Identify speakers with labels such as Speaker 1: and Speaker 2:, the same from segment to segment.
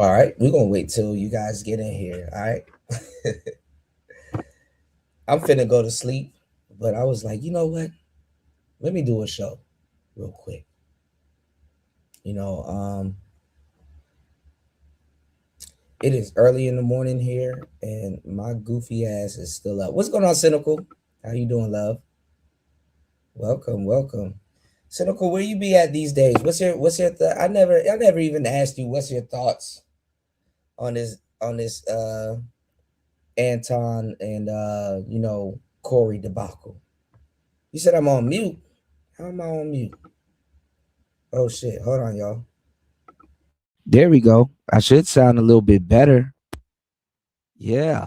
Speaker 1: All right, we're gonna wait till you guys get in here. All right. I'm finna go to sleep, but I was like, you know what? Let me do a show real quick. You know, it is early in the morning here, and my goofy ass is still up. What's going on, Cynical? How you doing, love? Welcome, welcome. Cynical, where you be at these days? I never even asked you what's your thoughts on this Anton and Corey debacle. You said I'm on mute. How am I on mute? Oh shit. Hold on, y'all. There we go. I should sound a little bit better. Yeah.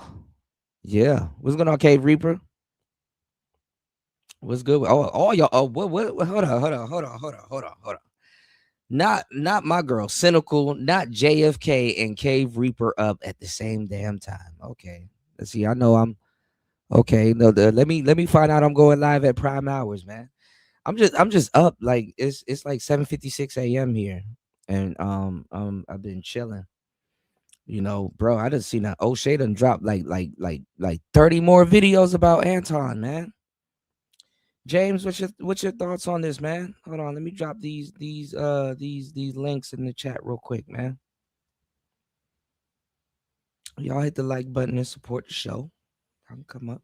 Speaker 1: Yeah. What's going on, Cave Reaper? What's good? Oh, y'all. Oh, what? Hold on, hold on, hold on, hold on, hold on, hold on. Not my girl, Cynical, not JFK and Cave Reaper up at the same damn time. Okay. Let's see. I know I'm okay. No, let me find out I'm going live at prime hours, man. I'm just up like it's like 7:56 a.m. here. And I've been chilling. Bro, I just seen that O'Shea done dropped like 30 more videos about Anton, man. James, what's your thoughts on this, man? Hold on, let me drop these links in the chat real quick, man. Y'all hit the like button and support the show. I can come up.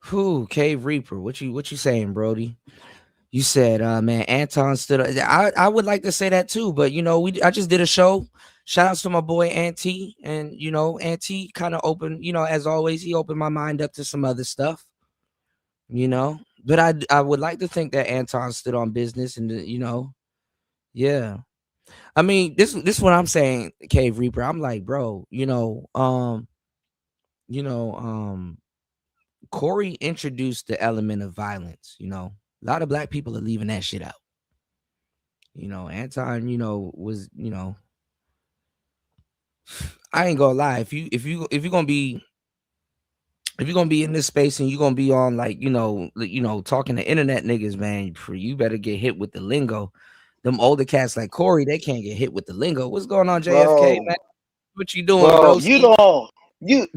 Speaker 1: Who? Cave Reaper. What you saying, Brody? You said, man, Anton stood up. I would like to say that too, but I just did a show. Shout outs to my boy Auntie. And Auntie kind of opened, as always, he opened my mind up to some other stuff. But I would like to think that Anton stood on business and yeah. I mean, this is what I'm saying, Cave Reaper. I'm like, bro, Corey introduced the element of violence. A lot of black people are leaving that shit out. Anton, was, I ain't gonna lie. If you're gonna be in this space and you're gonna be on like, talking to internet niggas, man, you better get hit with the lingo. Them older cats like Corey, they can't get hit with the lingo. What's going on, JFK,
Speaker 2: Bro,
Speaker 1: man? What you doing,
Speaker 2: bro,
Speaker 1: broski?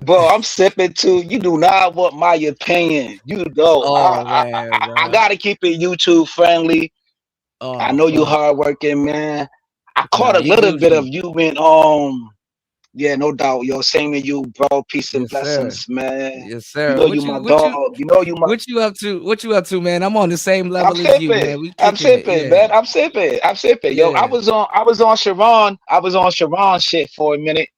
Speaker 2: bro, I'm sipping too. You do not want my opinion. You don't.
Speaker 1: Oh man,
Speaker 2: I
Speaker 1: bro.
Speaker 2: gotta keep it YouTube friendly. I
Speaker 1: Oh
Speaker 2: know you
Speaker 1: fuck.
Speaker 2: hardworking, man. I caught
Speaker 1: Nah,
Speaker 2: a
Speaker 1: you
Speaker 2: little bit of
Speaker 1: Gucci.
Speaker 2: you in yeah, no doubt. Yo, same to you, bro. Peace and
Speaker 1: Yes, sir.
Speaker 2: blessings, man.
Speaker 1: Yes,
Speaker 2: You
Speaker 1: sir.
Speaker 2: know you my dog. You know you my
Speaker 1: What you up to? What you up to, man? I'm on the same
Speaker 2: I'm
Speaker 1: level as you,
Speaker 2: sipping.
Speaker 1: man. We
Speaker 2: I'm
Speaker 1: kicking it.
Speaker 2: sipping,
Speaker 1: Yeah.
Speaker 2: man. I'm sipping. I'm sipping. Yo,
Speaker 1: Yeah.
Speaker 2: I was on Sharon. I was on Sharon shit for a minute.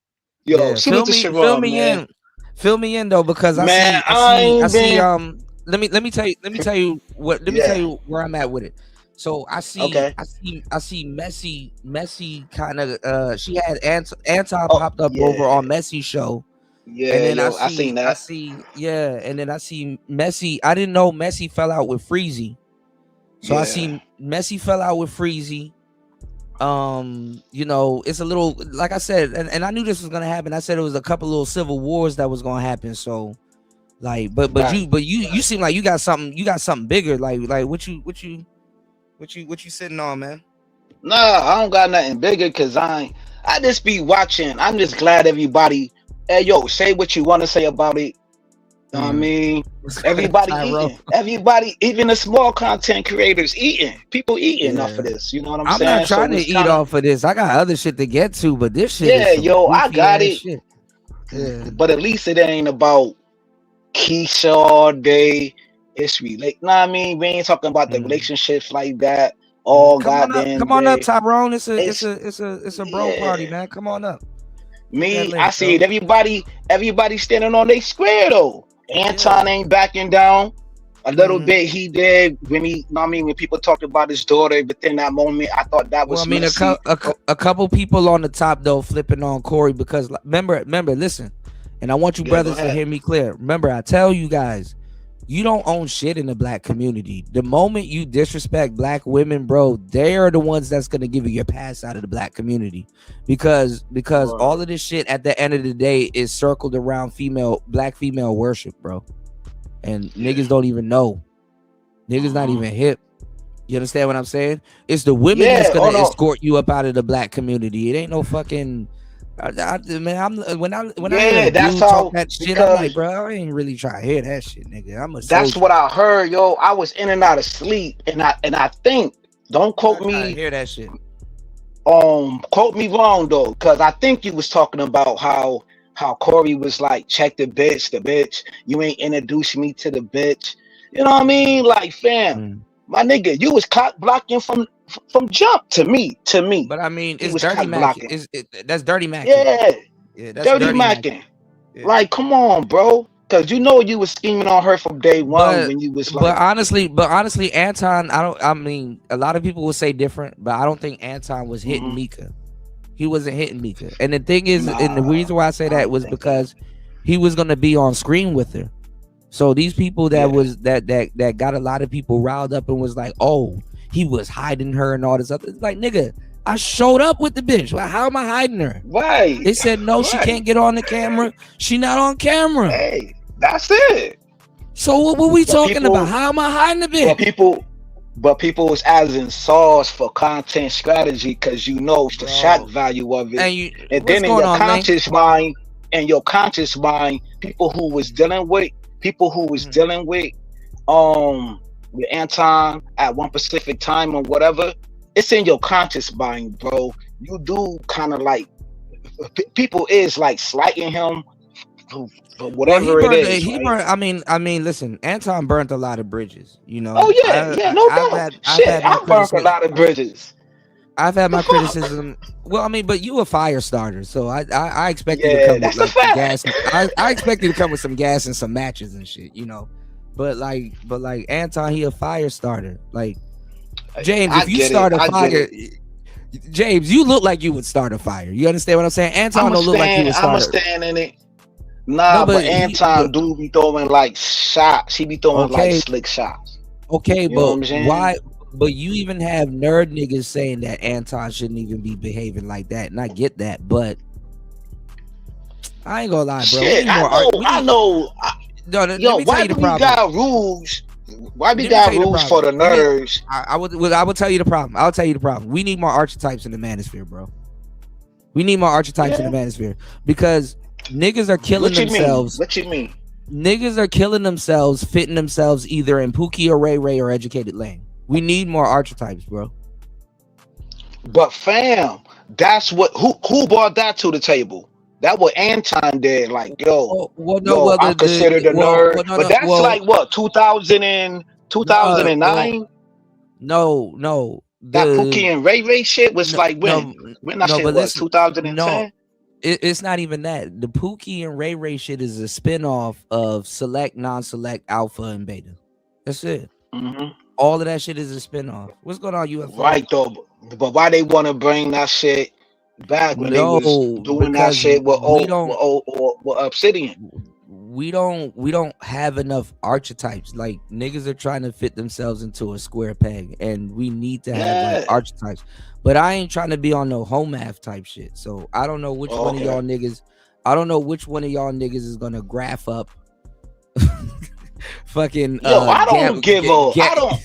Speaker 2: Yo,
Speaker 1: Yeah.
Speaker 2: salute to
Speaker 1: Fill
Speaker 2: Sharon,
Speaker 1: me
Speaker 2: man.
Speaker 1: in. Fill me in though, because
Speaker 2: Man, I
Speaker 1: I
Speaker 2: ain't
Speaker 1: see
Speaker 2: been.
Speaker 1: let me tell
Speaker 2: Yeah.
Speaker 1: you where I'm at with it. So
Speaker 2: Okay.
Speaker 1: I see Messi kind of she had Anton
Speaker 2: Oh,
Speaker 1: popped up over
Speaker 2: yeah.
Speaker 1: on Messi show. And
Speaker 2: Yeah,
Speaker 1: then
Speaker 2: yo, I seen that.
Speaker 1: yeah, and then I see Messi. I didn't know Messi fell out with Freezy. So I
Speaker 2: Yeah.
Speaker 1: see Messi fell out with Freezy. It's a little, like I said, and I knew this was gonna happen. I said it was a couple little civil wars that was gonna happen. So like,
Speaker 2: Right.
Speaker 1: you seem like you got something bigger. Like what you sitting on, man?
Speaker 2: Nah, I don't got nothing bigger because I just be watching. I'm just glad everybody, hey, yo, say what you want to say about it. I
Speaker 1: Mm.
Speaker 2: mean, everybody
Speaker 1: Tyro.
Speaker 2: eating. Everybody, even the small content creators eating. People eating off
Speaker 1: Yeah.
Speaker 2: of this. You know what I'm
Speaker 1: I'm not
Speaker 2: saying?
Speaker 1: trying
Speaker 2: So
Speaker 1: to
Speaker 2: it's
Speaker 1: eat
Speaker 2: kind of,
Speaker 1: off of this. I got other shit to get to, but this shit is
Speaker 2: yeah,
Speaker 1: some
Speaker 2: yo, I
Speaker 1: goofy
Speaker 2: got
Speaker 1: ass
Speaker 2: it.
Speaker 1: shit. Yeah.
Speaker 2: But at least it ain't about Keisha all day. It's relate. Nah, I mean, we ain't talking about the
Speaker 1: Mm.
Speaker 2: relationships like that all
Speaker 1: Come
Speaker 2: goddamn
Speaker 1: on up,
Speaker 2: day.
Speaker 1: Tyrone.
Speaker 2: It's
Speaker 1: It's a bro party,
Speaker 2: yeah.
Speaker 1: man. Come on up. Hit that
Speaker 2: Me, I
Speaker 1: link,
Speaker 2: see
Speaker 1: bro.
Speaker 2: it. Everybody standing on their square though.
Speaker 1: Yeah.
Speaker 2: Anton ain't backing down. A little
Speaker 1: Hmm.
Speaker 2: bit he did when I mean, when people talked about his daughter, but in that moment, I thought that
Speaker 1: Well, I
Speaker 2: was
Speaker 1: mean,
Speaker 2: messy.
Speaker 1: a couple people on the top though flipping on Corey because remember, listen, and I want you
Speaker 2: Yeah, go
Speaker 1: brothers to
Speaker 2: ahead.
Speaker 1: hear me clear. Remember, I tell you guys, you don't own shit in the black community. The moment you disrespect black women, bro, they are the ones that's gonna give you your pass out of the black community, because all
Speaker 2: Word.
Speaker 1: of this shit at the end of the day is circled around black female worship, bro, and
Speaker 2: Yeah.
Speaker 1: niggas don't even know. Niggas not
Speaker 2: Uh-huh.
Speaker 1: even hip. You understand what I'm saying? It's the women that's
Speaker 2: Yeah. Oh
Speaker 1: gonna
Speaker 2: no.
Speaker 1: escort you up out of the black community. It ain't no fucking. Man, when I hear a
Speaker 2: Yeah, that's
Speaker 1: dude talk
Speaker 2: how,
Speaker 1: that shit, I'm like,
Speaker 2: because
Speaker 1: bro, I ain't really trying to hear that shit, nigga. I'm a
Speaker 2: that's
Speaker 1: soldier.
Speaker 2: what I heard, yo. I was in and out of sleep, and I think, don't
Speaker 1: I'm
Speaker 2: quote
Speaker 1: not trying to
Speaker 2: me,
Speaker 1: hear that shit.
Speaker 2: quote me wrong though, because I think you was talking about how Corey was like, check the bitch. You ain't introduced me to the bitch. You know what I mean? Like, fam,
Speaker 1: Mm.
Speaker 2: my nigga, you was cock blocking from jump to me. To me,
Speaker 1: But I mean,
Speaker 2: you
Speaker 1: it's
Speaker 2: was
Speaker 1: dirty
Speaker 2: cock
Speaker 1: Mac.
Speaker 2: blocking.
Speaker 1: That's dirty Mackin.
Speaker 2: Yeah,
Speaker 1: Yeah, that's
Speaker 2: dirty
Speaker 1: dirty Mac.
Speaker 2: macking.
Speaker 1: Yeah.
Speaker 2: Like, come on, bro. Cause you know you was scheming on her from day one
Speaker 1: But
Speaker 2: when you was
Speaker 1: but
Speaker 2: like,
Speaker 1: honestly, but honestly, Anton, I mean, a lot of people will say different, but I don't think Anton was hitting
Speaker 2: mhm,
Speaker 1: Mika. He wasn't hitting Mika. And the thing is, and the
Speaker 2: nah,
Speaker 1: reason why I say
Speaker 2: I
Speaker 1: that
Speaker 2: don't
Speaker 1: was
Speaker 2: think that.
Speaker 1: because he was gonna be on screen with her. So these people that
Speaker 2: Yeah.
Speaker 1: was that got a lot of people riled up and was like, oh, he was hiding her and all this other. It's like, nigga, I showed up with the bitch. Like, how am I hiding her?
Speaker 2: Right.
Speaker 1: They said no, she
Speaker 2: Right.
Speaker 1: can't get on the camera. She not on camera.
Speaker 2: Hey, that's it.
Speaker 1: So what were we
Speaker 2: But
Speaker 1: talking about?
Speaker 2: people,
Speaker 1: How am I hiding the
Speaker 2: but
Speaker 1: bitch?
Speaker 2: people, but people was adding sauce for content strategy because you know the shock
Speaker 1: Bro.
Speaker 2: value of it.
Speaker 1: And you,
Speaker 2: And
Speaker 1: what's
Speaker 2: then in
Speaker 1: going
Speaker 2: your
Speaker 1: on, Lane?
Speaker 2: conscious mind, people who was dealing with, people who was
Speaker 1: Mhm.
Speaker 2: dealing with Anton at one Pacific time or whatever, it's in your conscious mind, bro. You do kind of like, people is like slighting him for
Speaker 1: Well,
Speaker 2: whatever it is,
Speaker 1: he
Speaker 2: right?
Speaker 1: burned. I mean, listen, Anton burnt a lot of bridges. You
Speaker 2: Oh
Speaker 1: know,
Speaker 2: yeah, yeah, no doubt.
Speaker 1: I've
Speaker 2: Shit,
Speaker 1: had my
Speaker 2: I burnt a
Speaker 1: criticism.
Speaker 2: lot of bridges.
Speaker 1: I've had
Speaker 2: The
Speaker 1: my
Speaker 2: fuck?
Speaker 1: criticism. Well, I mean, but you a fire starter, so I expect you to
Speaker 2: Yeah,
Speaker 1: come with
Speaker 2: that's a
Speaker 1: like the gas.
Speaker 2: fact.
Speaker 1: I expect you to come with some gas and some matches and shit, you know. But like Anton, he a fire starter. Like James,
Speaker 2: I
Speaker 1: if you
Speaker 2: get it.
Speaker 1: start a
Speaker 2: I get
Speaker 1: fire,
Speaker 2: it.
Speaker 1: James, you look like you would start a fire. You understand what I'm saying? Anton
Speaker 2: I'ma
Speaker 1: don't look like he
Speaker 2: stand.
Speaker 1: would
Speaker 2: I'ma
Speaker 1: start a.
Speaker 2: stand in it.
Speaker 1: No,
Speaker 2: Nah, but
Speaker 1: but
Speaker 2: Anton do be throwing like shots. He be throwing like
Speaker 1: okay,
Speaker 2: slick shots.
Speaker 1: okay,
Speaker 2: You know what
Speaker 1: but
Speaker 2: I'm saying?
Speaker 1: why? But you even have nerd niggas saying that Anton shouldn't even be behaving like that, and I get that, but I ain't gonna lie, bro. We
Speaker 2: Shit,
Speaker 1: need
Speaker 2: I
Speaker 1: more art.
Speaker 2: know.
Speaker 1: We
Speaker 2: I
Speaker 1: need
Speaker 2: know.
Speaker 1: no. Let
Speaker 2: Yo,
Speaker 1: me tell
Speaker 2: why
Speaker 1: you the
Speaker 2: do we
Speaker 1: problem.
Speaker 2: got rules? Why we
Speaker 1: Let me tell
Speaker 2: got
Speaker 1: you the
Speaker 2: rules for
Speaker 1: problem.
Speaker 2: the
Speaker 1: Let me.
Speaker 2: nerds?
Speaker 1: I would tell you the problem. I'll tell you the problem. We need more archetypes in the manosphere, bro. We need more archetypes in the
Speaker 2: Yeah.
Speaker 1: manosphere because niggas are killing
Speaker 2: What you mean?
Speaker 1: themselves.
Speaker 2: What you mean?
Speaker 1: Niggas are killing themselves, fitting themselves either in Pookie or Ray Ray or Educated Lane. We need more archetypes, bro.
Speaker 2: But fam, that's what who brought that to the table? That what Anton did. Like,
Speaker 1: No, well,
Speaker 2: I'm considered a nerd.
Speaker 1: no,
Speaker 2: But
Speaker 1: no,
Speaker 2: that's like what, 2000
Speaker 1: no,
Speaker 2: 2009?
Speaker 1: no,
Speaker 2: That Pookie and Ray Ray shit was
Speaker 1: no,
Speaker 2: like when?
Speaker 1: no,
Speaker 2: When that
Speaker 1: no,
Speaker 2: shit
Speaker 1: but
Speaker 2: was
Speaker 1: listen, no,
Speaker 2: 2010?
Speaker 1: it's not even that. The Pookie and Ray Ray shit is a spinoff of Select, Non-Select, Alpha, and Beta. That's it.
Speaker 2: Hmm.
Speaker 1: All of that shit is a spinoff. What's going on, UFO?
Speaker 2: Right though. But why they want to bring that shit back when they was
Speaker 1: No,
Speaker 2: doing that
Speaker 1: because
Speaker 2: shit with
Speaker 1: we don't
Speaker 2: with Obsidian?
Speaker 1: we don't have enough archetypes. Like niggas are trying to fit themselves into a square peg, and we need to have like
Speaker 2: Yeah.
Speaker 1: archetypes. But I ain't trying to be on no home math type shit. So I don't know which one of
Speaker 2: Okay.
Speaker 1: y'all niggas. I don't know which one of y'all niggas is gonna graph up fucking
Speaker 2: Yo, I don't give a. I don't.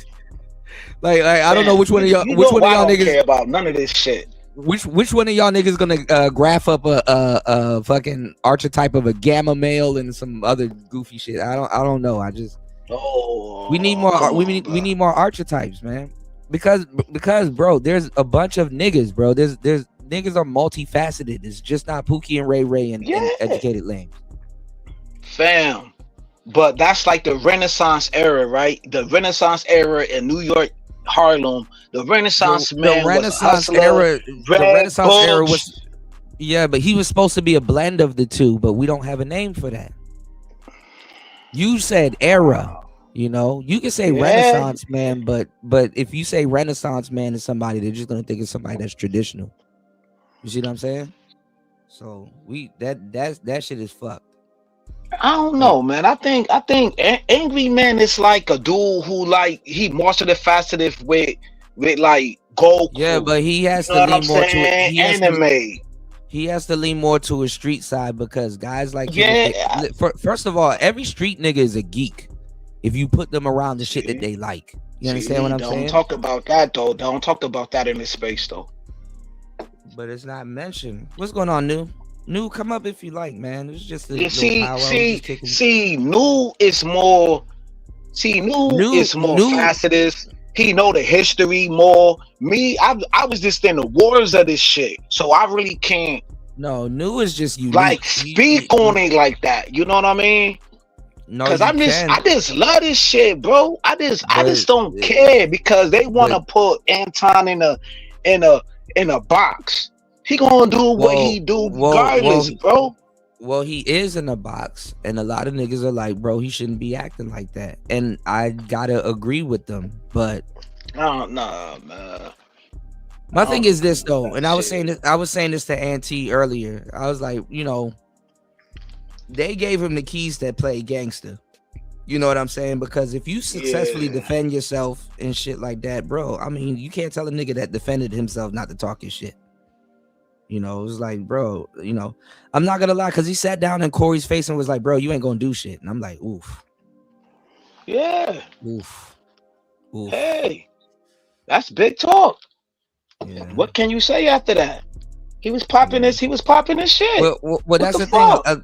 Speaker 1: like I don't know
Speaker 2: Man,
Speaker 1: which one of y'all
Speaker 2: you know I don't
Speaker 1: niggas
Speaker 2: care about none of this shit.
Speaker 1: which one of y'all niggas gonna graph up a fucking archetype of a gamma male and some other goofy shit. I don't know.
Speaker 2: Oh,
Speaker 1: We need more
Speaker 2: come
Speaker 1: we
Speaker 2: on,
Speaker 1: need
Speaker 2: bro.
Speaker 1: we need more archetypes, man. Because bro, there's a bunch of niggas, bro. There's niggas are multifaceted. It's just not Pookie and Ray Ray and
Speaker 2: Yeah,
Speaker 1: Educated Lane.
Speaker 2: fam. But that's like the Renaissance era, right? The Renaissance era in New York, Harlem. The Renaissance
Speaker 1: The
Speaker 2: man was a
Speaker 1: Renaissance
Speaker 2: hustler,
Speaker 1: era, the
Speaker 2: read
Speaker 1: Renaissance era
Speaker 2: books.
Speaker 1: was yeah, but he was supposed to be a blend of the two, but we don't have a name for that. You said era. You know, you can say
Speaker 2: Yeah,
Speaker 1: Renaissance man, but if you say Renaissance man to somebody, they're just gonna think it's somebody that's traditional. You see what I'm saying? So that shit is fucked.
Speaker 2: I don't
Speaker 1: Like,
Speaker 2: know, man. I think Angry Man is like a dude who like he multifaceted with like
Speaker 1: yeah,
Speaker 2: Goku.
Speaker 1: but he has
Speaker 2: You
Speaker 1: to
Speaker 2: know what I'm
Speaker 1: lean more to it.
Speaker 2: saying? Anime.
Speaker 1: He has to lean more to his street side because guys like him,
Speaker 2: Yeah.
Speaker 1: first of all, every street nigga is a geek if you put them around the shit that
Speaker 2: See?
Speaker 1: they like. You understand what I'm
Speaker 2: don't
Speaker 1: saying?
Speaker 2: talk about that though. Don't talk about that in this space though.
Speaker 1: But it's not mentioned. What's going on, New? New, come up if you like, man. It's just a
Speaker 2: Yeah,
Speaker 1: little powwow. We just kicking.
Speaker 2: New is more. See, New
Speaker 1: New,
Speaker 2: is more
Speaker 1: new.
Speaker 2: faceted. He know the history more. Me, I was just in the wars of this shit, so I really can't
Speaker 1: No, New is just unique.
Speaker 2: like speak on it like that. You know what I mean?
Speaker 1: No,
Speaker 2: Cause
Speaker 1: you
Speaker 2: I just love this shit, bro. I just don't care because they want to put Anton in a box. He gonna do what he do regardless, bro.
Speaker 1: Well, he is in a box, and a lot of niggas are like, bro, he shouldn't be acting like that. And I gotta agree with them. But
Speaker 2: nah, man.
Speaker 1: My thing is this though, and I was saying this to Auntie earlier. I was like, you know, they gave him the keys that play gangster. You know what I'm saying? Because if you successfully defend yourself and shit like that, bro, I mean, you can't tell a nigga that defended himself not to talk his shit. You know, it was like, bro, you know, I'm not gonna lie, because he sat down in Corey's face and was like, bro, you ain't gonna do shit. And I'm like, oof.
Speaker 2: Yeah.
Speaker 1: Oof.
Speaker 2: Hey, that's big talk.
Speaker 1: Yeah.
Speaker 2: What can you say after that? He was popping this shit.
Speaker 1: Well, that's the thing.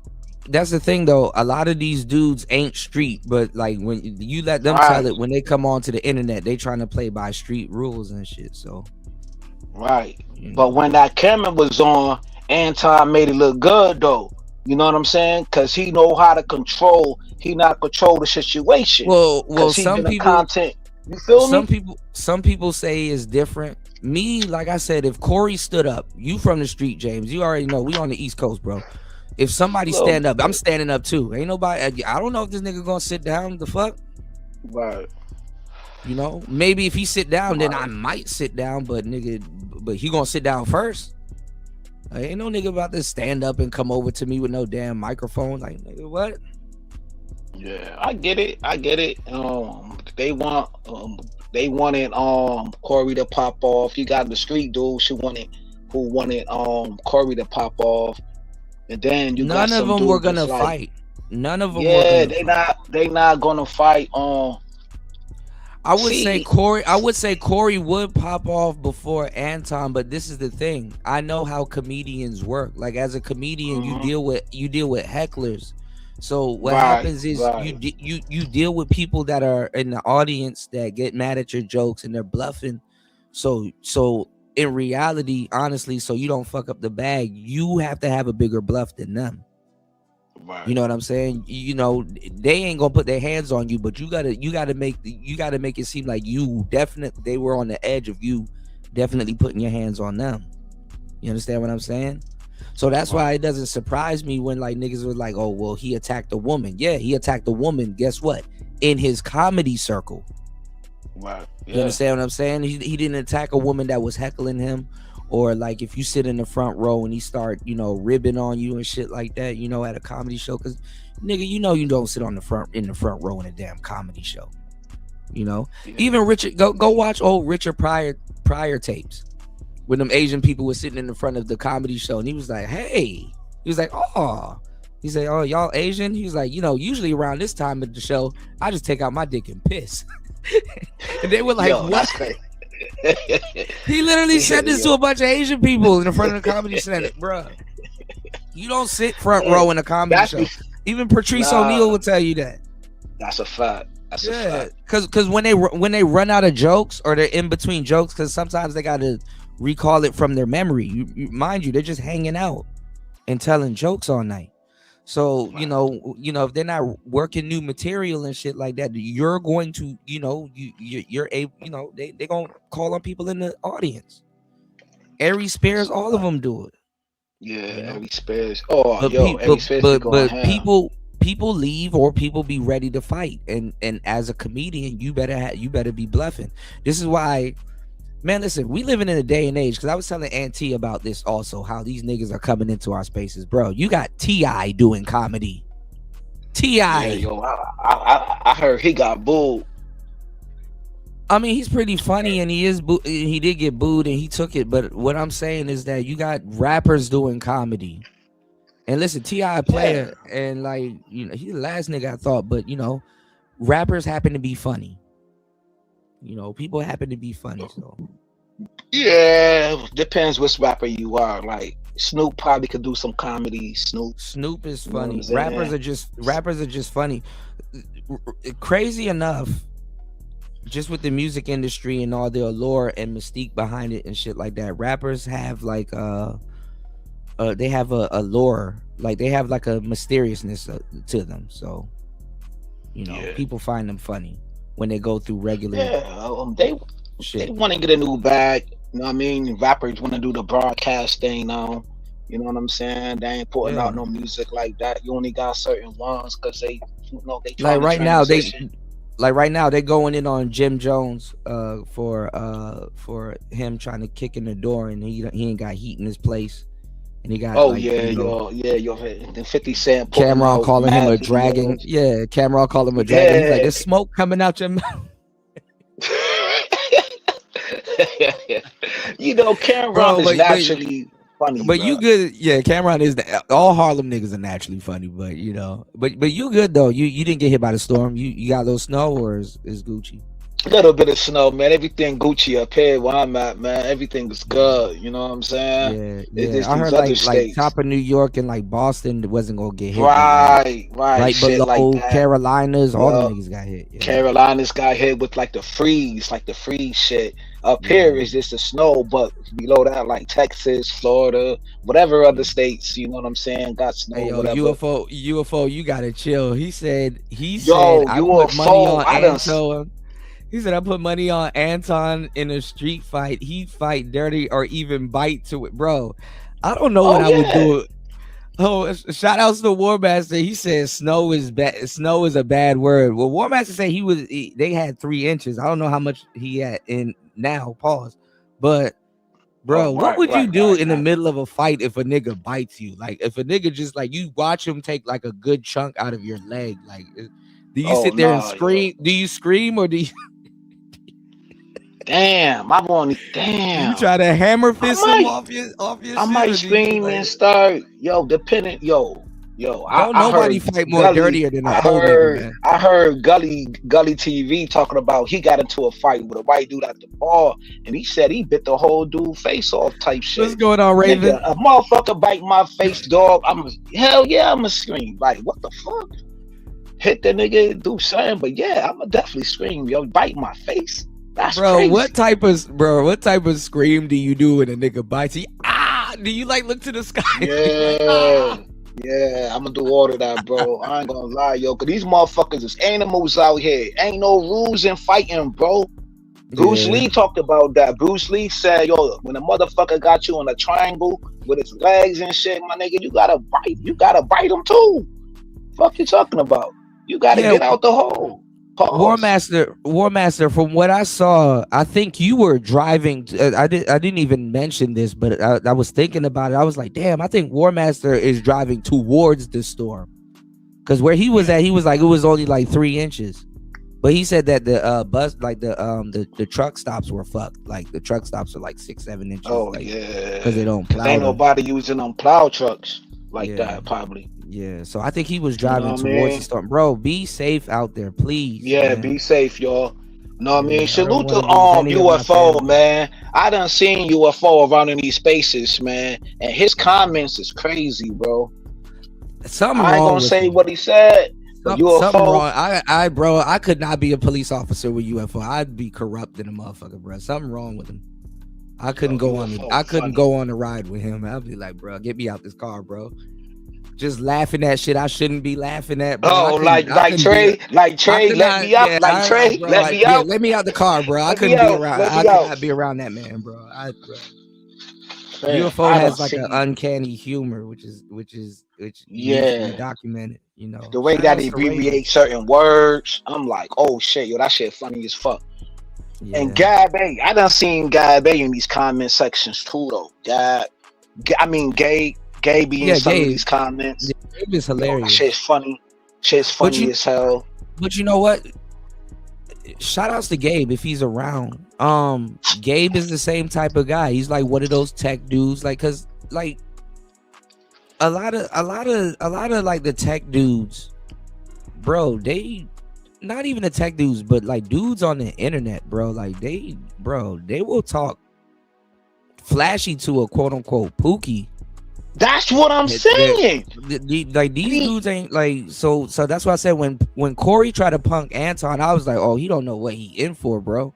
Speaker 1: That's the thing, though. A lot of these dudes ain't street, but like when you let them tell it, when they come onto the internet, they trying to play by street rules and shit. So,
Speaker 2: right. But when that camera was on, Anton made it look good, though. You know what I'm saying? Because he know how to control. He not control the situation.
Speaker 1: Well, some people
Speaker 2: content. You feel
Speaker 1: me? Some people say it's different. Me, like I said, if Corey stood up, you from the street, James, you already know we on the East Coast, bro. If somebody stand up, I'm standing up too. Ain't nobody. I don't know if this nigga gonna sit down. The fuck,
Speaker 2: right?
Speaker 1: You know, maybe if he sit down, then I might sit down. But nigga, he gonna sit down first. Ain't no nigga about to stand up and come over to me with no damn microphone. Like, nigga, what?
Speaker 2: Yeah, I get it. They wanted Corey to pop off. You got the street dudes who wanted Corey to pop off, and then you got some dudes. None of them were gonna
Speaker 1: fight. None of them.
Speaker 2: Yeah, they not gonna fight.
Speaker 1: I would say Corey would pop off before Anton, but this is the thing. I know how comedians work. Like, as a comedian, you deal with hecklers. So what happens is you deal with people that are in the audience that get mad at your jokes and they're bluffing. So in reality, honestly, so you don't fuck up the bag, you have to have a bigger bluff than them. Right. You know what I'm saying? You know, they ain't gonna put their hands on you, but you gotta make it seem like they were on the edge of you definitely putting your hands on them. You understand what I'm saying? So that's why it doesn't surprise me when like niggas were like, oh, well, he attacked a woman. Yeah, he attacked a woman. Guess what? In his comedy circle.
Speaker 2: Right. Yeah.
Speaker 1: You understand what I'm saying? He didn't attack a woman that was heckling him, or like if you sit in the front row and he start, you know, ribbing on you and shit like that, you know, at a comedy show. Cause nigga, you know, you don't sit in the front row in a damn comedy show. You know, even Richard, go watch old Richard Pryor tapes. When them Asian people were sitting in the front of the comedy show, and he was like, hey, he was like, oh, he said, oh, y'all Asian? He was like, you know, usually around this time of the show, I just take out my dick and piss. And they were like, what? He literally said this to a bunch of Asian people in the front of the comedy center, bro. You don't sit front row in a comedy show. Even Patrice O'Neal will tell you that.
Speaker 2: That's a fact. That's a fact.
Speaker 1: Because when they run out of jokes or they're in between jokes, because sometimes they got to recall it from their memory. Mind you, they're just hanging out and telling jokes all night. So you know, if they're not working new material and shit like that, you're going to, you know, you're able, you know, they're gonna call on people in the audience. Aries Spears, all of them do it.
Speaker 2: Yeah, you know? Aries Spears. Oh, Aries Spears. But
Speaker 1: people leave or people be ready to fight, and as a comedian, you better be bluffing. This is why. Man, listen, we living in a day and age, because I was telling Auntie about this also, how these niggas are coming into our spaces. Bro, you got T.I. doing comedy. T.I.
Speaker 2: Yeah, yo, I heard he got booed.
Speaker 1: I mean, he's pretty funny, and he did get booed, and he took it. But what I'm saying is that you got rappers doing comedy. And listen, T.I. player, and like, you know, he's the last nigga I thought, but, you know, rappers happen to be funny. You know, people happen to be funny. So
Speaker 2: Yeah, depends which rapper you are. Like Snoop probably could do some comedy. Snoop,
Speaker 1: Snoop is
Speaker 2: you know what I'm
Speaker 1: funny.
Speaker 2: saying?
Speaker 1: Rappers are just funny. Crazy enough, just with the music industry and all the allure and mystique behind it and shit like that, rappers have like they have a lore, like they have like a mysteriousness to them. So you know,
Speaker 2: Yeah,
Speaker 1: people find them funny when they go through regular
Speaker 2: yeah. They
Speaker 1: shit.
Speaker 2: want to get a new bag. You know what I mean? Rappers want to do the broadcast thing now. You know what I'm saying? They ain't putting
Speaker 1: Yeah,
Speaker 2: out no music like that. You only got certain ones because they
Speaker 1: like
Speaker 2: trying to
Speaker 1: right now
Speaker 2: transition.
Speaker 1: they going in on Jim Jones for him trying to kick in the door, and he ain't got heat in his place, and he got
Speaker 2: Oh
Speaker 1: like,
Speaker 2: yeah,
Speaker 1: you know,
Speaker 2: your 50 Cent putting
Speaker 1: Cameron
Speaker 2: out
Speaker 1: calling him
Speaker 2: mad
Speaker 1: a dragon.
Speaker 2: videos.
Speaker 1: Yeah, Cameron called him a dragon. He's like,
Speaker 2: Yeah.
Speaker 1: there's smoke coming out your mouth.
Speaker 2: You know, Cameron
Speaker 1: Bro,
Speaker 2: is naturally funny,
Speaker 1: but you
Speaker 2: bro.
Speaker 1: good. Yeah, Cameron is all Harlem niggas are naturally funny, but you know, but you good though. You didn't get hit by the storm. You got a little snow, or is Gucci?
Speaker 2: A little bit of snow, man. Everything Gucci up here where I'm at, man. Everything is
Speaker 1: Yeah.
Speaker 2: good. You know what I'm saying? It's
Speaker 1: Yeah.
Speaker 2: just
Speaker 1: I
Speaker 2: these
Speaker 1: heard
Speaker 2: other
Speaker 1: like
Speaker 2: states.
Speaker 1: top of New York and like Boston wasn't gonna get hit, but like
Speaker 2: Right.
Speaker 1: right
Speaker 2: Shit like
Speaker 1: below
Speaker 2: that.
Speaker 1: Carolinas, all them
Speaker 2: Yeah.
Speaker 1: niggas got hit. Yeah.
Speaker 2: Carolinas got hit with like the freeze shit. Up here
Speaker 1: Yeah.
Speaker 2: is just the snow, but below that, like Texas, Florida, whatever other
Speaker 1: Yeah.
Speaker 2: states, you know what I'm saying, got
Speaker 1: Hey
Speaker 2: snow,
Speaker 1: yo,
Speaker 2: whatever.
Speaker 1: UFO, you gotta chill. He said
Speaker 2: Yo,
Speaker 1: I put money
Speaker 2: UFO,
Speaker 1: on Anton. He said I put money on Anton in a street fight. He'd fight dirty or even bite to it, bro. I don't know what
Speaker 2: oh
Speaker 1: I would
Speaker 2: yeah.
Speaker 1: do. Oh, shout outs to War Master. He said snow is bad. Snow is a bad word. Well, War Master said they had 3 inches. I don't know how much he had in now. Pause. But bro,
Speaker 2: Oh,
Speaker 1: what would you do in the
Speaker 2: right.
Speaker 1: middle of a fight if a nigga bites you? Like if a nigga just like you watch him take like a good chunk out of your leg. Like, do you
Speaker 2: Oh
Speaker 1: sit there and
Speaker 2: no, yo.
Speaker 1: scream? Do you scream or
Speaker 2: Damn, I'm on
Speaker 1: do you
Speaker 2: damn.
Speaker 1: try to hammer
Speaker 2: I
Speaker 1: fist him
Speaker 2: might
Speaker 1: off your
Speaker 2: I
Speaker 1: shit,
Speaker 2: might
Speaker 1: or do you just
Speaker 2: scream
Speaker 1: like
Speaker 2: and start,
Speaker 1: don't
Speaker 2: I
Speaker 1: nobody
Speaker 2: heard
Speaker 1: fight more dirtier than an old nigga, man?
Speaker 2: I heard Gully TV talking about he got into a fight with a white dude at the bar and he said he bit the whole dude face off type
Speaker 1: What's
Speaker 2: shit.
Speaker 1: going on,
Speaker 2: Nigga,
Speaker 1: Raven?
Speaker 2: a motherfucker bite my face, dog. Hell yeah, I'ma scream. Like, what the fuck? Hit the nigga, do something, but yeah, I'ma definitely scream, yo, bite my face. That's
Speaker 1: Bro,
Speaker 2: crazy.
Speaker 1: what type of scream do you do when a nigga bites you? Ah, do you like look to the sky? Like,
Speaker 2: Yeah.
Speaker 1: ah.
Speaker 2: Yeah, I'm gonna do all of that, bro. I ain't gonna lie, yo, cause these motherfuckers is animals out here. Ain't no rules in fighting, bro. Bruce
Speaker 1: Yeah.
Speaker 2: Lee talked about that. Bruce Lee said, yo, when a motherfucker got you in a triangle with his legs and shit, my nigga, you gotta bite. You gotta bite him too. Fuck you talking about? You gotta
Speaker 1: Yeah,
Speaker 2: get out the hole. Pause.
Speaker 1: War Master. From what I saw, I think you were driving. I didn't even mention this, but I was thinking about it. I was like, damn, I think War Master is driving towards the storm. Because where he was at, he was like, it was only like 3 inches. But he said that the bus, like the truck stops were fucked. Like the truck stops are like 6-7 inches,
Speaker 2: Oh
Speaker 1: like because they
Speaker 2: yeah.
Speaker 1: don't
Speaker 2: Cause
Speaker 1: plow
Speaker 2: ain't
Speaker 1: them.
Speaker 2: nobody using them plow trucks like
Speaker 1: Yeah,
Speaker 2: that, probably.
Speaker 1: yeah. So I think he was
Speaker 2: You know
Speaker 1: driving
Speaker 2: what I
Speaker 1: towards the
Speaker 2: mean?
Speaker 1: storm. Bro, be safe out there, please,
Speaker 2: Yeah,
Speaker 1: man.
Speaker 2: be safe, y'all. Know what I mean?
Speaker 1: Yeah, I don't
Speaker 2: Salute
Speaker 1: want
Speaker 2: to
Speaker 1: to lose any of my
Speaker 2: UFO,
Speaker 1: family.
Speaker 2: man. I done seen UFO around in these spaces, man. And his comments is crazy, bro.
Speaker 1: Something
Speaker 2: I ain't
Speaker 1: wrong
Speaker 2: gonna
Speaker 1: with
Speaker 2: say
Speaker 1: him.
Speaker 2: what he said, but
Speaker 1: Something
Speaker 2: UFO,
Speaker 1: wrong. Bro, I could not be a police officer with UFO. I'd be corrupt in a motherfucker, bro. Something wrong with him. I couldn't
Speaker 2: yo,
Speaker 1: go on the.
Speaker 2: UFO
Speaker 1: I couldn't
Speaker 2: funny.
Speaker 1: go on the ride with him. I'd be like, bro, get me out this car, bro. Just laughing at shit I shouldn't be laughing at, bro.
Speaker 2: Oh,
Speaker 1: I couldn't be.
Speaker 2: like
Speaker 1: I
Speaker 2: Trey,
Speaker 1: could
Speaker 2: let
Speaker 1: not.
Speaker 2: me out.
Speaker 1: Yeah,
Speaker 2: Like Trey,
Speaker 1: bro.
Speaker 2: let
Speaker 1: Like,
Speaker 2: me
Speaker 1: yeah,
Speaker 2: out.
Speaker 1: let me out the car, bro. I
Speaker 2: Let me
Speaker 1: couldn't be
Speaker 2: out.
Speaker 1: around.
Speaker 2: Let
Speaker 1: I
Speaker 2: me
Speaker 1: could
Speaker 2: out.
Speaker 1: not be around that man, bro. Bro.
Speaker 2: Man,
Speaker 1: UFO
Speaker 2: I don't
Speaker 1: has like an
Speaker 2: see.
Speaker 1: uncanny humor, which needs to be
Speaker 2: Yeah.
Speaker 1: documented. You know.
Speaker 2: The way
Speaker 1: Shout
Speaker 2: that
Speaker 1: outs
Speaker 2: he
Speaker 1: to Raven.
Speaker 2: abbreviates certain words, I'm like, oh shit, yo, that shit funny as fuck. And
Speaker 1: Yeah.
Speaker 2: Gab A, I done seen Gab A in these comment sections too, though. I mean, Gay be in
Speaker 1: Yeah,
Speaker 2: some of
Speaker 1: Gabe.
Speaker 2: these comments.
Speaker 1: Gabe is
Speaker 2: Yo, that
Speaker 1: hilarious.
Speaker 2: shit's funny. Shit's
Speaker 1: But
Speaker 2: funny as hell.
Speaker 1: you know what? Shout outs to Gabe if he's around. Gabe is the same type of guy. He's like one of those tech dudes, like, cause like a lot of like the tech dudes, bro. not even the tech dudes, but like dudes on the internet, bro. Like they will talk flashy to a quote unquote Pookie.
Speaker 2: That's what I'm saying.
Speaker 1: Like these dudes ain't like so that's why I said when Corey tried to punk Anton, I was like, oh, he don't know what he in for, bro.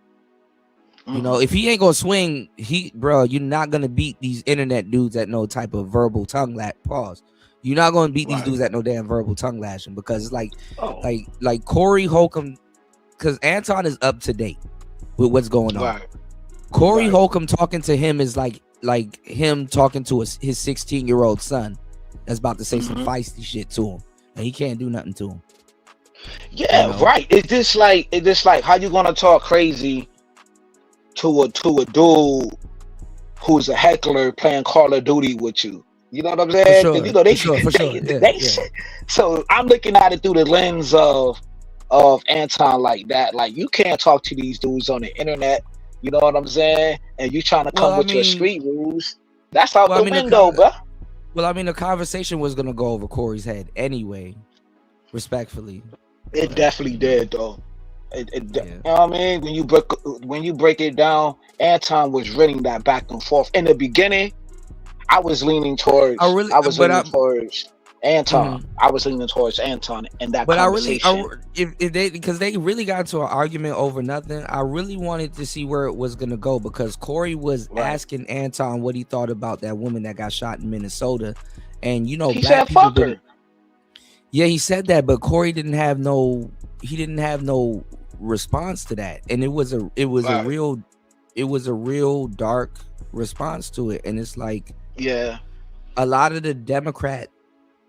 Speaker 1: You know, if he ain't gonna swing, you're not gonna beat these internet dudes at no type of verbal tongue pause. You're not gonna beat these dudes at no damn verbal tongue lashing, because it's like Corey Holcomb, because Anton is up to date with what's going on. Corey Holcomb talking to him is like him talking to his 16-year-old son that's about to say some feisty shit to him, and he can't do nothing to him.
Speaker 2: Yeah, you know? Right. It's just like how you gonna talk crazy to a dude who's a heckler playing Call of Duty with you. You know what I'm saying?
Speaker 1: Sure,
Speaker 2: you know, they So I'm looking at it through the lens of Anton like that. Like, you can't talk to these dudes on the internet. You know what I'm saying? And you trying to come with your street rules. That's out the window, bro.
Speaker 1: Well, I mean, the conversation was gonna go over Corey's head anyway. Respectfully,
Speaker 2: it definitely did, though. You know what I mean? When you break it down, Anton was running that back and forth. In the beginning, I was leaning towards Anton. I was leaning towards Anton in that conversation.
Speaker 1: Because they really got into an argument over nothing. I really wanted to see where it was gonna go, because Corey was asking Anton what he thought about that woman that got shot in Minnesota, and you know,
Speaker 2: he said fuck her.
Speaker 1: Yeah, he said that, but Corey didn't have no response to that, and it was a real dark response to it. And it's like, a lot of the Democrat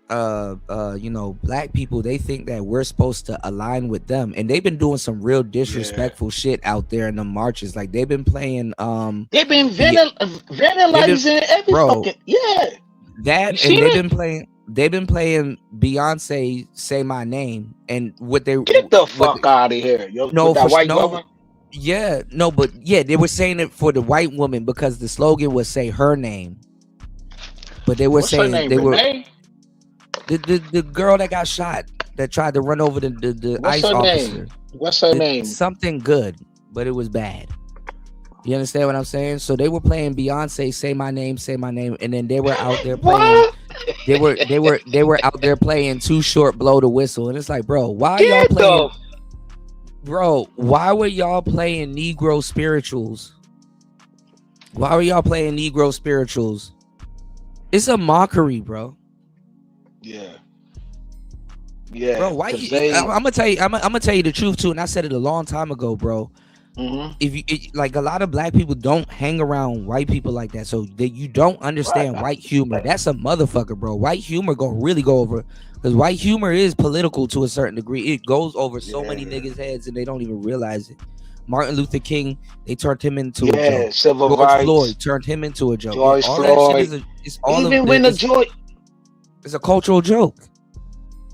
Speaker 1: black people, they think that we're supposed to align with them, and they've been doing some real disrespectful shit out there in the marches. Like, they've been playing
Speaker 2: they've been vandalizing every fucking
Speaker 1: that, and they've been playing Beyonce "Say My Name," and
Speaker 2: get the fuck out of here. They
Speaker 1: were saying it for the white woman because the slogan was "Say Her Name," but they were saying the girl that got shot, that tried to run over the ICE officer.
Speaker 2: What's her name?
Speaker 1: Something good, but it was bad. You understand what I'm saying? So they were playing Beyonce "Say My Name, Say My Name," and then they were out there playing. They were out there playing "Too Short, Blow the Whistle," and it's like, bro, why y'all playing? Bro, why were y'all playing Negro spirituals? Why were y'all playing Negro spirituals? It's a mockery, bro.
Speaker 2: Yeah,
Speaker 1: bro. Why? I'm gonna tell you the truth too, and I said it a long time ago, bro. If like, a lot of black people don't hang around white people like that, so that you don't understand white humor. That's a motherfucker, bro. White humor really go over, because white humor is political to a certain degree. It goes over so many niggas' heads, and they don't even realize it. Martin Luther King, they turned him into a joke.
Speaker 2: Civil rights.
Speaker 1: Floyd turned him into a joke.
Speaker 2: George Floyd. It's
Speaker 1: a cultural joke.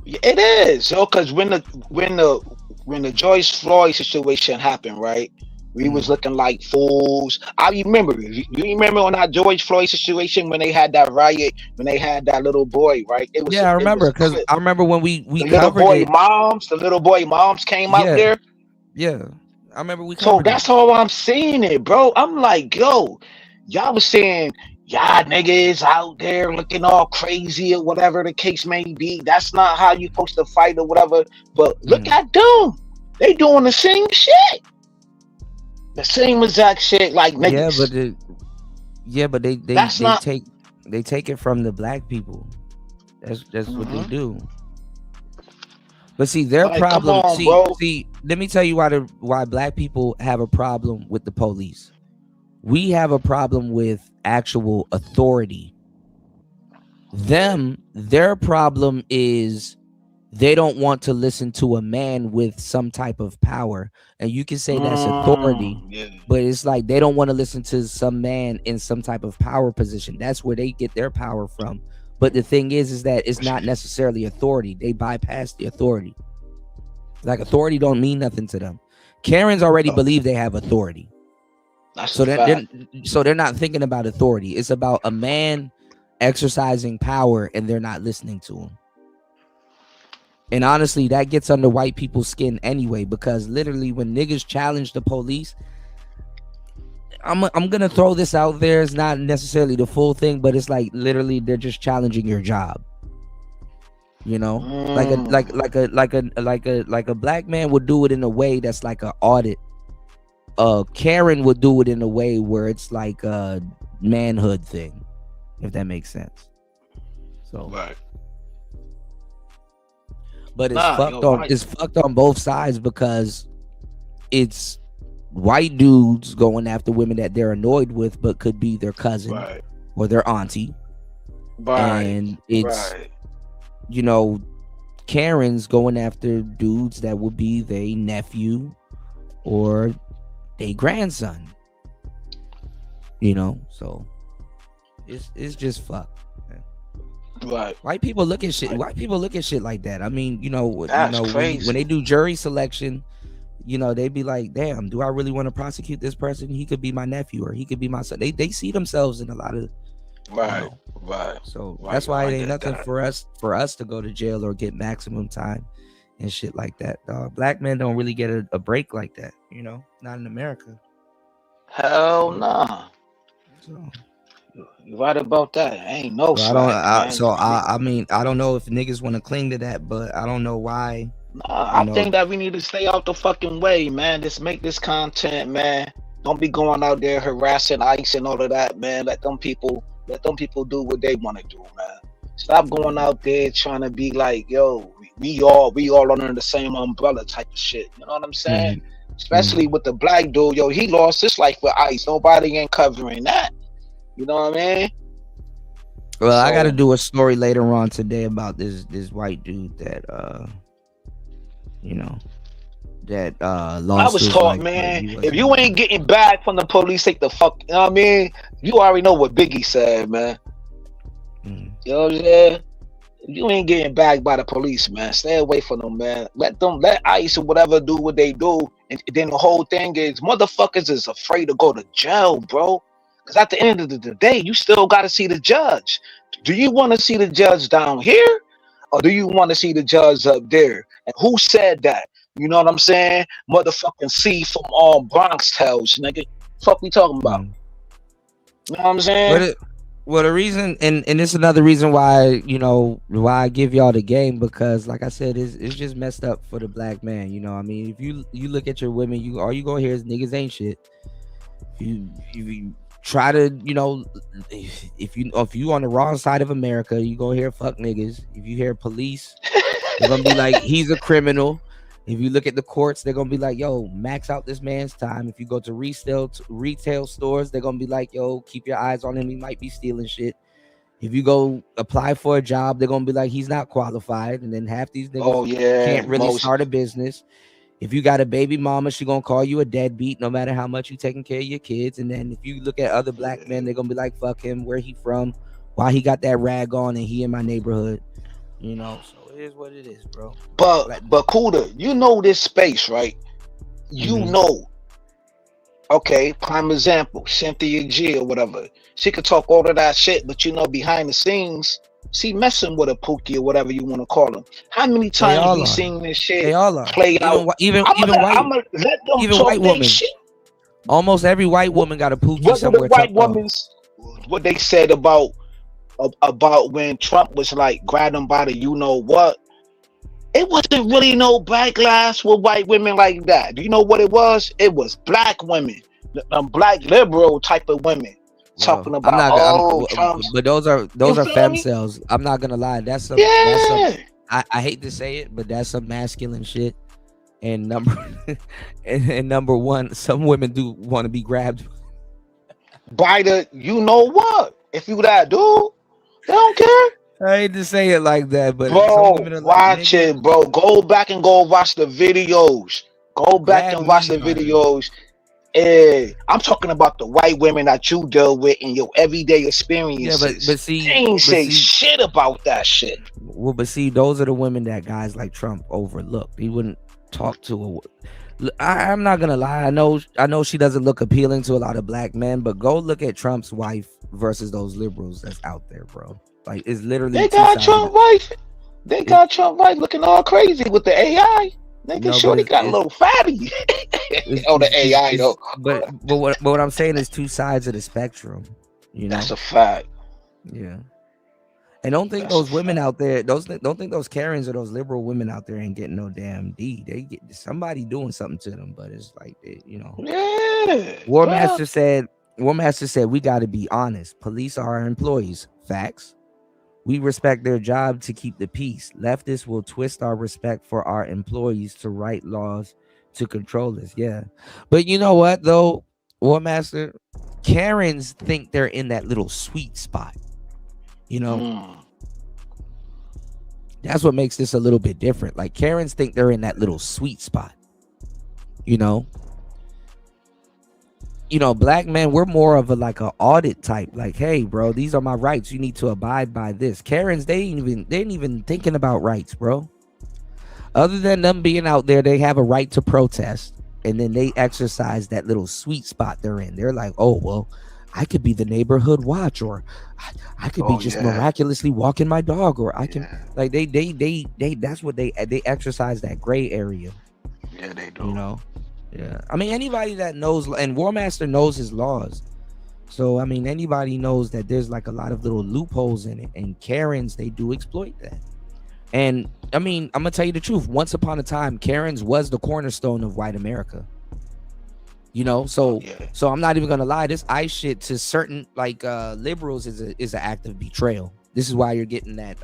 Speaker 2: It is, because when the George Floyd situation happened, right? We was looking like fools. I remember. You remember on that George Floyd situation when they had that riot, when they had that little boy, right?
Speaker 1: I remember, because I remember when we
Speaker 2: the little boy moms came out there.
Speaker 1: Yeah, I remember we.
Speaker 2: So that's how I'm seeing it, bro. I'm like, yo, y'all was saying, y'all niggas out there looking all crazy or whatever the case may be. That's not how you supposed to fight or whatever. But look at them. They doing the same shit. The same exact shit, like niggas.
Speaker 1: But they take it from the black people. That's what they do. But see, their problem. See, let me tell you why black people have a problem with the police. We have a problem with actual authority. Their problem is they don't want to listen to a man with some type of power. And you can say that's authority, but it's like they don't want to listen to some man in some type of power position. That's where they get their power from. But the thing is that it's not necessarily authority. They bypass the authority. Like, authority don't mean nothing to them. Karens already believe they have authority. So they're not thinking about authority. It's about a man exercising power, and they're not listening to him. And honestly, that gets under white people's skin anyway, because literally when niggas challenge the police, I'm gonna throw this out there. It's not necessarily the full thing, but it's like literally they're just challenging your job. You know, like a black man would do it in a way that's like an audit. Karen would do it in a way where it's like a manhood thing, if that makes sense. So,
Speaker 2: Right.
Speaker 1: but
Speaker 2: Right.
Speaker 1: it's fucked on both sides, because it's white dudes going after women that they're annoyed with, but could be their cousin
Speaker 2: Right.
Speaker 1: or their auntie,
Speaker 2: Right.
Speaker 1: and it's
Speaker 2: Right.
Speaker 1: you know, Karen's going after dudes that would be their nephew or their grandson. You know, so it's just fucked.
Speaker 2: Right.
Speaker 1: White people look at shit. White people look at shit like that. I mean,
Speaker 2: That's
Speaker 1: when
Speaker 2: crazy.
Speaker 1: they do jury selection, they be like, "Damn, do I really want to prosecute this person? He could be my nephew, or he could be my son." They see themselves in a lot of,
Speaker 2: Right. Right.
Speaker 1: So
Speaker 2: Right.
Speaker 1: that's why
Speaker 2: I
Speaker 1: it ain't
Speaker 2: get
Speaker 1: nothing
Speaker 2: that.
Speaker 1: for us to go to jail or get maximum time and shit like that. Black men don't really get a break like that. Not in America.
Speaker 2: Hell nah.
Speaker 1: So,
Speaker 2: You right about that. Ain't no
Speaker 1: so I don't.
Speaker 2: slack, man.
Speaker 1: I mean, I don't know if niggas want to cling to that, but I don't know why.
Speaker 2: Nah, I think that we need to stay out the fucking way, man. Just make this content, man. Don't be going out there harassing ICE and all of that, man. Let them people do what they want to do, man. Stop going out there trying to be like, yo, we all under the same umbrella type of shit. You know what I'm saying? Especially with the black dude, yo, he lost his life with ICE. Nobody ain't covering that. You know what I mean?
Speaker 1: Well, I got to do a story later on today about this white dude that lost.
Speaker 2: I was taught, man, if you ain't getting back from the police, take the fuck. You know what I mean? You already know what Biggie said, man. You know what I'm saying? If you ain't getting back by the police, man, stay away from them, man. Let ICE or whatever do what they do. And then the whole thing is, motherfuckers is afraid to go to jail, bro. Because at the end of the day, you still got to see the judge. Do you want to see the judge down here? Or do you want to see the judge up there? And who said that? You know what I'm saying? Motherfucking C from all Bronx Tales, nigga. Fuck we talking about? You know what I'm saying?
Speaker 1: Well, the reason, and it's another reason why, why I give y'all the game, because like I said, it's just messed up for the black man. I mean, if you look at your women, all you gonna hear is niggas ain't shit. You try to, if you on the wrong side of America, you gonna hear fuck niggas. If you hear police, they're gonna be like, he's a criminal. If you look at the courts, they're gonna be like, yo, max out this man's time. If you go to retail stores, they're gonna be like, yo, keep your eyes on him, he might be stealing shit. If you go apply for a job, they're gonna be like, he's not qualified. And then half these niggas can't really start a business. If you got a baby mama, she gonna call you a deadbeat no matter how much you taking care of your kids. And then if you look at other black men, they're gonna be like, fuck him, where he from, why he got that rag on, and he in my neighborhood. So it is what it is, bro.
Speaker 2: But Kuda, you know this space, right? You know. Okay, prime example, Cynthia G or whatever. She could talk all of that shit, but behind the scenes, she messing with a Pookie or whatever you want to call him. How many times we seen this shit play out?
Speaker 1: Even white women. Shit. Almost every white woman got a Pookie somewhere.
Speaker 2: The white woman's what they said about when Trump was like grabbed him by the you know what. It wasn't really no backlash with white women like that. Do you know what it was? It was black women, black liberal type of women talking about.
Speaker 1: But those are femcells. I'm not gonna lie. That's some. I hate to say it, but that's some masculine shit. And number one, some women do want to be grabbed
Speaker 2: by the you know what. If you that dude, they don't care.
Speaker 1: I hate to say it like that, but
Speaker 2: bro, watch it, bro. Go back and go watch the videos. Go back and watch the videos. I'm talking about the white women that you deal with in your everyday experiences.
Speaker 1: Yeah, but see,
Speaker 2: they ain't say shit about that shit.
Speaker 1: Well, but see, those are the women that guys like Trump overlooked. He wouldn't talk to I'm not gonna lie. I know she doesn't look appealing to a lot of black men, but go look at Trump's wife versus those liberals that's out there, bro. Like, it's literally
Speaker 2: they got Trump wife. They got Trump right looking all crazy with the AI. Nigga,
Speaker 1: No, but
Speaker 2: Shorty got a little fatty. Oh, the AI though.
Speaker 1: but what I'm saying is two sides of the spectrum. You know.
Speaker 2: That's a fact.
Speaker 1: Yeah. And don't think
Speaker 2: That's a
Speaker 1: those women
Speaker 2: fact.
Speaker 1: out there, don't think those Karens or those liberal women out there ain't getting no damn D. They get somebody doing something to them, but it's like
Speaker 2: Yeah.
Speaker 1: War
Speaker 2: Well,
Speaker 1: Master said, we gotta be honest. Police are our employees. Facts. We respect their job to keep the peace. Leftists will twist our respect for our employees to write laws to control us. Yeah. But you know what though, War Master? Karens think they're in that little sweet spot. You know, that's what makes this a little bit different. Like Karens think they're in that little sweet spot. You know, black men, we're more of a like a audit type. Like, hey, bro, these are my rights. You need to abide by this. Karens, they ain't even thinking about rights, bro. Other than them being out there, they have a right to protest, and then they exercise that little sweet spot they're in. They're like, oh well, I could be the neighborhood watch, or I could be just miraculously walking my dog, or I can like they that's what they exercise that gray area.
Speaker 2: Yeah, they do.
Speaker 1: You know, yeah. I mean, anybody that knows, and War Master knows his laws, so I mean, anybody knows that there's like a lot of little loopholes in it, and Karens, they do exploit that. And I mean, I'm gonna tell you the truth. Once upon a time, Karens was the cornerstone of white America. You know, so I'm not even gonna lie. This ICE shit to certain like liberals is an act of betrayal. This is why you're getting that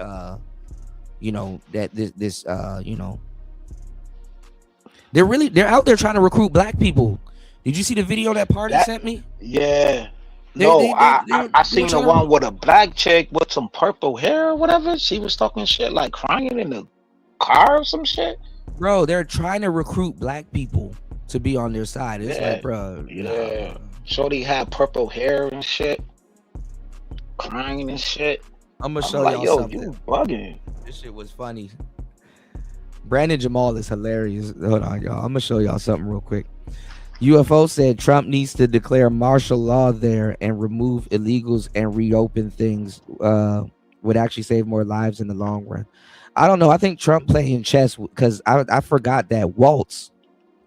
Speaker 1: they're out there trying to recruit black people. Did you see the video that Party sent me?
Speaker 2: Yeah. I seen the one with a black chick with some purple hair or whatever. She was talking shit like crying in the car or some shit.
Speaker 1: Bro, they're trying to recruit black people to be on their side. It's like, bro.
Speaker 2: Yeah. Nah. Shorty had purple hair and shit. Crying and shit.
Speaker 1: I'm gonna show y'all something.
Speaker 2: You bugging.
Speaker 1: This shit was funny. Brandon Jamal is hilarious. Hold on, y'all. I'm gonna show y'all something real quick. UFO said Trump needs to declare martial law there and remove illegals and reopen things. Would actually save more lives in the long run. I don't know. I think Trump playing chess because I forgot that Waltz,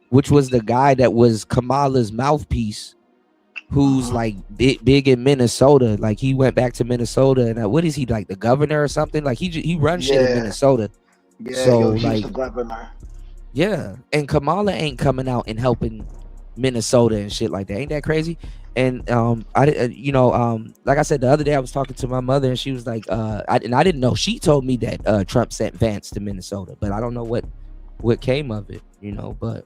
Speaker 1: which was the guy that was Kamala's mouthpiece, who's like big in Minnesota. Like he went back to Minnesota and what is he, like the governor or something? Like he runs shit in Minnesota.
Speaker 2: Yeah, so he's the governor.
Speaker 1: Yeah, and Kamala ain't coming out and helping Minnesota and shit like that. Ain't that crazy? And like I said the other day, I was talking to my mother and she was like, I didn't know. She told me that Trump sent Vance to Minnesota, but I don't know what came of it, but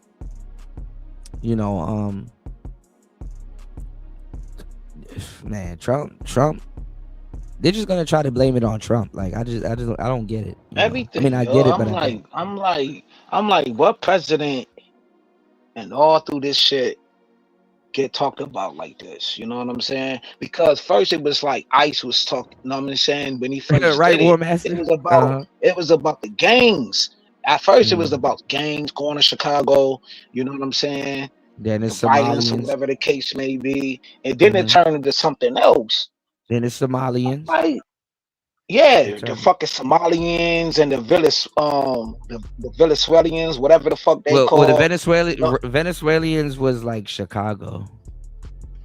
Speaker 1: man, Trump, they're just gonna try to blame it on Trump. Like I don't get it.
Speaker 2: Everything.
Speaker 1: I mean, I get it, but
Speaker 2: I'm like, what president and all through this shit get talked about like this? You know what I'm saying? Because first it was like ICE was talking. You know what I'm saying? When he first
Speaker 1: right,
Speaker 2: did
Speaker 1: War Master.
Speaker 2: It was about the gangs. At first it was about gangs going to Chicago. You know what I'm saying?
Speaker 1: Then it's
Speaker 2: violence or whatever the case may be, and then it turned into something else.
Speaker 1: Then it's Somalians.
Speaker 2: Like, the fucking Somalians and the Venezuelans, whatever the fuck they call.
Speaker 1: Well, the Venezuelans was like Chicago.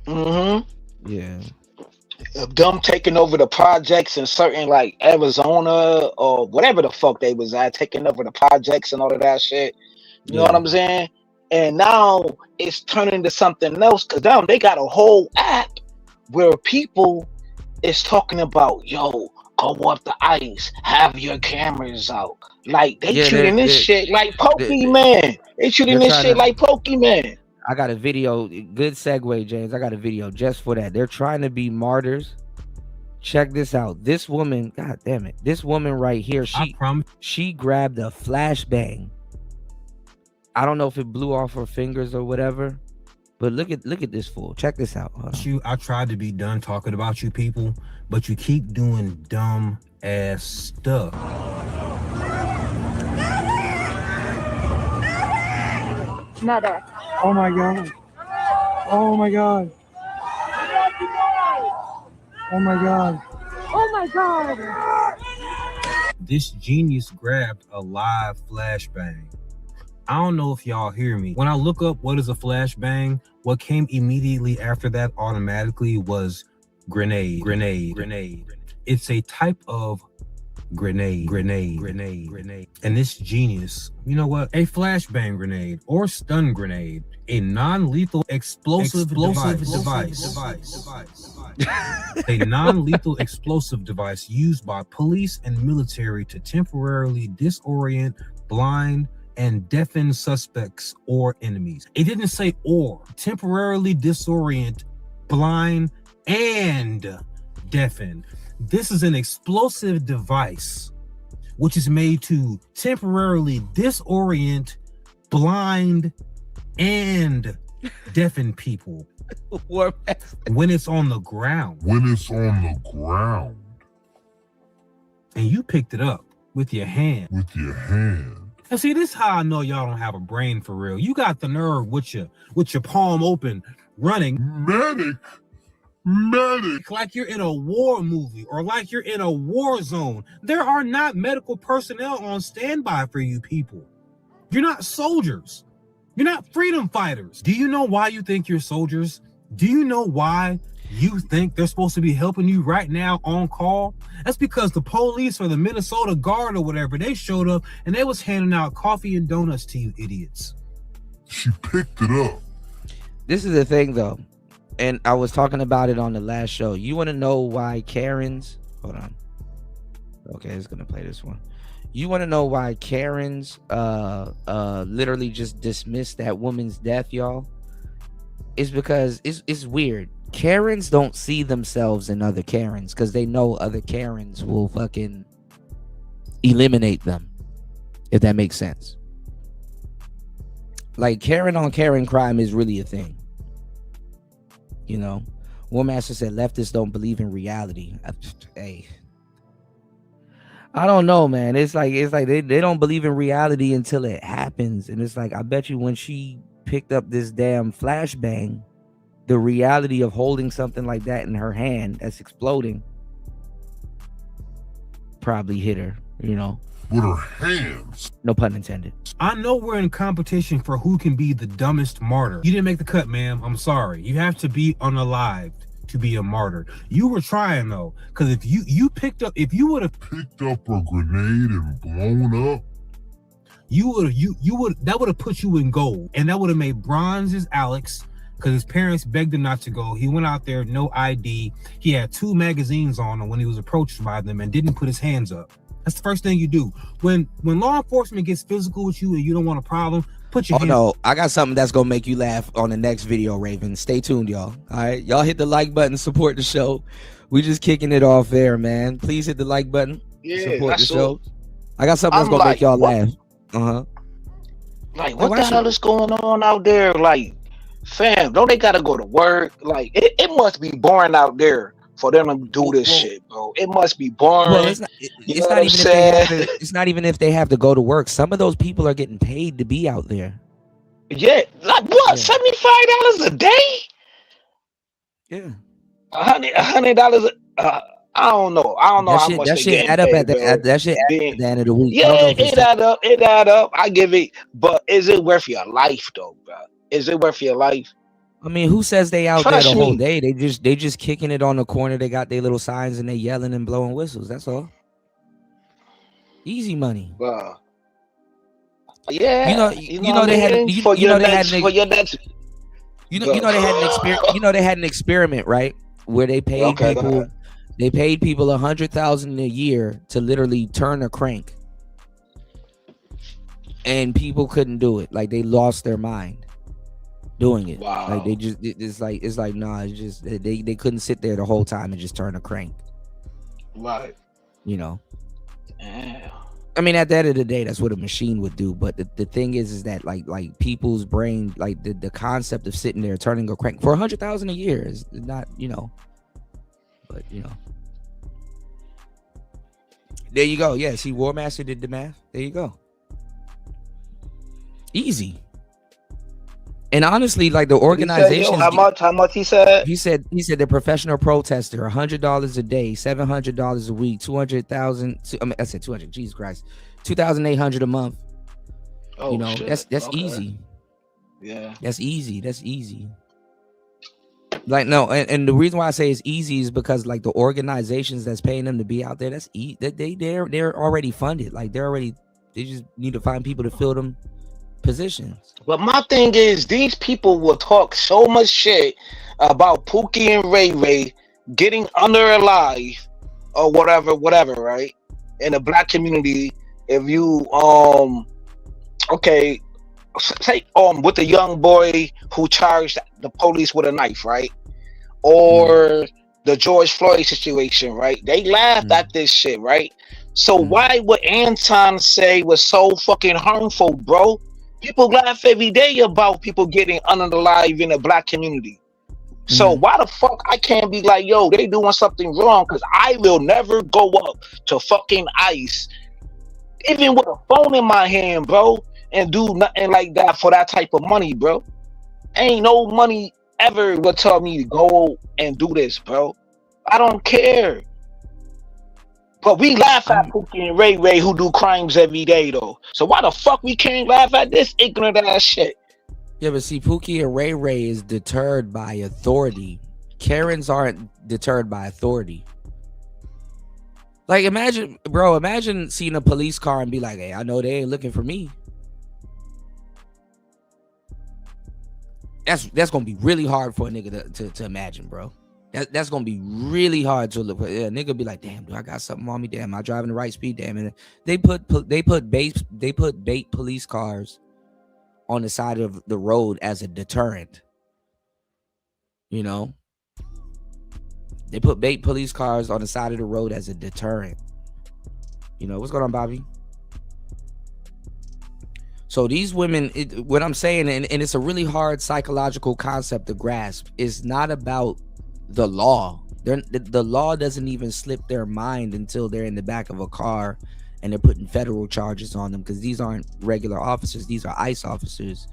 Speaker 1: Yeah.
Speaker 2: Them taking over the projects in certain like Arizona or whatever the fuck they was at, taking over the projects and all of that shit. You know what I'm saying? And now it's turning into something else because now they got a whole app where people is talking about, yo, go up the ice, have your cameras out. Like they treating this shit like Pokemon. They treating this shit like Pokemon.
Speaker 1: I got a video. Good segue, James. I got a video just for that. They're trying to be martyrs. Check this out. This woman, god damn it. This woman right here, she grabbed a flashbang. I don't know if it blew off her fingers or whatever, but look at this fool. Check this out.
Speaker 3: I tried to be done talking about you people, but you keep doing dumb ass stuff.
Speaker 4: Mother.
Speaker 5: Oh my god. Oh my god. Oh my god.
Speaker 4: Oh my god.
Speaker 3: This genius grabbed a live flashbang. I don't know if y'all hear me. When I look up what is a flashbang, what came immediately after that automatically was grenade. It's a type of grenade. And this genius, you know what? A flashbang grenade or stun grenade, a non-lethal explosive device. A non-lethal explosive device used by police and military to temporarily disorient, blind, and deafen suspects or enemies. It didn't say or. Temporarily disorient, blind, and deafen. This is an explosive device which is made to temporarily disorient, blind, and deafen people when it's on the ground. And you picked it up with your hand. And see, this is how I know y'all don't have a brain for real. You got the nerve with your palm open, running medic, like you're in a war movie or like you're in a war zone. There are not medical personnel on standby for you people. You're not soldiers. You're not freedom fighters. Do you know why you think you're soldiers? Do you know why you think they're supposed to be helping you right now on call? That's because the police or the Minnesota Guard or whatever, they showed up and they was handing out coffee and donuts to you idiots.
Speaker 6: She picked it up.
Speaker 1: This is the thing though, and I was talking about it on the last show. You want to know why Karens, hold on. Okay, it's gonna play this one. You want to know why Karens literally just dismissed that woman's death, y'all? It's because it's weird. Karens don't see themselves in other Karens because they know other Karens will fucking eliminate them, if that makes sense. Like Karen on Karen crime is really a thing. You know, War Master said leftists don't believe in reality. Hey, I don't know, man. It's like they don't believe in reality until it happens. And it's like, I bet you when she picked up this damn flashbang, the reality of holding something like that in her hand that's exploding probably hit her, you know.
Speaker 6: With her hands.
Speaker 1: No pun intended.
Speaker 3: I know we're in competition for who can be the dumbest martyr. You didn't make the cut, ma'am. I'm sorry. You have to be unalived to be a martyr. You were trying though, because if you would have
Speaker 6: picked up a grenade and blown up,
Speaker 3: that would have put you in gold, and that would have made bronze as Alex, because his parents begged him not to go. He went out there, no ID. He had 2 magazines on him when he was approached by them and didn't put his hands up. That's the first thing you do. When law enforcement gets physical with you and you don't want a problem, put your hands up.
Speaker 1: No, I got something that's gonna make you laugh on the next video, Raven. Stay tuned, y'all. All right, y'all hit the like button, support the show. We just kicking it off there, man. Please hit the like button, support the show. I got something that's gonna make y'all laugh.
Speaker 2: Like, what the hell is going on out there? Like, fam, don't they gotta go to work? Like, it must be boring out there for them to do this shit, bro. It must be boring.
Speaker 1: Well, it's not even if they have to go to work. Some of those people are getting paid to be out there.
Speaker 2: Yeah, like what? $75 a day?
Speaker 1: Yeah,
Speaker 2: $100. I don't know. How much
Speaker 1: that shit add up at the end of the week.
Speaker 2: Yeah, it add up. I give it, but is it worth your life though, bro? Is it worth your life?
Speaker 1: I mean, who says they out there the whole day? They just kicking it on the corner. They got their little signs and they yelling and blowing whistles. That's all. Easy money.
Speaker 2: Yeah.
Speaker 1: You know they had an experiment, right? Where they paid people. They paid people $100,000 a year to literally turn a crank, and people couldn't do it. Like they lost their mind doing it.
Speaker 2: Wow.
Speaker 1: Like it's like nah. It's just they couldn't sit there the whole time and just turn a crank.
Speaker 2: Right.
Speaker 1: You know.
Speaker 2: Yeah.
Speaker 1: I mean, at the end of the day, that's what a machine would do. But the thing is that like people's brain, like the concept of sitting there turning a crank for $100,000 a year is not, you know. But you know. There you go. Yeah, see, War Master did the math. There you go. Easy. And honestly, like the
Speaker 2: What he said, yo,
Speaker 1: organizations,
Speaker 2: how much he said?
Speaker 1: he said the professional protester, $100 a day, $700 a week, 200,000. I said 200. Jesus Christ, 2,800 a month.
Speaker 2: Oh
Speaker 1: You know,
Speaker 2: shit.
Speaker 1: that's
Speaker 2: Okay.
Speaker 1: easy.
Speaker 2: Yeah.
Speaker 1: That's easy. That's easy. Like no, and the reason why I say it's easy is because like the organizations that's paying them to be out there, that's they're already funded. Like they just need to find people to fill them positions.
Speaker 2: But my thing is, these people will talk so much shit about Pookie and Ray Ray getting under alive or whatever, right? In the black community, if you okay, say with the young boy who charged the police with a knife, right? Or the George Floyd situation, right? They laughed at this shit, right? So why would Anton say was so fucking harmful, bro? People laugh every day about people getting unalive in the black community. So why the fuck I can't be like, yo, they doing something wrong? Because I will never go up to fucking ICE, even with a phone in my hand, bro, and do nothing like that for that type of money, bro. Ain't no money ever will tell me to go and do this, bro. I don't care. But we laugh at Pookie and Ray Ray who do crimes every day, though. So why the fuck we can't laugh at this ignorant ass shit?
Speaker 1: Yeah, but see, Pookie and Ray Ray is deterred by authority. Karens aren't deterred by authority. Like imagine seeing a police car and be like, hey, I know they ain't looking for me. That's gonna be really hard for a nigga to imagine, bro. That's gonna be really hard to look for. Yeah, a nigga be like, damn, do I got something on me? Damn, am I driving the right speed? Damn, and they put bait police cars on the side of the road as a deterrent. You know, they put bait police cars on the side of the road as a deterrent. You know what's going on, Bobby? So these women, what I'm saying, and it's a really hard psychological concept to grasp, is not about the law. The law doesn't even slip their mind until they're in the back of a car and they're putting federal charges on them, because these aren't regular officers. These are ICE officers.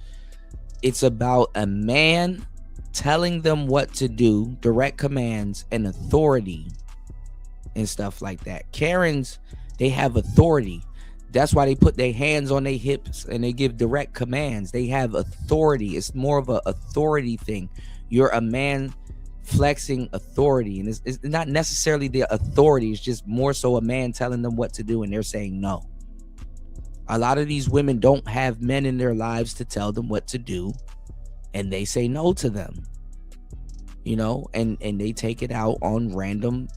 Speaker 1: It's about a man telling them what to do, direct commands and authority and stuff like that. Karens, they have authority. That's why they put their hands on their hips and they give direct commands. They have authority. It's more of an authority thing. You're a man flexing authority, and it's not necessarily the authority. It's just more so a man telling them what to do and they're saying no. A lot of these women don't have men in their lives to tell them what to do, and they say no to them, you know, and they take it out on random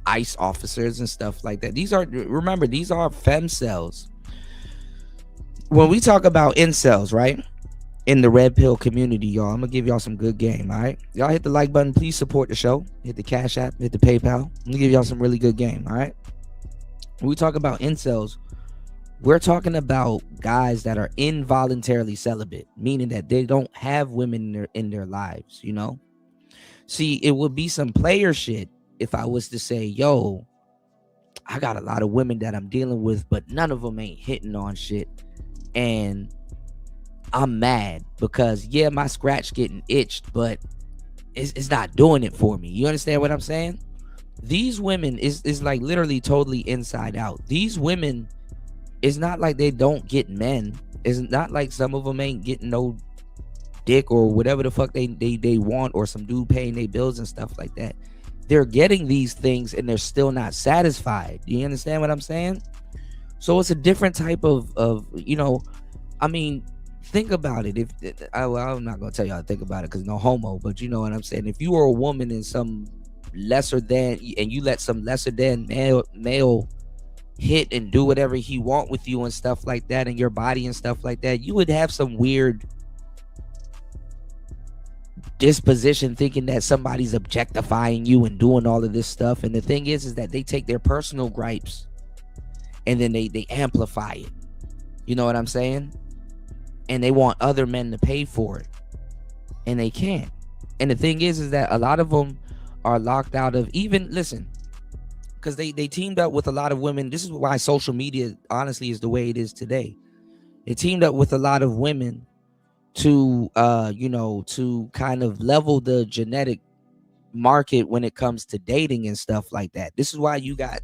Speaker 1: ICE officers and stuff like that. These are femcells. When we talk about incels, right, in the red pill community, y'all, I'm gonna give y'all some good game. All right, y'all hit the like button, please support the show, hit the Cash App, hit the PayPal. I'm gonna give y'all some really good game. All right, when we talk about incels, we're talking about guys that are involuntarily celibate, meaning that they don't have women in their lives. You know, see, it would be some player shit if I was to say, yo, I got a lot of women that I'm dealing with, but none of them ain't hitting on shit, and I'm mad because, yeah, my scratch getting itched, but it's not doing it for me. You understand what I'm saying? These women is like literally totally inside out. These women, it's not like they don't get men. It's not like some of them ain't getting no dick or whatever the fuck they want, or some dude paying their bills and stuff like that. They're getting these things and they're still not satisfied. Do you understand what I'm saying? So it's a different type of you know, I mean, think about it. I'm not gonna tell y'all to think about it because no homo, but you know what I'm saying. If you were a woman in some lesser than, and you let some lesser than male hit and do whatever he want with you and stuff like that, and your body and stuff like that, you would have some weird disposition thinking that somebody's objectifying you and doing all of this stuff. And the thing is that they take their personal gripes and then they amplify it. You know what I'm saying? And they want other men to pay for it, and they can't. And the thing is that a lot of them are locked out of even, listen, because they teamed up with a lot of women. This is why social media honestly is the way it is today. They teamed up with a lot of women to to kind of level the genetic market when it comes to dating and stuff like that. This is why you got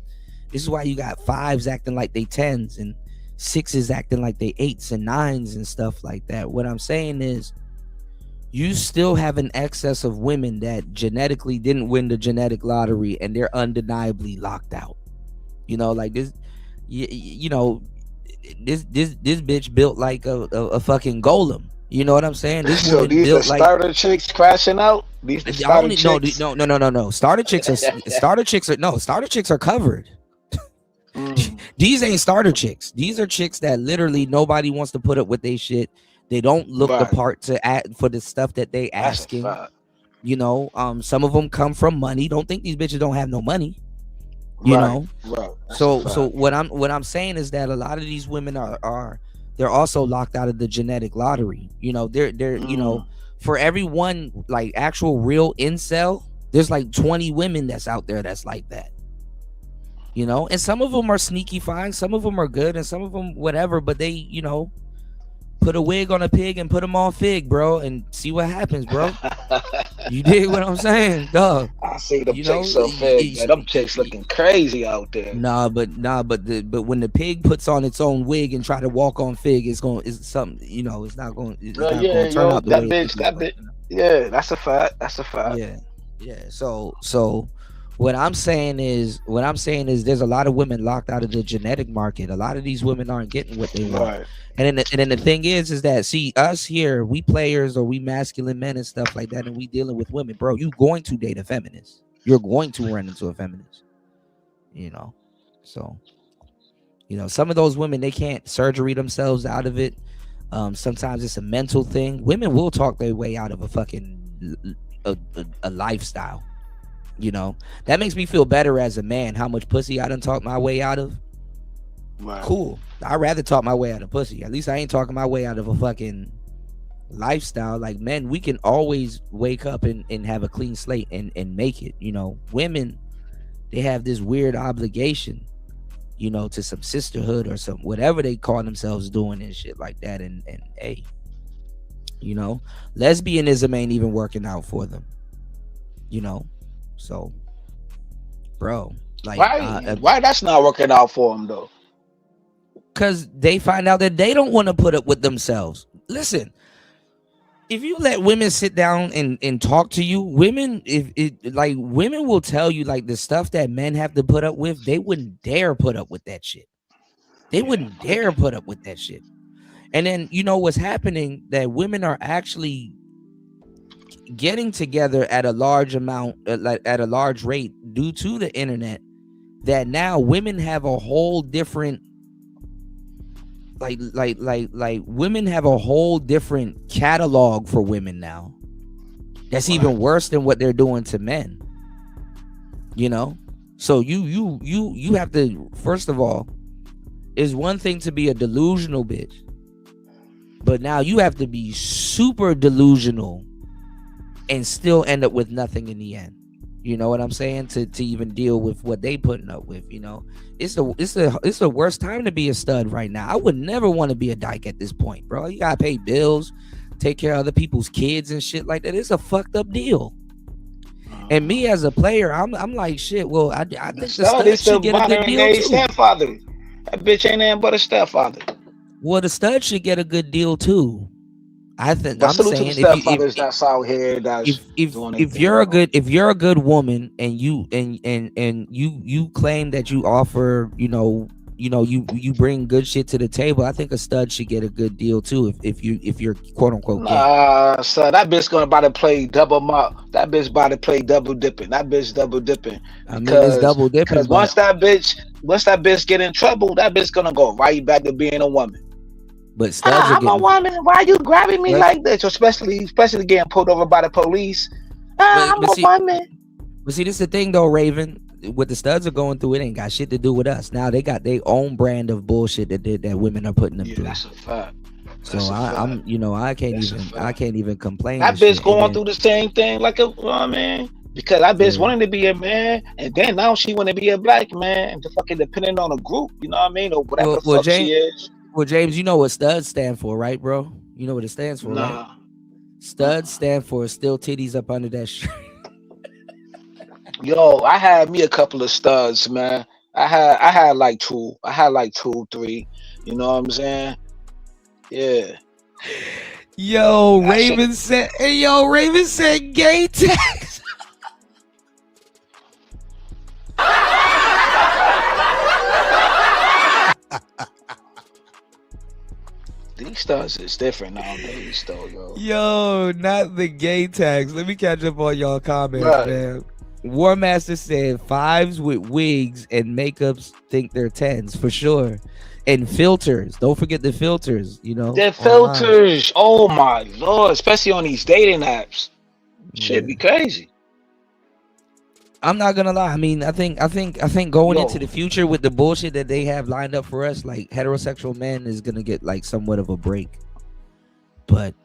Speaker 1: fives acting like they tens and sixes acting like they eights and nines and stuff like that. What I'm saying is, you still have an excess of women that genetically didn't win the genetic lottery and they're undeniably locked out. Like this, this bitch built like a fucking golem. You know what I'm saying? This
Speaker 2: So
Speaker 1: woman
Speaker 2: these are
Speaker 1: built like
Speaker 2: starter chicks crashing out. These the starter chicks.
Speaker 1: no. Starter chicks are covered. These ain't starter chicks. These are chicks that literally nobody wants to put up with their shit. They don't look the part to act for the stuff that they asking. Some of them come from money. Don't think these bitches don't have no money. You know.
Speaker 2: Right.
Speaker 1: So what I'm saying is that a lot of these women are they're also locked out of the genetic lottery. They're for every one like actual real incel, there's like 20 women that's out there that's like that. And some of them are sneaky fine, some of them are good, and some of them whatever, but they, put a wig on a pig and put them on fig, bro, and see what happens, bro. You dig what I'm saying, dog?
Speaker 2: I see them chicks so fig. Them chicks looking crazy out there.
Speaker 1: But when the pig puts on its own wig and try to walk on fig, it's something, it's not going to turn out the way
Speaker 2: that bitch. Yeah, that's a fact.
Speaker 1: Yeah. So what I'm saying is there's a lot of women locked out of the genetic market. A lot of these women aren't getting what they want.
Speaker 2: Right.
Speaker 1: And then the thing is that, see, us here, we players or we masculine men and stuff like that, and we dealing with women, bro. You going to date a feminist. You're going to run into a feminist. So some of those women, they can't surgery themselves out of it. Sometimes it's a mental thing. Women will talk their way out of a fucking a lifestyle. That makes me feel better as a man, how much pussy I done talked my way out of.
Speaker 2: Right.
Speaker 1: Cool. I'd rather talk my way out of pussy. At least I ain't talking my way out of a fucking lifestyle. Like, men, we can always wake up and have a clean slate and make it. Women, they have this weird obligation, to some sisterhood or some whatever they call themselves doing and shit like that. And hey, lesbianism ain't even working out for them. So, bro, like,
Speaker 2: why that's not working out for them though?
Speaker 1: Because they find out that they don't want to put up with themselves. Listen, if you let women sit down and talk to you, women will tell you like the stuff that men have to put up with. They wouldn't dare put up with that shit. They wouldn't dare put up with that shit. And then what's happening, that women are actually getting together at a large amount, at a large rate, due to the internet. That now women have a whole different, like women have a whole different catalog for women now. That's even worse than what they're doing to men. So you have to, first of all, it's one thing to be a delusional bitch, but now you have to be super delusional and still end up with nothing in the end. You know what I'm saying? To even deal with what they putting up with, it's the worst time to be a stud right now. I would never want to be a dyke at this point, bro. You gotta pay bills, take care of other people's kids and shit like that. It's a fucked up deal. And me as a player, I'm like, shit. Well, I think the stud should get a good deal too.
Speaker 2: Stepfather. That bitch ain't nothing but a stepfather.
Speaker 1: Well, the stud should get a good deal too. I think
Speaker 2: I'm
Speaker 1: saying if you're a good woman and you claim that you offer, you bring good shit to the table, I think a stud should get a good deal too. If you're quote unquote.
Speaker 2: So that bitch gonna about to play double mop. That bitch about to play double dipping. That bitch double dipping.
Speaker 1: I mean, it's double dipping.
Speaker 2: Because once that bitch get in trouble, that bitch gonna go right back to being a woman.
Speaker 1: But studs
Speaker 2: I'm a woman. Why are you grabbing me like this? Especially getting pulled over by the police. I'm a woman.
Speaker 1: But see, this is the thing though, Raven. What the studs are going through, it ain't got shit to do with us. Now they got their own brand of bullshit that women are putting them through.
Speaker 2: That's a fact.
Speaker 1: I can't even complain.
Speaker 2: That bitch going through the same thing like a woman. Because that bitch wanted to be a man, and then now she want to be a black man, and fucking depending on a group, you know what I mean, or whatever the fuck she is.
Speaker 1: Well, James, you know what studs stand for, right, bro? You know what it stands for, right?
Speaker 2: Nah.
Speaker 1: Studs stand for still titties up under that shirt.
Speaker 2: Yo, I had me a couple of studs, man. I had like two. I had like two, three. You know what I'm saying? Yeah.
Speaker 1: Yo,
Speaker 2: That shit.
Speaker 1: Raven said, hey, yo, Raven said gay tax.
Speaker 2: These studs is different nowadays, though, yo.
Speaker 1: Yo, not the gay tax. Let me catch up on y'all comments,
Speaker 2: Right.
Speaker 1: man. War Master said 5s with wigs and makeups think they're 10s for sure. And filters. Don't forget the filters, you know.
Speaker 2: The
Speaker 1: online.
Speaker 2: filters. Oh my lord, especially on these dating apps. Shit
Speaker 1: Yeah.
Speaker 2: be crazy.
Speaker 1: I'm not gonna lie. I mean, I think going
Speaker 2: Yo.
Speaker 1: into the future with the bullshit that they have lined up for us, like heterosexual men is gonna get like somewhat of a break. But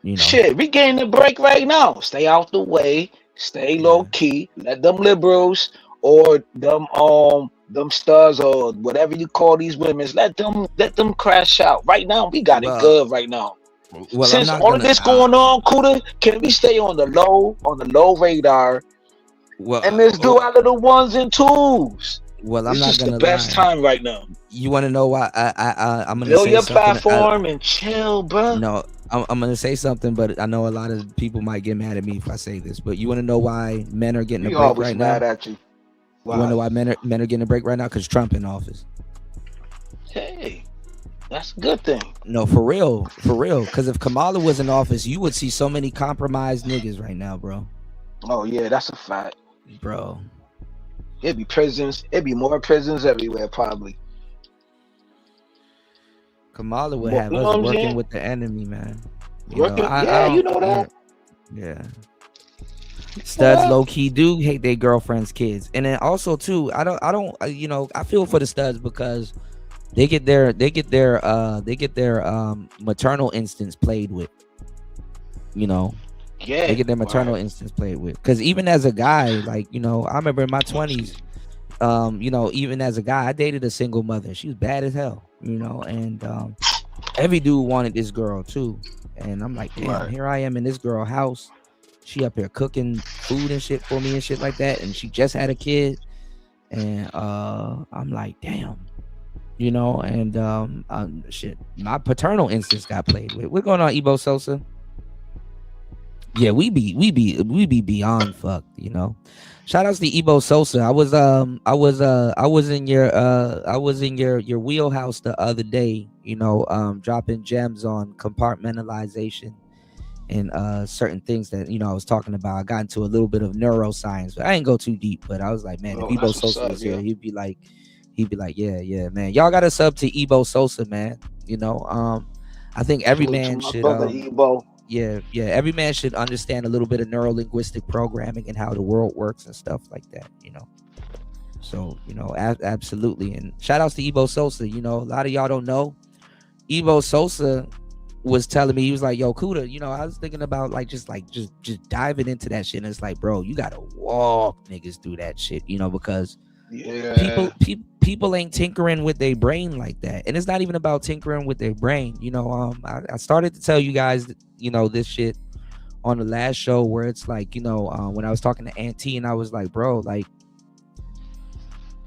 Speaker 1: you know,
Speaker 2: Shit, we getting the break right now. Stay out the way, stay low key, let them liberals or them studs or whatever you call these women, let them crash out. Right now, we got it
Speaker 1: Well,
Speaker 2: good right now.
Speaker 1: well,
Speaker 2: Since
Speaker 1: I'm not
Speaker 2: all of
Speaker 1: gonna.
Speaker 2: this going on, Kuda, can we stay on the low radar
Speaker 1: Well,
Speaker 2: and let's do out of the ones and twos?
Speaker 1: well, I'm
Speaker 2: It's
Speaker 1: not
Speaker 2: just the
Speaker 1: gonna
Speaker 2: best
Speaker 1: lie.
Speaker 2: time right now.
Speaker 1: You want to know why? I'm gonna
Speaker 2: Build
Speaker 1: say
Speaker 2: your
Speaker 1: something.
Speaker 2: platform and chill, bro.
Speaker 1: No, I'm gonna say something, but I know a lot of people might get mad at me if I say this. But you want to know why men are getting a
Speaker 2: We
Speaker 1: break
Speaker 2: always
Speaker 1: right now?
Speaker 2: mad at you.
Speaker 1: You want to know
Speaker 2: Why?
Speaker 1: why men are getting a break right now? Because Trump in office.
Speaker 2: Hey, that's a good thing.
Speaker 1: No, for real. Because if Kamala was in office, you would see so many compromised niggas right now, bro.
Speaker 2: Oh yeah, that's a fact.
Speaker 1: Bro,
Speaker 2: It'd be prisons. It'd be more prisons everywhere, probably.
Speaker 1: Kamala would
Speaker 2: Well,
Speaker 1: have
Speaker 2: you know
Speaker 1: us
Speaker 2: what I'm
Speaker 1: working
Speaker 2: saying?
Speaker 1: with the enemy, man.
Speaker 2: Working,
Speaker 1: I
Speaker 2: yeah, you
Speaker 1: don't.
Speaker 2: know that.
Speaker 1: Yeah. Studs
Speaker 2: Yeah.
Speaker 1: low key do hate their girlfriends' kids, and then also too, I don't, I feel for the studs because they get their maternal instincts played with. You know,
Speaker 2: Yeah.
Speaker 1: they get their maternal
Speaker 2: Right.
Speaker 1: instincts played with. Because even as a guy, like I remember in my 20s, even as a guy, I dated a single mother. She was bad as hell, and every dude wanted this girl too. And I'm like, damn,
Speaker 2: Right.
Speaker 1: here I am in this girl house. She up here cooking food and shit for me and shit like that. And she just had a kid. And I'm like, damn, shit. My paternal instincts got played with. What's going on, Ebo Sosa? Yeah, we be beyond fucked, Shout outs to Ebo Sosa. I was in your wheelhouse the other day, dropping gems on compartmentalization and certain things that I was talking about. I got into a little bit of neuroscience, but I didn't go too deep. But I was like, man,
Speaker 2: Oh,
Speaker 1: if Ebo
Speaker 2: that's what's
Speaker 1: Sosa
Speaker 2: up,
Speaker 1: was here,
Speaker 2: yeah.
Speaker 1: he'd be like, yeah, man. Y'all got to sub to Ebo Sosa, man. I think every
Speaker 2: Salute to
Speaker 1: man
Speaker 2: my
Speaker 1: should
Speaker 2: brother Ebo.
Speaker 1: yeah, every man should understand a little bit of neuro-linguistic programming and how the world works and stuff like that, So, absolutely. And shout outs to Ebo Sosa. A lot of y'all don't know. Ebo Sosa was telling me, he was like, yo, Kuda, I was thinking about just diving into that shit. And it's like, bro, you gotta walk niggas through that shit, because
Speaker 2: Yeah.
Speaker 1: people ain't tinkering with their brain like that. And it's not even about tinkering with their brain. I started to tell you guys this shit on the last show where it's like, when I was talking to Auntie and I was like, bro, like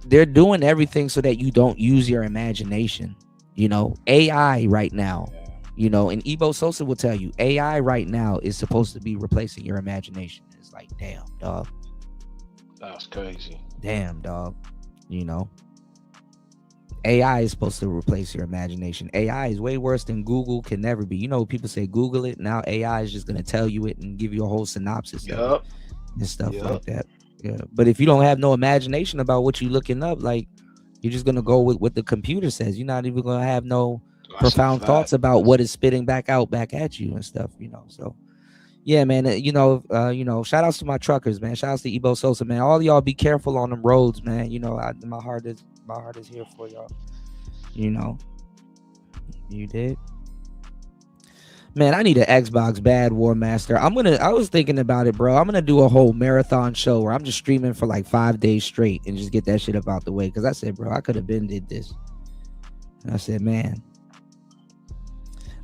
Speaker 1: they're doing everything so that you don't use your imagination. AI right now, and Ebo Sosa will tell you AI right now is supposed to be replacing your imagination. It's like, damn, dog.
Speaker 2: That's crazy.
Speaker 1: Damn, dog. AI is supposed to replace your imagination. AI is way worse than Google can never be. People say Google it. Now AI is just going to tell you it and give you a whole synopsis of
Speaker 2: Yup.
Speaker 1: it and stuff
Speaker 2: Yup.
Speaker 1: like that. Yeah. But if you don't have no imagination about what you're looking up, like you're just going to go with what the computer says. You're not even going to have no
Speaker 2: That's a
Speaker 1: profound
Speaker 2: fact.
Speaker 1: thoughts about what is spitting back at you and stuff, So yeah, man, shout outs to my truckers, man. Shout outs to Ebo Sosa, man. All y'all be careful on them roads, man. My heart is here for y'all. You did. Man, I need an Xbox bad, War Master. I was thinking about it, bro. I'm gonna do a whole marathon show where I'm just streaming for like 5 days straight and just get that shit up out the way. Cause I said, bro, I could have been did this. And I said, man,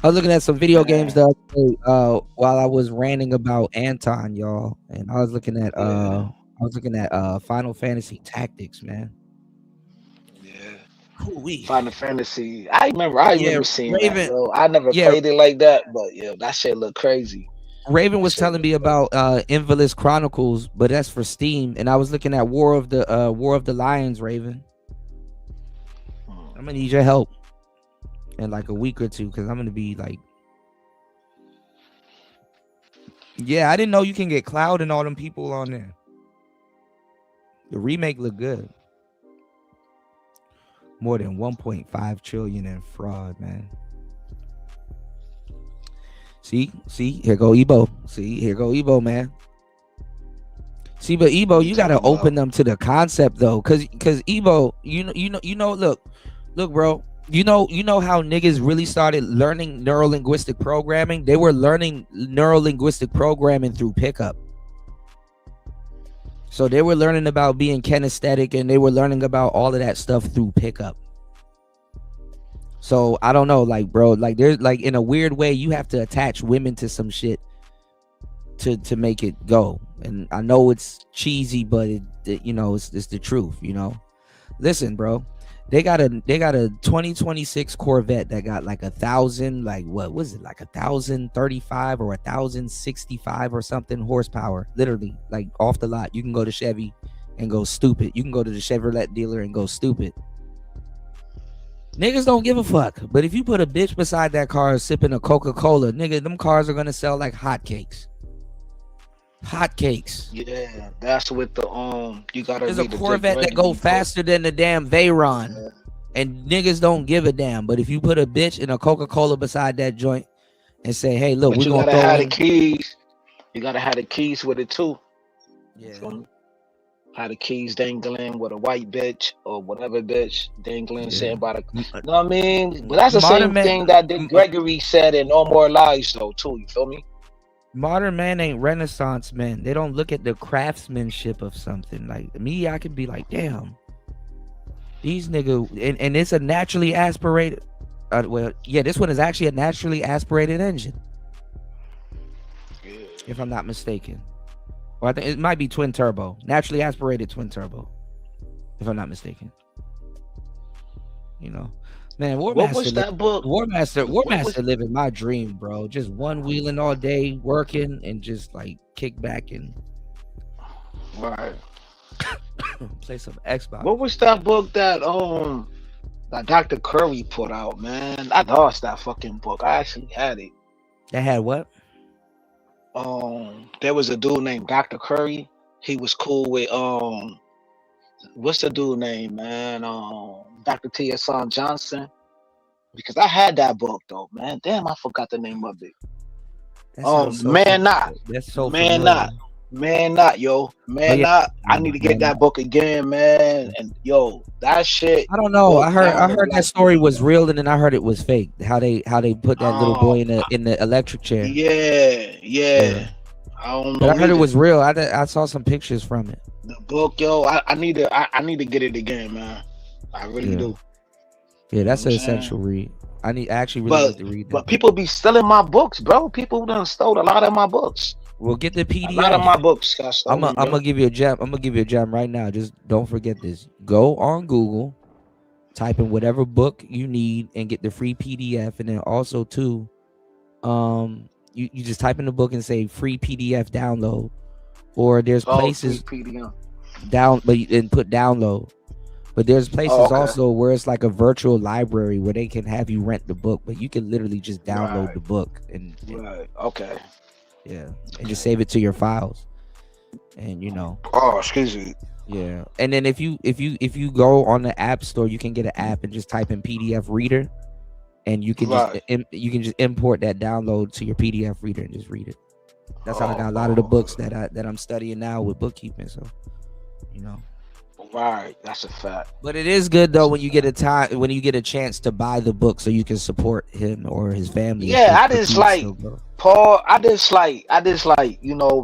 Speaker 1: I was looking at some video games
Speaker 2: Man,
Speaker 1: the other day, while I was ranting about Anton, y'all, and I was looking at
Speaker 2: yeah,
Speaker 1: Final Fantasy Tactics, man.
Speaker 2: yeah.
Speaker 1: Ooh-wee.
Speaker 2: Final Fantasy. I
Speaker 1: Yeah,
Speaker 2: remember seeing that,
Speaker 1: Raven.
Speaker 2: yo. I never
Speaker 1: Yeah,
Speaker 2: played it like that, but yeah, that shit look crazy.
Speaker 1: Raven
Speaker 2: That
Speaker 1: was
Speaker 2: shit
Speaker 1: telling
Speaker 2: look
Speaker 1: me
Speaker 2: crazy.
Speaker 1: about Invalid Chronicles, but that's for Steam, and I was looking at War of the Lions, Raven.
Speaker 2: Hmm.
Speaker 1: I'm gonna need your help in like a week or two because I'm gonna be like, yeah, I didn't know you can get Cloud and all them people on there. The remake looked good. More than 1.5 trillion in fraud, man. See, here go Ebo. See, here go Ebo, man. See, but Ebo,
Speaker 2: What you
Speaker 1: you gotta
Speaker 2: talking
Speaker 1: open
Speaker 2: about?
Speaker 1: them to the concept though, cause Ebo, look, bro. You know how niggas really started learning neurolinguistic programming? They were learning neurolinguistic programming through pickup. So they were learning about being kinesthetic and they were learning about all of that stuff through pickup. So I don't know, like, bro, like there's like in a weird way, you have to attach women to some shit to make it go. And I know it's cheesy, but it's the truth, Listen, bro. They got a 2026 Corvette that got like 1,000, like what was it, like 1,035 or 1,065 or something horsepower. Literally, like off the lot. You can go to Chevy and go stupid. You can go to the Chevrolet dealer and go stupid. Niggas don't give a fuck. But if you put a bitch beside that car sipping a Coca-Cola, nigga, them cars are gonna sell like hotcakes. Hotcakes.
Speaker 2: Yeah, that's with the you gotta
Speaker 1: There's a
Speaker 2: read the Dick
Speaker 1: Corvette that go
Speaker 2: Gregory book.
Speaker 1: faster than the damn Veyron.
Speaker 2: Yeah.
Speaker 1: And niggas don't give a damn. But if you put a bitch in a Coca-Cola beside that joint and say, hey, look,
Speaker 2: But
Speaker 1: we're
Speaker 2: you
Speaker 1: gonna
Speaker 2: gotta
Speaker 1: throw
Speaker 2: have the
Speaker 1: in.
Speaker 2: keys. You gotta have the keys with it too.
Speaker 1: Yeah.
Speaker 2: So, have the keys dangling with a white bitch or whatever bitch dangling sitting by the. You know what I mean? But that's the
Speaker 1: Modern
Speaker 2: same
Speaker 1: man,
Speaker 2: thing that Dick Gregory said in No More Lies, though, too. You feel me?
Speaker 1: modern man ain't Renaissance men. They don't look at the craftsmanship of something. Like me, I could be like, damn, these nigga, and it's a naturally aspirated. This one is actually a naturally aspirated engine,
Speaker 2: Yeah.
Speaker 1: if I'm not mistaken. Or I think it might be twin turbo, naturally aspirated twin turbo, if I'm not mistaken. Man,
Speaker 2: What was that book? What was
Speaker 1: Warmaster living my dream, bro. Just one wheeling all day, working, and just like kick back and
Speaker 2: right?
Speaker 1: play some Xbox.
Speaker 2: What was that book that Dr. Curry put out, man? I lost that fucking book. I actually had it.
Speaker 1: That had what?
Speaker 2: There was a dude named Dr. Curry. He was cool with what's the dude name, man? Dr. T.S. Johnson. Because I had that book though, man. Damn, I forgot the name of it.
Speaker 1: That sounds so
Speaker 2: Man
Speaker 1: familiar.
Speaker 2: Not.
Speaker 1: That's so
Speaker 2: Man
Speaker 1: familiar.
Speaker 2: Not. Man Not, yo. Man
Speaker 1: yeah.
Speaker 2: Not. I need to get that book again, man. And yo, that shit.
Speaker 1: I don't know.
Speaker 2: book
Speaker 1: I heard
Speaker 2: down the
Speaker 1: that
Speaker 2: black
Speaker 1: story
Speaker 2: people.
Speaker 1: was real, and then I heard it was fake. How they put that little boy in the electric chair.
Speaker 2: Yeah. I don't know.
Speaker 1: But I heard it
Speaker 2: either.
Speaker 1: was real. I saw some pictures from it.
Speaker 2: The book, yo. I need to get it again, man. I really
Speaker 1: Yeah.
Speaker 2: do.
Speaker 1: Yeah, that's
Speaker 2: You
Speaker 1: an
Speaker 2: know what I'm
Speaker 1: essential read. I actually really need to read that.
Speaker 2: But people be stealing my books, bro. People done stole a lot of my books.
Speaker 1: We'll get the
Speaker 2: A lot of
Speaker 1: PDF.
Speaker 2: my books got
Speaker 1: I'm
Speaker 2: stolen.
Speaker 1: gonna give you a gem. I'm gonna give you a gem right now. Just don't forget this. Go on Google, type in whatever book you need, and get the free PDF. And then also too, you just type in the book and say free PDF download, or there's places
Speaker 2: PDF.
Speaker 1: and put download. But there's places
Speaker 2: okay.
Speaker 1: also where it's like a virtual library where they can have you rent the book, but you can literally just download
Speaker 2: Right.
Speaker 1: the book and
Speaker 2: Right. Okay.
Speaker 1: yeah, and just save it to your files. And
Speaker 2: Oh, excuse me.
Speaker 1: yeah. And then if you go on the app store, you can get an app and just type in PDF reader, and you can
Speaker 2: Right.
Speaker 1: just import that download to your PDF reader and just read it. That's how I got a lot of the books that I'm studying now with bookkeeping. So,
Speaker 2: Right. That's a fact.
Speaker 1: But it is good though when you get a chance to buy the book so you can support him or his family.
Speaker 2: Yeah, I just like Paul. I just like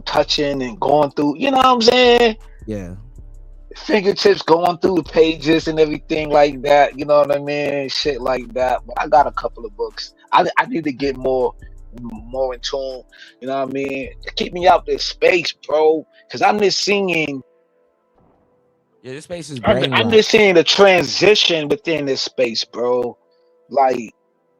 Speaker 2: touching and going through. You know what I'm saying?
Speaker 1: Yeah.
Speaker 2: Fingertips going through the pages and everything like that. You know what I mean? Shit like that. But I got a couple of books. I need to get more in tune. You know what I mean? Keep me out this space, bro. Cause I'm just seeing.
Speaker 1: Yeah, this space is
Speaker 2: I'm
Speaker 1: brainwashed.
Speaker 2: just seeing the transition within this space, bro. Like,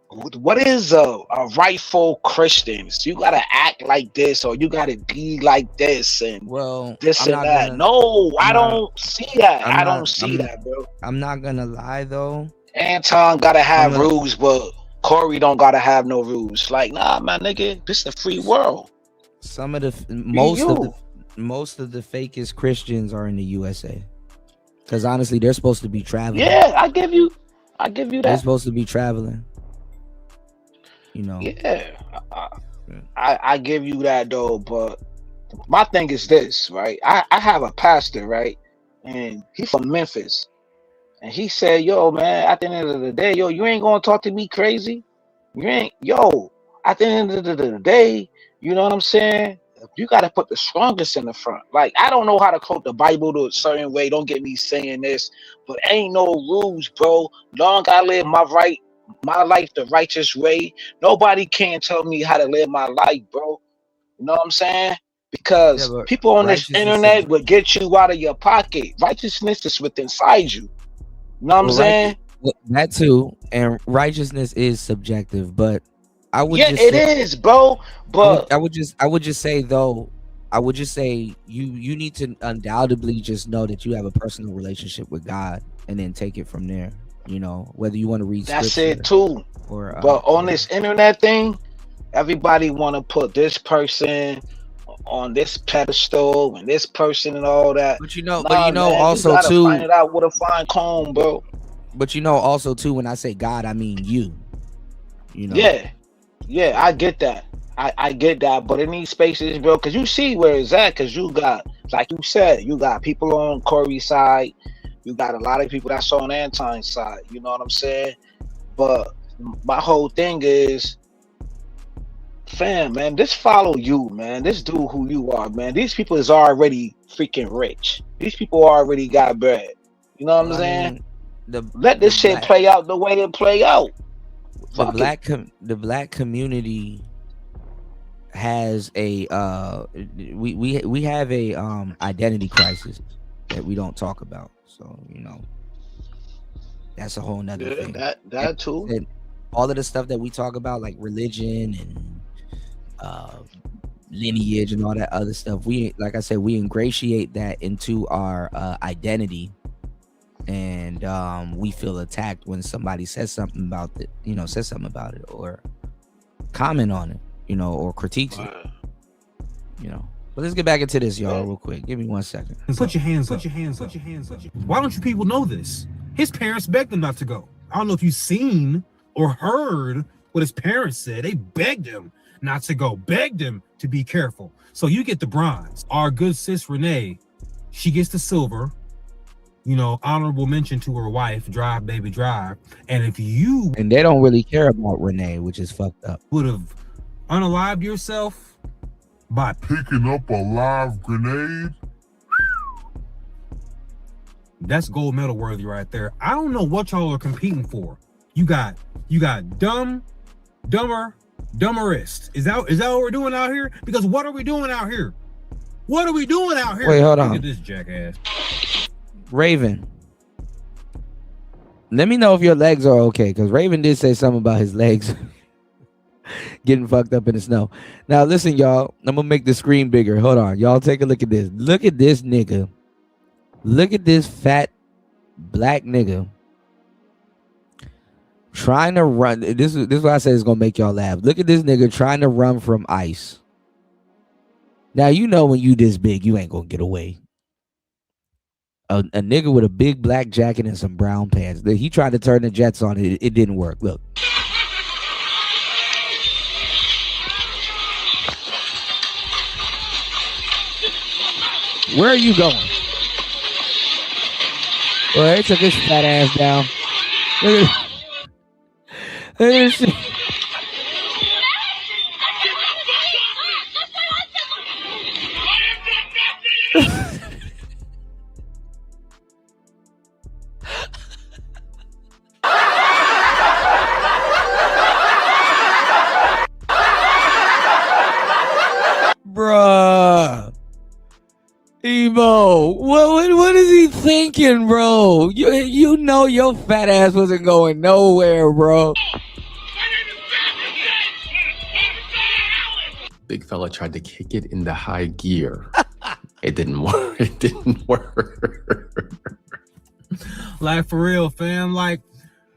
Speaker 2: what is a rightful Christians? You gotta act like this, or you gotta be like this, and
Speaker 1: Well,
Speaker 2: this
Speaker 1: I'm
Speaker 2: and
Speaker 1: not
Speaker 2: that.
Speaker 1: gonna.
Speaker 2: No,
Speaker 1: I'm
Speaker 2: I
Speaker 1: not.
Speaker 2: don't see that.
Speaker 1: I'm
Speaker 2: I
Speaker 1: not.
Speaker 2: don't see
Speaker 1: I'm.
Speaker 2: that, bro.
Speaker 1: I'm not gonna lie though.
Speaker 2: Anton gotta
Speaker 1: I'm
Speaker 2: have
Speaker 1: gonna.
Speaker 2: rules, but Corey don't gotta have no rules. Like, nah, my nigga, this is a free world.
Speaker 1: Some of the
Speaker 2: Be you.
Speaker 1: most of the fakest Christians are in the USA. Because honestly, they're supposed to be traveling.
Speaker 2: Yeah, I give you
Speaker 1: They're
Speaker 2: that.
Speaker 1: supposed to be traveling. You know.
Speaker 2: Yeah, I give you that though. But my thing is this, right? I have a pastor, right, and he's from Memphis, and he said, "Yo, man, at the end of the day, yo, you ain't gonna talk to me crazy. You ain't, yo. At the end of the day, you know what I'm saying? You got to put the strongest in the front. Like, I don't know how to quote the Bible to a certain way. Don't get me saying this, but ain't no rules, bro. Long I live my life the righteous way. Nobody can tell me how to live my life, bro. You know what I'm saying?
Speaker 1: Yeah,
Speaker 2: Because
Speaker 1: but
Speaker 2: people on this
Speaker 1: righteousness.
Speaker 2: internet will get you out of your pocket. Righteousness is within inside you. You know what I'm
Speaker 1: Well,
Speaker 2: saying?
Speaker 1: that too, and righteousness is subjective, but I would
Speaker 2: Yeah,
Speaker 1: just
Speaker 2: it
Speaker 1: say,
Speaker 2: is, bro. But
Speaker 1: I would just say though, I would just say you need to undoubtedly just know that you have a personal relationship with God, and then take it from there. You know, whether you want to read
Speaker 2: that's
Speaker 1: scripture
Speaker 2: it too.
Speaker 1: or
Speaker 2: But on this internet thing, everybody want to put this person on this pedestal and this person and all that.
Speaker 1: but you know,
Speaker 2: Nah, man, you
Speaker 1: also
Speaker 2: gotta
Speaker 1: too,
Speaker 2: find it out with a fine comb, bro.
Speaker 1: but you know also too, when I say God, I mean you. You know.
Speaker 2: Yeah, I get that. I get that, but in these spaces, bro, because you see where it's at, because you got, like you said, you got people on Corey's side, you got a lot of people that's on Anton's side, you know what I'm saying? But my whole thing is, fam, man, just follow you, man. Just do who you are, man. These people is already freaking rich. These people already got bread. You know what I'm saying? Let this shit play out the way it play out.
Speaker 1: The black community has a we have a identity crisis that we don't talk about. So you know, that's a whole nother thing.
Speaker 2: That too.
Speaker 1: And all of the stuff that we talk about, like religion and lineage and all that other stuff, we, like I said, we ingratiate that into our identity, and we feel attacked when somebody says something about it, or comment on it, or critiques it, But let's get back into this, y'all, real quick. Give me 1 second.
Speaker 3: Put your hands up. Put your hands up. Why don't you people know this? His parents begged him not to go. I don't know if you've seen or heard what his parents said. They begged him not to go, begged him to be careful. So you get the bronze. Our good sis Renee, she gets the silver. Honorable mention to her wife, Drive Baby Drive. And if you
Speaker 1: and they don't really care about Renee, which is fucked up,
Speaker 3: would have unalived yourself by
Speaker 6: Picking up a live grenade?
Speaker 3: That's gold medal worthy right there. I don't know what y'all are competing for. You got dumb, dumber, dumberest. Is that what we're doing out here? Because what are we doing out here? What are we doing out here?
Speaker 1: Wait, hold on.
Speaker 3: Look at this jackass.
Speaker 1: Raven, let me know if your legs are okay, because Raven did say something about his legs getting fucked up in the snow. Now listen, y'all, I'm gonna make the screen bigger. Hold on, y'all, take a look at this. Look at this nigga. Look at this fat black nigga trying to run. This is what I said is gonna make y'all laugh. Look at this nigga trying to run from ICE. Now when you this big, you ain't gonna get away. A nigga with a big black jacket and some brown pants. He tried to turn the jets on it. It didn't work. Look. Where are you going? Well, they took his fat ass down. Look at this shit. Bruh. Emo, what is he thinking, bro? You know your fat ass wasn't going nowhere, bro.
Speaker 7: Big fella tried to kick it into high gear. It didn't work. It didn't work.
Speaker 3: Like, for real, fam. Like,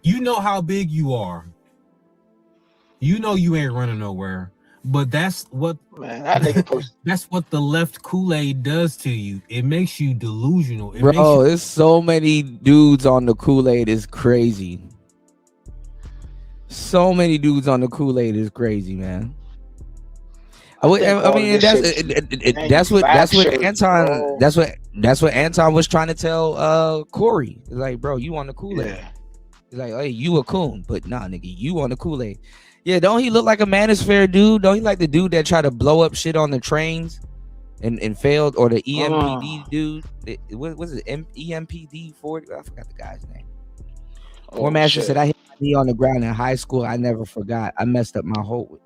Speaker 3: you know how big you are. You know you ain't running nowhere. But that's what that's what the left Kool-Aid does to you. It makes you delusional. It makes
Speaker 1: Bro,
Speaker 3: you,
Speaker 1: there's so many dudes on the Kool-Aid is crazy. So many dudes on the Kool-Aid is crazy, man. I mean, that's what Anton that's what Anton was trying to tell Corey. It's like, bro, you on the Kool-Aid.
Speaker 2: Yeah.
Speaker 1: It's like, hey, you a coon, but nah, nigga, you on the Kool-Aid. Yeah, don't he look like a Manosphere dude? Don't he like the dude that tried to blow up shit on the trains and failed, or the EMPD dude? What was it? EMPD 40? I forgot the guy's name. War Master said, I hit my knee on the ground in high school. I never forgot. I messed up my whole.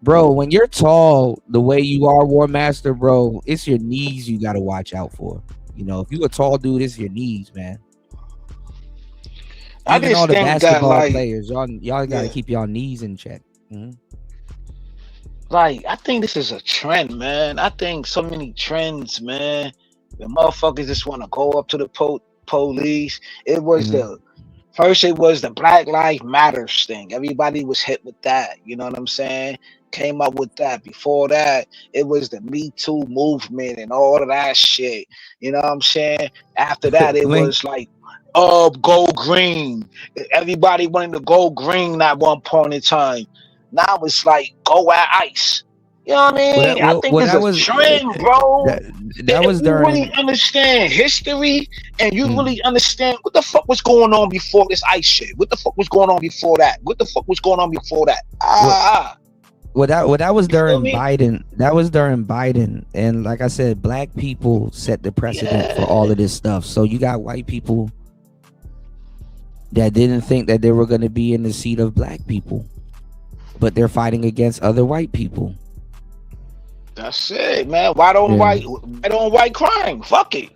Speaker 1: Bro, when you're tall, the way you are, War Master, bro, it's your knees you got to watch out for. You know, if you a tall dude, it's your knees, man.
Speaker 2: I
Speaker 1: Even
Speaker 2: just
Speaker 1: all the
Speaker 2: think that,
Speaker 1: basketball
Speaker 2: like,
Speaker 1: players, y'all got to keep y'all knees in check.
Speaker 2: like, I think this is a trend, man. I think so many trends, man. The motherfuckers just want to go up to the police. It was first it was the Black Lives Matters thing. Everybody was hit with that. You know what I'm saying? Came up with that. Before that, it was the Me Too movement and all of that shit. You know what I'm saying? After that, it was like, go green. Everybody wanted to go green at one point in time. Now it's like go at ICE. You know what I mean? I think it's a trend, bro.
Speaker 1: That was during.
Speaker 2: You really understand history, and you really understand what the fuck was going on before this ICE shit. What the fuck was going on before that? What the fuck was going on before that?
Speaker 1: That was during Biden. That was during Biden, and like I said, black people set the precedent for all of this stuff. So you got white people that didn't think that they were going to be in the seat of black people, but they're fighting against other white people.
Speaker 2: That's it, man. Why don't white crime? Fuck it.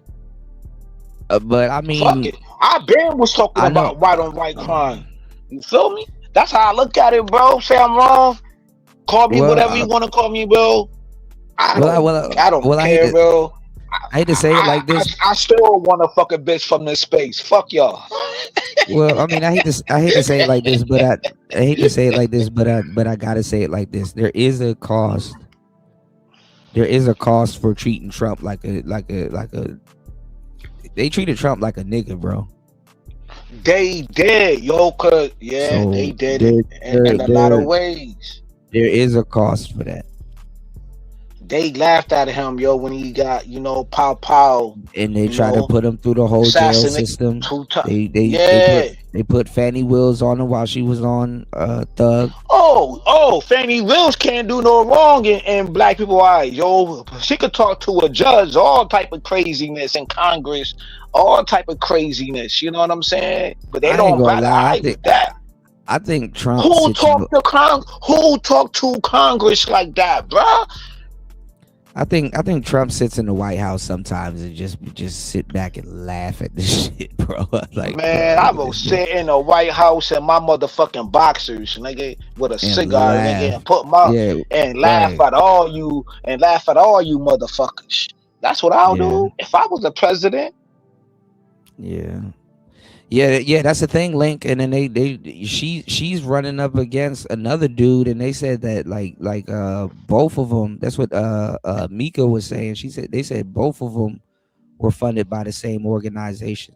Speaker 1: But I mean,
Speaker 2: fuck it. I been was talking about white on white crime. You feel me? That's how I look at it, bro. Say I'm wrong. Call me whatever you want to call me, bro. I don't care, bro.
Speaker 1: I hate to say it like this.
Speaker 2: I still want to fuck a bitch from this space. Fuck y'all.
Speaker 1: Well, I mean, I hate to say it like this, but I hate to say it like this, but I gotta say it like this. There is a cost. There is a cost for treating Trump like a. They treated Trump like a nigga, bro.
Speaker 2: They did, yo. They did it in a lot of ways.
Speaker 1: There is a cost for that.
Speaker 2: They laughed at him, yo, when he got, pow,
Speaker 1: and they tried to put him through the whole jail system. They put Fannie Wills on her while she was on Thug.
Speaker 2: Oh, Fannie Wills can't do no wrong in black people's eyes, yo. She could talk to a judge, all type of craziness in Congress, all type of craziness. You know what I'm saying? But they don't lie with that.
Speaker 1: I think Trump.
Speaker 2: Who talked to Congress like that, bruh?
Speaker 1: I think Trump sits in the White House sometimes and just sit back and laugh at this shit, bro. Like,
Speaker 2: man, I will sit in the White House in my motherfucking boxers, nigga, with a cigar, nigga, and put and laugh at all you motherfuckers. That's what I'll do if I was the president.
Speaker 1: Yeah, that's the thing, Link. And then she's running up against another dude, and they said that like both of them. That's what Mika was saying. They said both of them were funded by the same organization.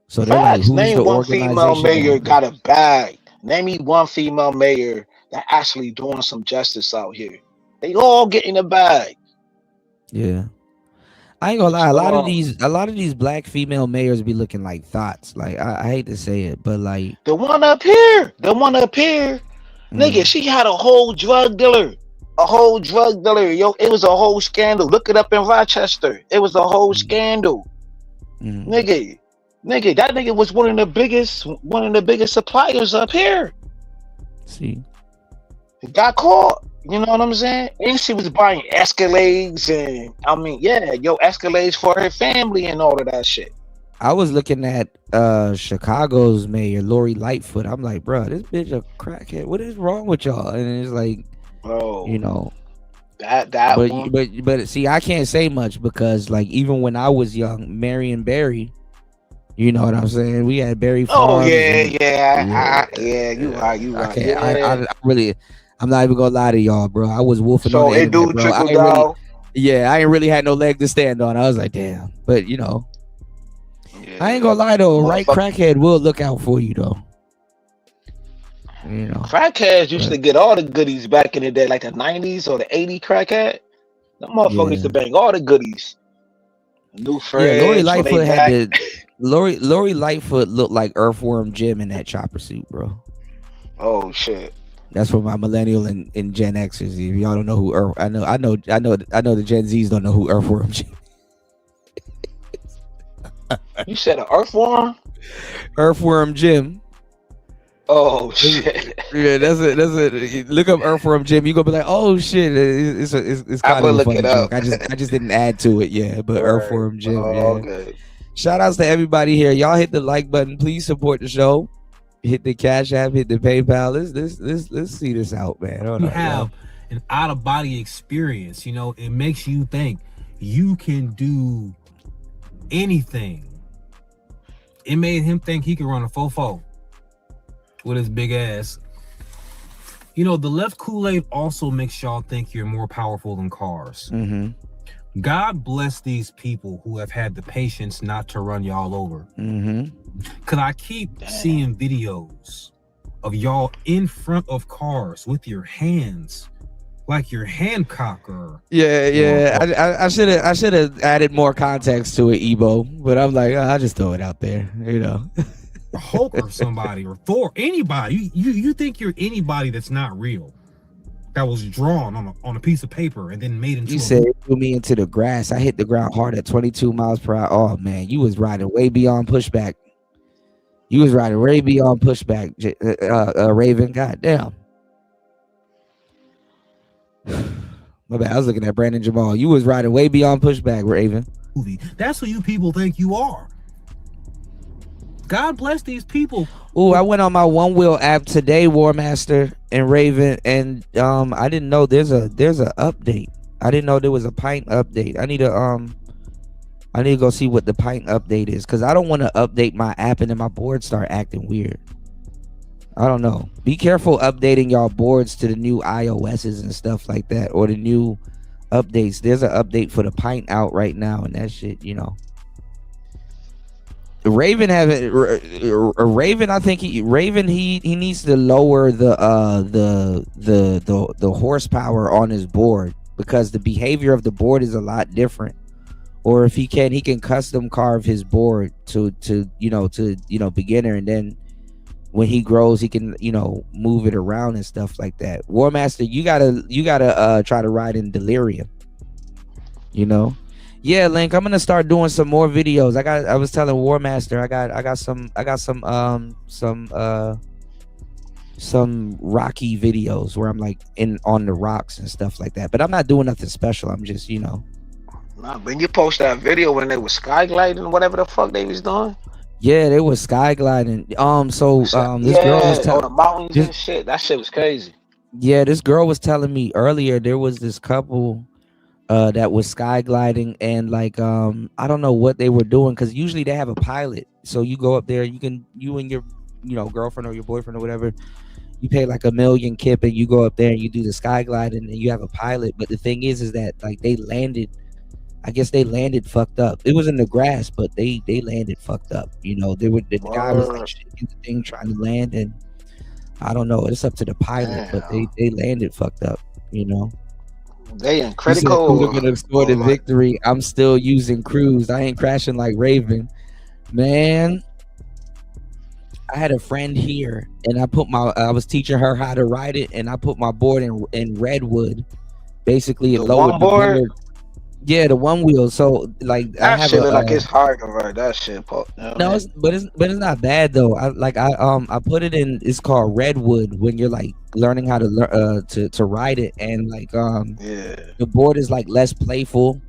Speaker 1: So they're like, who's
Speaker 2: name
Speaker 1: the
Speaker 2: one
Speaker 1: organization?
Speaker 2: Female mayor got a bag. Name me one female mayor that actually doing some justice out here. They all get in a bag.
Speaker 1: Yeah. I ain't gonna lie, a lot of these black female mayors be looking like thoughts. Like I hate to say it, but like
Speaker 2: the one up here, nigga, she had a whole drug dealer, yo. It was a whole scandal. Look it up in Rochester. It was a whole scandal, nigga. That nigga was one of the biggest suppliers up here.
Speaker 1: See,
Speaker 2: he got caught. You know what I'm saying? And she was buying Escalades and Escalades for her family and all of that shit.
Speaker 1: I was looking at Chicago's mayor, Lori Lightfoot. I'm like, bro, this bitch a crackhead. What is wrong with y'all? And it's like,
Speaker 2: Bro,
Speaker 1: you know,
Speaker 2: that one.
Speaker 1: but see, I can't say much because like even when I was young, Marion Barry, you know what I'm saying? We had Barry Farms.
Speaker 2: You right.
Speaker 1: I really, I'm not even gonna lie to y'all, bro. I was wolfing
Speaker 2: So
Speaker 1: on the
Speaker 2: it do
Speaker 1: internet, bro. I
Speaker 2: trickle
Speaker 1: ain't
Speaker 2: down.
Speaker 1: I ain't really had no leg to stand on. I was like, damn. But you know, I ain't gonna lie though, right? Crackhead will look out for you though. You know,
Speaker 2: Crackheads used to get all the goodies back in the day, like the 90s or the 80s crackhead. The motherfuckers used to bang all the goodies. New friends.
Speaker 1: Lori Lightfoot had Lori Lightfoot looked like Earthworm Jim in that chopper suit, bro.
Speaker 2: Oh shit.
Speaker 1: That's for my millennial and Gen Xers. If y'all don't know who I know the Gen Zs don't know who Earthworm Jim.
Speaker 2: You said an earthworm?
Speaker 1: Earthworm Jim.
Speaker 2: Oh shit.
Speaker 1: Yeah, that's it. Look up Earthworm Jim. You gonna be like, oh shit. It's kind of a funny joke. I just didn't add to it, but Earthworm Jim.
Speaker 2: Okay.
Speaker 1: Shout outs to everybody here. Y'all hit the like button. Please support the show. Hit the Cash App. Hit the PayPal. Let's see this out, man.
Speaker 3: You have an out of body experience. You know, it makes you think you can do anything. It made him think he could run a 4-4 with his big ass. You know, the left Kool-Aid also makes y'all think you're more powerful than cars.
Speaker 1: Mm-hmm.
Speaker 3: God bless these people who have had the patience not to run y'all over.
Speaker 1: Mm-hmm.
Speaker 3: Cause I keep seeing videos of y'all in front of cars with your hands, like you're Hancock or
Speaker 1: I should have added more context to it, Ebo, but I'm like, I'll just throw it out there, you know.
Speaker 3: Hulk or somebody or Thor, anybody. You think you're anybody that's not real, that was drawn on a piece of paper and then made into.
Speaker 1: You said threw me into the grass. I hit the ground hard at 22 miles per hour. Oh man, you was riding way beyond pushback. Raven. Goddamn. My bad. I was looking at Brandon Jamal. You was riding way beyond pushback, Raven.
Speaker 3: That's who you people think you are. God bless these people.
Speaker 1: Oh, I went on my One Wheel app today, War Master and Raven, and I didn't know there's a update. I didn't know there was a pint update. I need to go see what the pint update is, because I don't want to update my app and then my board start acting weird. I don't know. Be careful updating y'all boards to the new iOSs and stuff like that, or the new updates. There's an update for the pint out right now, and that shit, you know. Raven I think he needs to lower the horsepower on his board, because the behavior of the board is a lot different. Or if he can custom carve his board to beginner, and then when he grows he can move it around and stuff like that. War Master, you gotta try to ride in Delirium. Yeah, Link, I'm gonna start doing some more videos. I was telling War Master I got some Rocky videos where I'm like on the rocks and stuff like that. But I'm not doing nothing special. I'm just
Speaker 2: Nah, when you post that video when they were sky gliding, whatever the fuck they was doing.
Speaker 1: Yeah, they were sky gliding. This girl was
Speaker 2: on the mountains and shit. That shit was crazy.
Speaker 1: Yeah, this girl was telling me earlier there was this couple that was sky gliding, and like I don't know what they were doing, because usually they have a pilot. So you go up there, you and your girlfriend or your boyfriend or whatever, you pay like $1 million kip and you go up there and you do the sky gliding and you have a pilot. But the thing is that like they landed fucked up. It was in the grass, but they landed fucked up. The guy was like shaking the thing trying to land, and I don't know, it's up to the pilot. Damn. But they landed fucked up.
Speaker 2: They in critical.
Speaker 1: We're gonna score the victory. I'm still using Cruise. I ain't crashing like Raven, man. I had a friend here, and I was teaching her how to ride it, and I put my board in redwood. Basically, it lowered the board. Yeah, the one wheel. So like I
Speaker 2: That
Speaker 1: have
Speaker 2: shit
Speaker 1: a
Speaker 2: look like it's hard to ride that shit, Paul. You know what I
Speaker 1: no,
Speaker 2: mean?
Speaker 1: it's not bad though. I put it in. It's called Redwood when you're like learning how to learn to ride it, and like
Speaker 2: Yeah.
Speaker 1: the board is like less playful,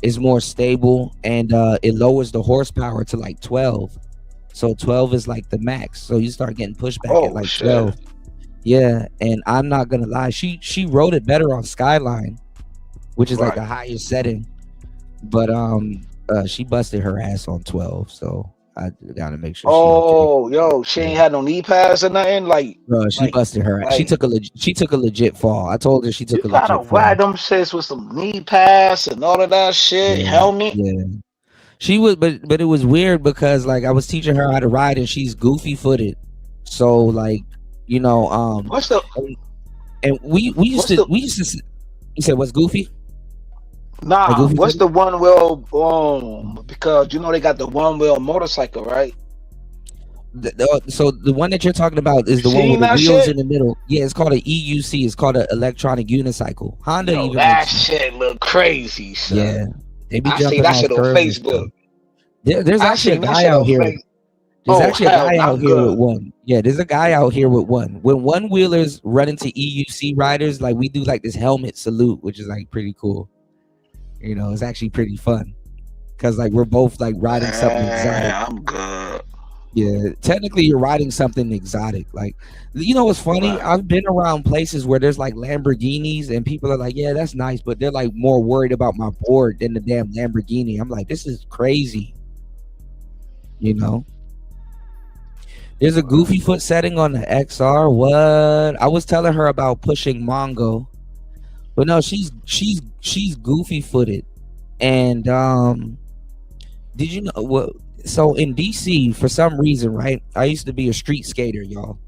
Speaker 1: it's more stable, and it lowers the horsepower to like 12. So 12 is like the max. So you start getting pushback at
Speaker 2: Oh
Speaker 1: like
Speaker 2: shit.
Speaker 1: 12. Yeah, and I'm not gonna lie, she rode it better on Skyline, which is like the
Speaker 2: Right.
Speaker 1: highest setting, but she busted her ass on 12. So I gotta make sure she okay.
Speaker 2: Oh, yo, she ain't had no knee pads or nothing. Like,
Speaker 1: Bro, she
Speaker 2: like,
Speaker 1: busted her ass. She
Speaker 2: like
Speaker 1: took a legit fall. I told her she
Speaker 2: you
Speaker 1: took a
Speaker 2: gotta
Speaker 1: legit fall.
Speaker 2: ride them shits with some knee pads and all of that shit,
Speaker 1: Yeah,
Speaker 2: helmet.
Speaker 1: yeah. She was, but it was weird because like I was teaching her how to ride and she's goofy footed. So like, you know,
Speaker 2: What's the
Speaker 1: and we used
Speaker 2: what's
Speaker 1: to you said what's goofy? Like
Speaker 2: nah?
Speaker 1: goofy
Speaker 2: What's
Speaker 1: footed?
Speaker 2: the one wheel? Because you know they got the one wheel motorcycle, right?
Speaker 1: So the one that you're talking about is
Speaker 2: You
Speaker 1: the one with
Speaker 2: seen
Speaker 1: the
Speaker 2: that
Speaker 1: wheels
Speaker 2: shit?
Speaker 1: in the middle. Yeah, it's called an EUC. It's called an electronic unicycle. Honda
Speaker 2: Yo,
Speaker 1: even
Speaker 2: that
Speaker 1: makes them.
Speaker 2: shit look crazy, son.
Speaker 1: Yeah, they be
Speaker 2: I seen
Speaker 1: jumping
Speaker 2: that
Speaker 1: off
Speaker 2: shit on
Speaker 1: curves and stuff.
Speaker 2: Facebook.
Speaker 1: There's
Speaker 2: I
Speaker 1: actually a
Speaker 2: seen that
Speaker 1: guy
Speaker 2: shit
Speaker 1: out
Speaker 2: on
Speaker 1: here.
Speaker 2: Facebook.
Speaker 1: There's
Speaker 2: Oh
Speaker 1: actually a
Speaker 2: hell,
Speaker 1: guy out
Speaker 2: I'm
Speaker 1: here with
Speaker 2: good.
Speaker 1: one. Yeah, there's a guy out here with one. When one wheelers run into EUC riders, like we do like this helmet salute, which is like pretty cool. You know, it's actually pretty fun because like we're both like riding something exotic.
Speaker 2: Yeah, I'm good.
Speaker 1: Yeah, technically you're riding something exotic. Like, you know what's funny?
Speaker 2: Right.
Speaker 1: I've been around places where there's like Lamborghinis and people are like, yeah, that's nice, but they're like more worried about my board than the damn Lamborghini. I'm like, this is crazy. You know? There's a goofy foot setting on the XR. What? I was telling her about pushing Mongo, but no, she's goofy footed. And did you know what? So in DC, for some reason, right? I used to be a street skater, y'all.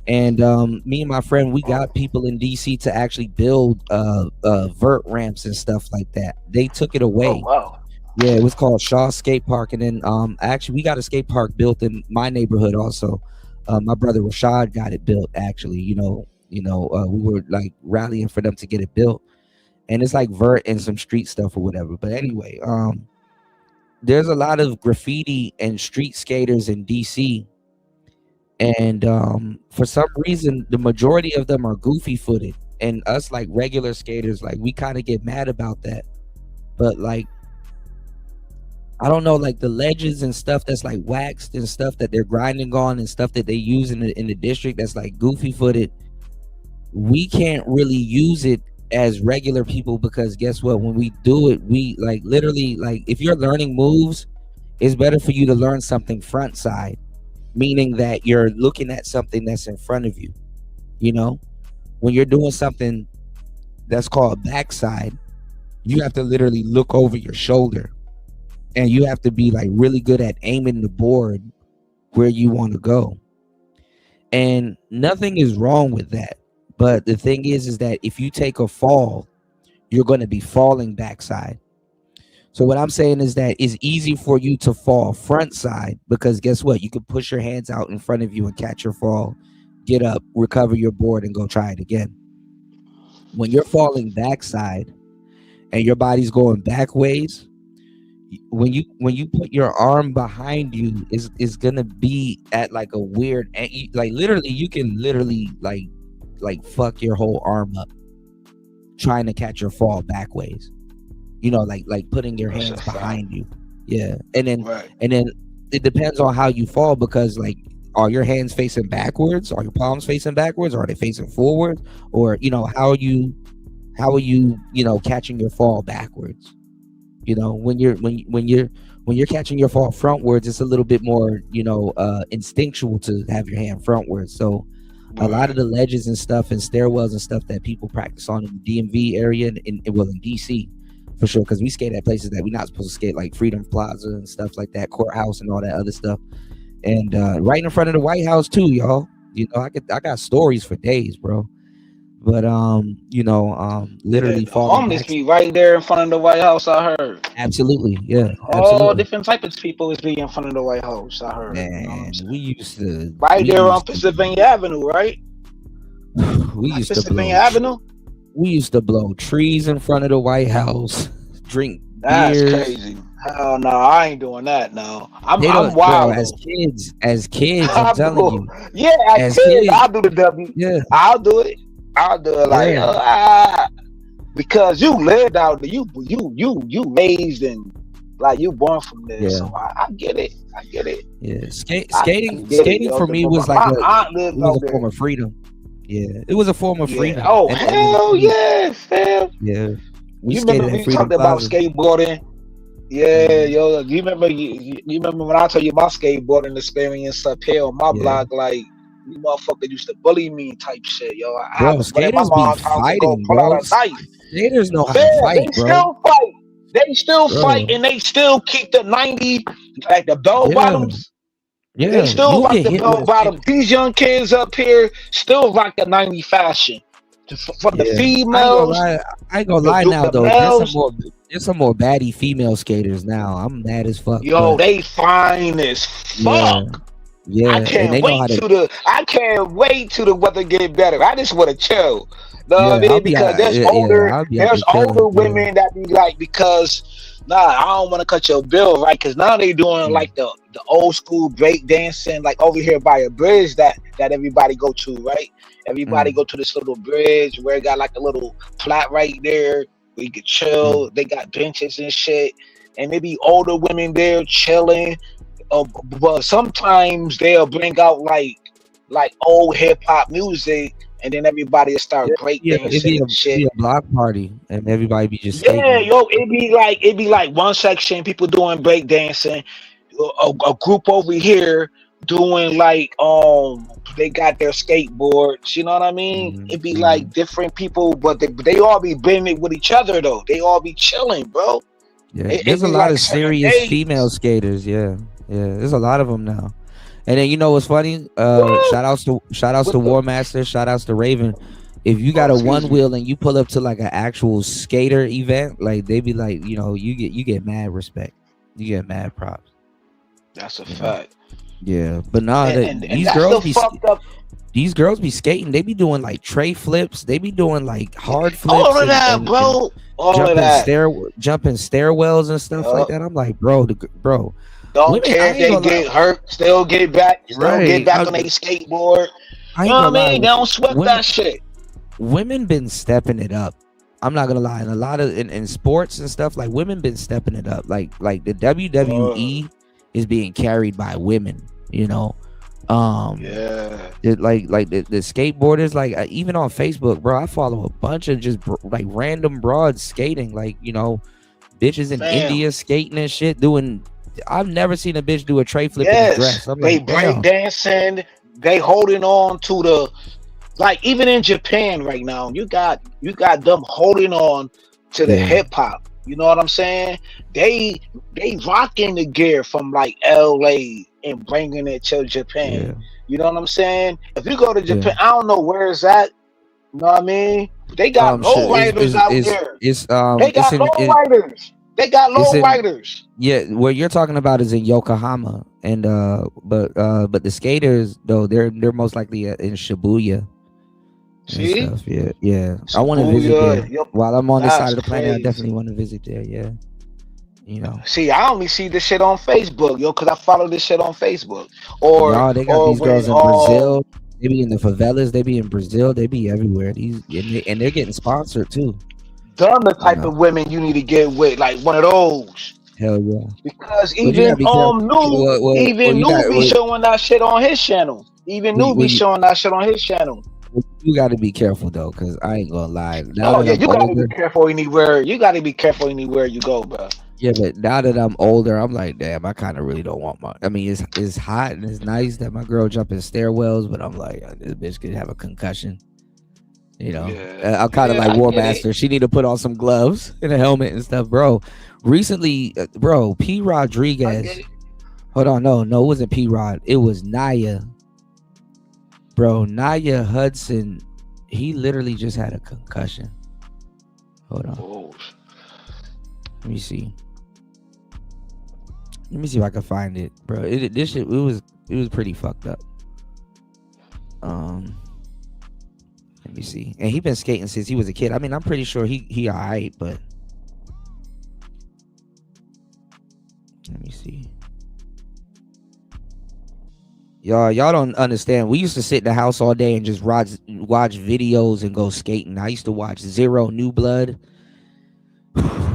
Speaker 1: And me and my friend, we got people in DC to actually build vert ramps and stuff like that. They took it away.
Speaker 2: Oh wow.
Speaker 1: Yeah, it was called Shaw Skate Park, and then actually we got a skate park built in my neighborhood also. My brother Rashad got it built. Actually, we were like rallying for them to get it built, and it's like vert and some street stuff or whatever. But anyway, there's a lot of graffiti and street skaters in DC, and for some reason, the majority of them are goofy footed, and us like regular skaters, like we kind of get mad about that, but like. I don't know, like the ledges and stuff that's like waxed and stuff that they're grinding on and stuff that they use in the district that's like goofy footed. We can't really use it as regular people because guess what? When we do it, we like literally like if you're learning moves, it's better for you to learn something front side, meaning that you're looking at something that's in front of you. You know, when you're doing something that's called backside, you have to literally look over your shoulder. And you have to be like really good at aiming the board where you want to go. And nothing is wrong with that. But the thing is that if you take a fall, you're going to be falling backside. So what I'm saying is that it's easy for you to fall front side because guess what? You can push your hands out in front of you and catch your fall, get up, recover your board, and go try it again. When you're falling backside and your body's going back ways, when you put your arm behind you is gonna be at like a weird like literally you can literally like fuck your whole arm up trying to catch your fall back ways, you know, like putting your hands behind you. Yeah, and then it depends on how you fall because like are your hands facing backwards, are your palms facing backwards, or are they facing forward, or you know how are you catching your fall backwards. You know, when you're catching your fall frontwards, it's a little bit more, instinctual to have your hand frontwards. So a lot of the ledges and stuff and stairwells and stuff that people practice on in the DMV area and in DC for sure, because we skate at places that we're not supposed to skate, like Freedom Plaza and stuff like that, Courthouse and all that other stuff. And right in front of the White House too, y'all. You know, I got stories for days, bro. But literally
Speaker 2: homeless be right there in front of the White House. I heard.
Speaker 1: Absolutely, yeah.
Speaker 2: All different type of people is be in front of the White House. I heard.
Speaker 1: Man, we used to
Speaker 2: there on Pennsylvania Avenue, right?
Speaker 1: We used
Speaker 2: Pennsylvania Avenue.
Speaker 1: We used to blow trees in front of the White House, drink
Speaker 2: That's
Speaker 1: beers.
Speaker 2: crazy. Hell no, I ain't doing that. No, I'm
Speaker 1: They
Speaker 2: I'm
Speaker 1: don't, bro.
Speaker 2: wild though.
Speaker 1: As kids, I'm
Speaker 2: I'm
Speaker 1: telling
Speaker 2: doing,
Speaker 1: you,
Speaker 2: yeah, as
Speaker 1: as
Speaker 2: kids,
Speaker 1: kids,
Speaker 2: I'll do the W.
Speaker 1: yeah,
Speaker 2: I'll do it. I'll do it like
Speaker 1: yeah,
Speaker 2: because you lived out there, you raised and like you born from there,
Speaker 1: yeah,
Speaker 2: so I get it. I get it.
Speaker 1: yeah.
Speaker 2: I get it,
Speaker 1: Skating
Speaker 2: yo.
Speaker 1: for me
Speaker 2: But
Speaker 1: was like
Speaker 2: my
Speaker 1: a,
Speaker 2: aunt
Speaker 1: it
Speaker 2: lived
Speaker 1: was
Speaker 2: out
Speaker 1: a form
Speaker 2: there.
Speaker 1: of freedom. Yeah, it was a form of
Speaker 2: Yeah.
Speaker 1: freedom,
Speaker 2: Oh
Speaker 1: and it was
Speaker 2: hell
Speaker 1: we,
Speaker 2: yeah, fam.
Speaker 1: yeah, we
Speaker 2: You remember
Speaker 1: skated in
Speaker 2: we
Speaker 1: Freedom
Speaker 2: talked about
Speaker 1: Plaza.
Speaker 2: skateboarding? Yeah,
Speaker 1: Hmm.
Speaker 2: yo. You remember when I told you my skateboarding experience up here on my
Speaker 1: Yeah,
Speaker 2: block? Like you motherfucker used to bully me type shit, yo. I had
Speaker 1: bro,
Speaker 2: to run in my
Speaker 1: skaters be
Speaker 2: mom's house and go
Speaker 1: fighting,
Speaker 2: pull out
Speaker 1: bro.
Speaker 2: a knife.
Speaker 1: Skaters know how
Speaker 2: Fair,
Speaker 1: to
Speaker 2: they
Speaker 1: fight, bro.
Speaker 2: still fight. They still fight,
Speaker 1: Bro,
Speaker 2: and they still keep the 90, like the bell
Speaker 1: yeah,
Speaker 2: bottoms. They
Speaker 1: yeah.
Speaker 2: still
Speaker 1: You'll
Speaker 2: rock
Speaker 1: get
Speaker 2: the
Speaker 1: hit with
Speaker 2: bell
Speaker 1: a stick.
Speaker 2: bottoms. These young kids up here still rock the 90 fashion. From the
Speaker 1: Yeah, I ain't gonna
Speaker 2: females,
Speaker 1: lie. I ain't gonna lie now
Speaker 2: the
Speaker 1: though.
Speaker 2: males,
Speaker 1: There's some more baddie female skaters now. I'm mad as fuck,
Speaker 2: yo,
Speaker 1: but
Speaker 2: they fine as
Speaker 1: yeah,
Speaker 2: fuck.
Speaker 1: yeah, and they know how to.
Speaker 2: I can't wait till the weather get better. I just want to chill. Know what I
Speaker 1: Yeah, I'll
Speaker 2: mean?
Speaker 1: be
Speaker 2: Because
Speaker 1: out. Yeah, yeah, I'll be out
Speaker 2: there's
Speaker 1: there chilling.
Speaker 2: older
Speaker 1: Yeah,
Speaker 2: women that be like, because nah, I don't want to cut your bill, right? Because now they doing
Speaker 1: mm,
Speaker 2: like the old school break dancing, like over here by a bridge that everybody go to, right? Everybody
Speaker 1: mm,
Speaker 2: go to this little bridge where it got like a little flat right there where you can
Speaker 1: mm.
Speaker 2: chill. They got benches and shit, and maybe older women there chilling. But sometimes they'll bring out like old hip hop music, and then everybody will
Speaker 1: Yeah,
Speaker 2: start break
Speaker 1: yeah.
Speaker 2: dancing and
Speaker 1: It'd be
Speaker 2: shit.
Speaker 1: a block party, and everybody be just
Speaker 2: Yeah,
Speaker 1: skating.
Speaker 2: yo, it'd be like one section people doing break dancing, a group over here doing like they got their skateboards. You know what I mean?
Speaker 1: Hmm.
Speaker 2: It'd be
Speaker 1: Hmm.
Speaker 2: like different people, but they all be bending with each other though. They all be chilling, bro.
Speaker 1: Yeah,
Speaker 2: It'd
Speaker 1: there's a
Speaker 2: be
Speaker 1: lot
Speaker 2: like
Speaker 1: of
Speaker 2: certain
Speaker 1: serious female
Speaker 2: days.
Speaker 1: skaters. Yeah, yeah. There's a lot of them now. And then you know what's funny?
Speaker 2: What?
Speaker 1: Shout outs to
Speaker 2: What the?
Speaker 1: War Master, shout outs to Raven. If you got
Speaker 2: Oh,
Speaker 1: a
Speaker 2: excuse
Speaker 1: one
Speaker 2: me.
Speaker 1: wheel and you pull up to like an actual skater event, like they be like, you get mad respect, you get mad props,
Speaker 2: That's a
Speaker 1: you know.
Speaker 2: fact.
Speaker 1: Yeah, but nah,
Speaker 2: And that's the fucked up.
Speaker 1: these girls be skating. They be doing like tray flips. They be doing like hard
Speaker 2: All
Speaker 1: flips
Speaker 2: of that,
Speaker 1: and
Speaker 2: bro. All of that.
Speaker 1: jumping stairwells and stuff like
Speaker 2: Yup.
Speaker 1: that. I'm like, bro, bro,
Speaker 2: Don't
Speaker 1: women.
Speaker 2: care
Speaker 1: I
Speaker 2: if
Speaker 1: ain't
Speaker 2: they
Speaker 1: gonna lie,
Speaker 2: get hurt, still get
Speaker 1: right?
Speaker 2: back on their skateboard.
Speaker 1: I
Speaker 2: You
Speaker 1: ain't
Speaker 2: know what I
Speaker 1: gonna lie.
Speaker 2: mean? They don't sweat
Speaker 1: Women,
Speaker 2: that shit.
Speaker 1: women been stepping it up. I'm not gonna lie. In a lot of in sports and stuff, like women been stepping it up. Like the
Speaker 2: Uh,
Speaker 1: WWE is being carried by women. You know, um,
Speaker 2: yeah.
Speaker 1: like the skateboarders. Like even on Facebook, bro, I follow a bunch of just like random broads skating. Like bitches in
Speaker 2: Fam.
Speaker 1: India skating and shit. Doing. I've never seen a bitch do a tray flip in a
Speaker 2: Yes.
Speaker 1: dress. I'm
Speaker 2: They
Speaker 1: like,
Speaker 2: break
Speaker 1: damn.
Speaker 2: dancing. They holding on to the, like, even in Japan right now, you got them holding on to the
Speaker 1: Yeah,
Speaker 2: hip hop. You know what I'm saying? They they rocking the gear from like LA and bringing it to Japan.
Speaker 1: yeah,
Speaker 2: You know what I'm saying? If you go to
Speaker 1: yeah.
Speaker 2: Japan, I don't know where it's at. You know what I mean? They got
Speaker 1: Shit
Speaker 2: low riders out there. They
Speaker 1: it's
Speaker 2: got low
Speaker 1: in
Speaker 2: riders. They got
Speaker 1: it's
Speaker 2: low
Speaker 1: in
Speaker 2: riders.
Speaker 1: yeah, what you're talking about is in Yokohama, and but the skaters though they're most likely in Shibuya and
Speaker 2: See?
Speaker 1: stuff. Yeah, yeah. I want to visit
Speaker 2: Shibuya.
Speaker 1: there.
Speaker 2: Yo,
Speaker 1: While I'm on this side
Speaker 2: that's
Speaker 1: of the planet, I definitely
Speaker 2: crazy.
Speaker 1: want to visit there. Yeah, you know.
Speaker 2: See, I only see this shit on Facebook, yo, because I follow this shit on Facebook. Or
Speaker 1: No, they got
Speaker 2: or
Speaker 1: these
Speaker 2: when
Speaker 1: girls in Brazil. They be in the favelas. They be in Brazil. They be everywhere. And they're getting sponsored too.
Speaker 2: done the
Speaker 1: You
Speaker 2: type
Speaker 1: know,
Speaker 2: of women you need to get with, like one of those.
Speaker 1: hell yeah.
Speaker 2: Because
Speaker 1: But you gotta be careful.
Speaker 2: Even
Speaker 1: You got
Speaker 2: New be showing that shit on his channel. Even New
Speaker 1: well,
Speaker 2: be showing that shit on his channel.
Speaker 1: you got to be careful though, because I ain't gonna lie. Now
Speaker 2: Oh
Speaker 1: that
Speaker 2: yeah,
Speaker 1: I'm
Speaker 2: you gotta be
Speaker 1: older,
Speaker 2: careful anywhere. You gotta be careful anywhere you go, bro.
Speaker 1: yeah, but now that I'm older, I'm like, damn, I kind of really don't want my. I mean, it's hot and it's nice that my girl jump in stairwells, but I'm like, this bitch could have a concussion. You know,
Speaker 2: Yeah,
Speaker 1: I'm kind of
Speaker 2: yeah,
Speaker 1: like
Speaker 2: I
Speaker 1: War
Speaker 2: get it.
Speaker 1: Master. She need to put on some gloves and a helmet and stuff, bro. Recently, bro, P.
Speaker 2: I
Speaker 1: Rodriguez.
Speaker 2: get it.
Speaker 1: Hold on, no, it wasn't P. Rod. It was Naya, bro. Naya Hudson. He literally just had a concussion. Hold on,
Speaker 2: Oh,
Speaker 1: let me see. Let me see if I can find it, bro. This shit it was pretty fucked up. Let me see. And he been skating since he was a kid. I mean, I'm pretty sure he alright, but Let me see. Y'all don't understand. We used to sit in the house all day and just watch videos and go skating. I used to watch Zero New Blood.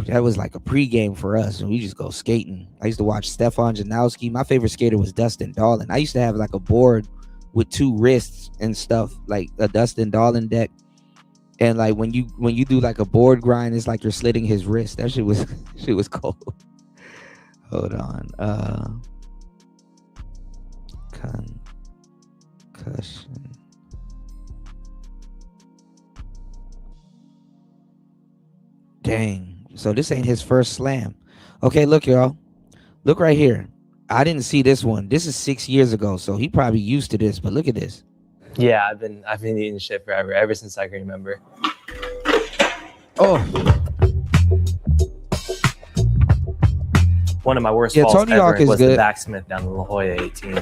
Speaker 1: That was like a pregame for us, and we just go skating. I used to watch Stefan Janowski. My favorite skater was Dustin Dahlin. I used to have like a board with 2 wrists and stuff, like a Dustin Dahlin deck. And like when you do like a board grind, it's like you're slitting his wrist. That shit was cold. Hold on. Concussion. Dang. So this ain't his first slam. Okay, look, y'all. Look right here. I didn't see this one. This is 6 years ago, so he probably used to this, but look at this.
Speaker 8: Yeah, I've been eating shit forever, ever since I can remember.
Speaker 1: Oh.
Speaker 8: One of my worst
Speaker 1: Yeah,
Speaker 8: falls
Speaker 1: Tony
Speaker 8: ever
Speaker 1: Hawk is
Speaker 8: was
Speaker 1: good.
Speaker 8: the backsmith down in La Jolla 18.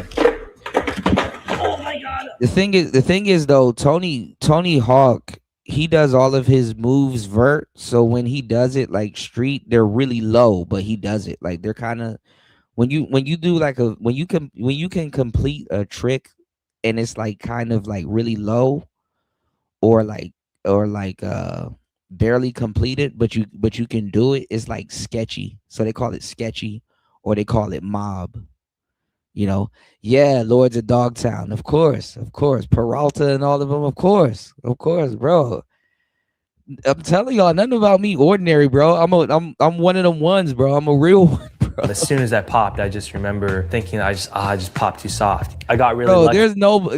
Speaker 8: Oh my god.
Speaker 1: The thing is though, Tony Hawk, he does all of his moves vert. So when he does it like street, they're really low, but he does it. Like they're kind of when you do like when you can complete a trick and it's like kind of like really low or like barely completed, but you can do it, it's like sketchy. So they call it sketchy or they call it mob. You know, yeah, Lords of Dogtown, of course, Peralta and all of them, of course, bro. I'm telling y'all, nothing about me ordinary, bro. I'm one of them ones, bro. I'm a real one, bro.
Speaker 8: As soon as I popped, I just remember thinking I just popped too soft. I got really
Speaker 1: bro.
Speaker 8: lucky.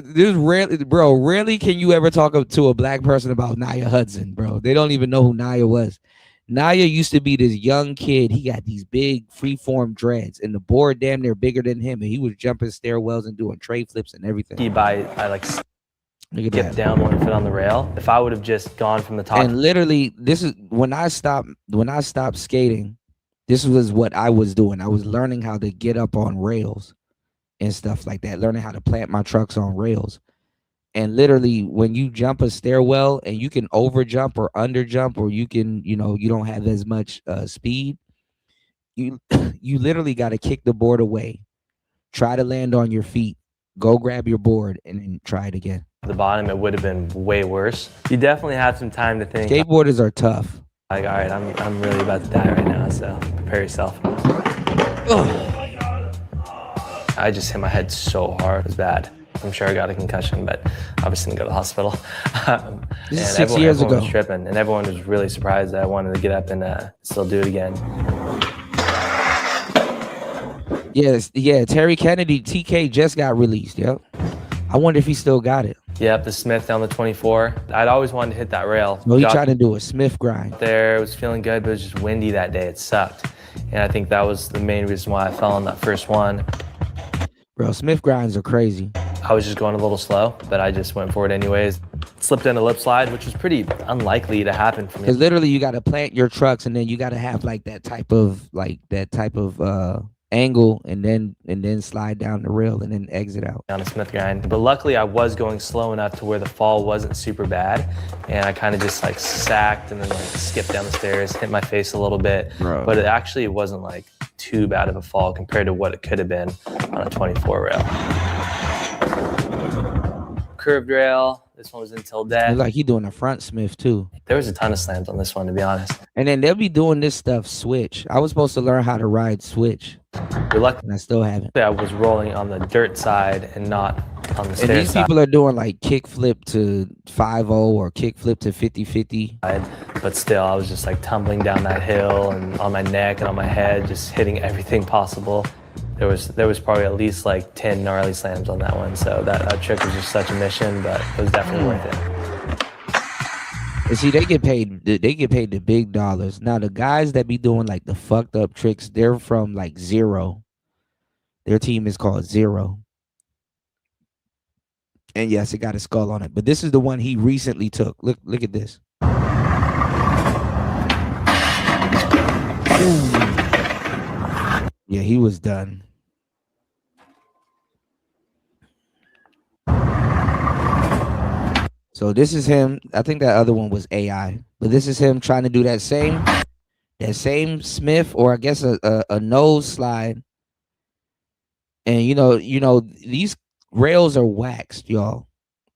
Speaker 1: There's rarely can you ever talk to a black person about Nia Hudson, bro. They don't even know who Nia was. Nia used to be this young kid. He got these big freeform dreads, and the board damn near bigger than him, and he was jumping stairwells and doing tray flips and everything.
Speaker 8: I like skipped down 1 foot on the rail. If I would have just gone from the top.
Speaker 1: And literally, this is when I stopped skating. This was what I was doing. I was learning how to get up on rails and stuff like that. Learning how to plant my trucks on rails. And literally, when you jump a stairwell and you can over jump or under jump, or you can, you don't have as much speed, you literally got to kick the board away, try to land on your feet, go grab your board, and then try it again.
Speaker 8: At the bottom, it would have been way worse. You definitely have some time to think.
Speaker 1: Skateboarders are tough.
Speaker 8: Like, all right, I'm really about to die right now, so prepare yourself. I just hit my head so hard. It was bad. I'm sure I got a concussion, but obviously didn't go to the hospital.
Speaker 1: This is 6 years ago.
Speaker 8: Everyone was tripping, and everyone was really surprised that I wanted to get up and still do it again.
Speaker 1: Yes, yeah. Terry Kennedy, TK just got released. Yep. I wonder if he still got it.
Speaker 8: Yep, the Smith down the 24. I'd always wanted to hit that rail.
Speaker 1: No, he tried to do a Smith grind.
Speaker 8: There, it was feeling good, but it was just windy that day. It sucked, and I think that was the main reason why I fell on that first one.
Speaker 1: Bro, Smith grinds are crazy.
Speaker 8: I was just going a little slow, but I just went for it anyways. Slipped in a lip slide, which was pretty unlikely to happen for me.
Speaker 1: Because literally, you got to plant your trucks, and then you got to have like that type of angle, and then slide down the rail and then exit out
Speaker 8: on a Smith grind. But luckily, I was going slow enough to where the fall wasn't super bad, and I kind of just like sacked and then like skipped down the stairs, hit my face a little bit.
Speaker 1: Bro.
Speaker 8: But it wasn't like too bad of a fall compared to what it could have been on a 24 rail. Curved rail. This one was until death.
Speaker 1: It's like he doing a front Smith too.
Speaker 8: There was a ton of slams on this one, to be honest.
Speaker 1: And then they'll be doing this stuff switch. I was supposed to learn how to ride switch.
Speaker 8: You're lucky.
Speaker 1: And I still haven't.
Speaker 8: I was rolling on the dirt side and not on the stairs.
Speaker 1: And these people are doing like kick flip to 5-0 or kick flip to 50-50.
Speaker 8: But still, I was just like tumbling down that hill and on my neck and on my head, just hitting everything possible. There was probably at least like 10 gnarly slams on that one. So that trick was just such a mission, but it was definitely worth it.
Speaker 1: And see, they get paid the big dollars. Now the guys that be doing like the fucked up tricks, they're from like Zero. Their team is called Zero. And yes, it got a skull on it. But this is the one he recently took. Look at this. Yeah, he was done. So this is him. I think that other one was AI. But this is him trying to do that same that same Smith, or I guess a nose slide. And you know, these rails are waxed, y'all,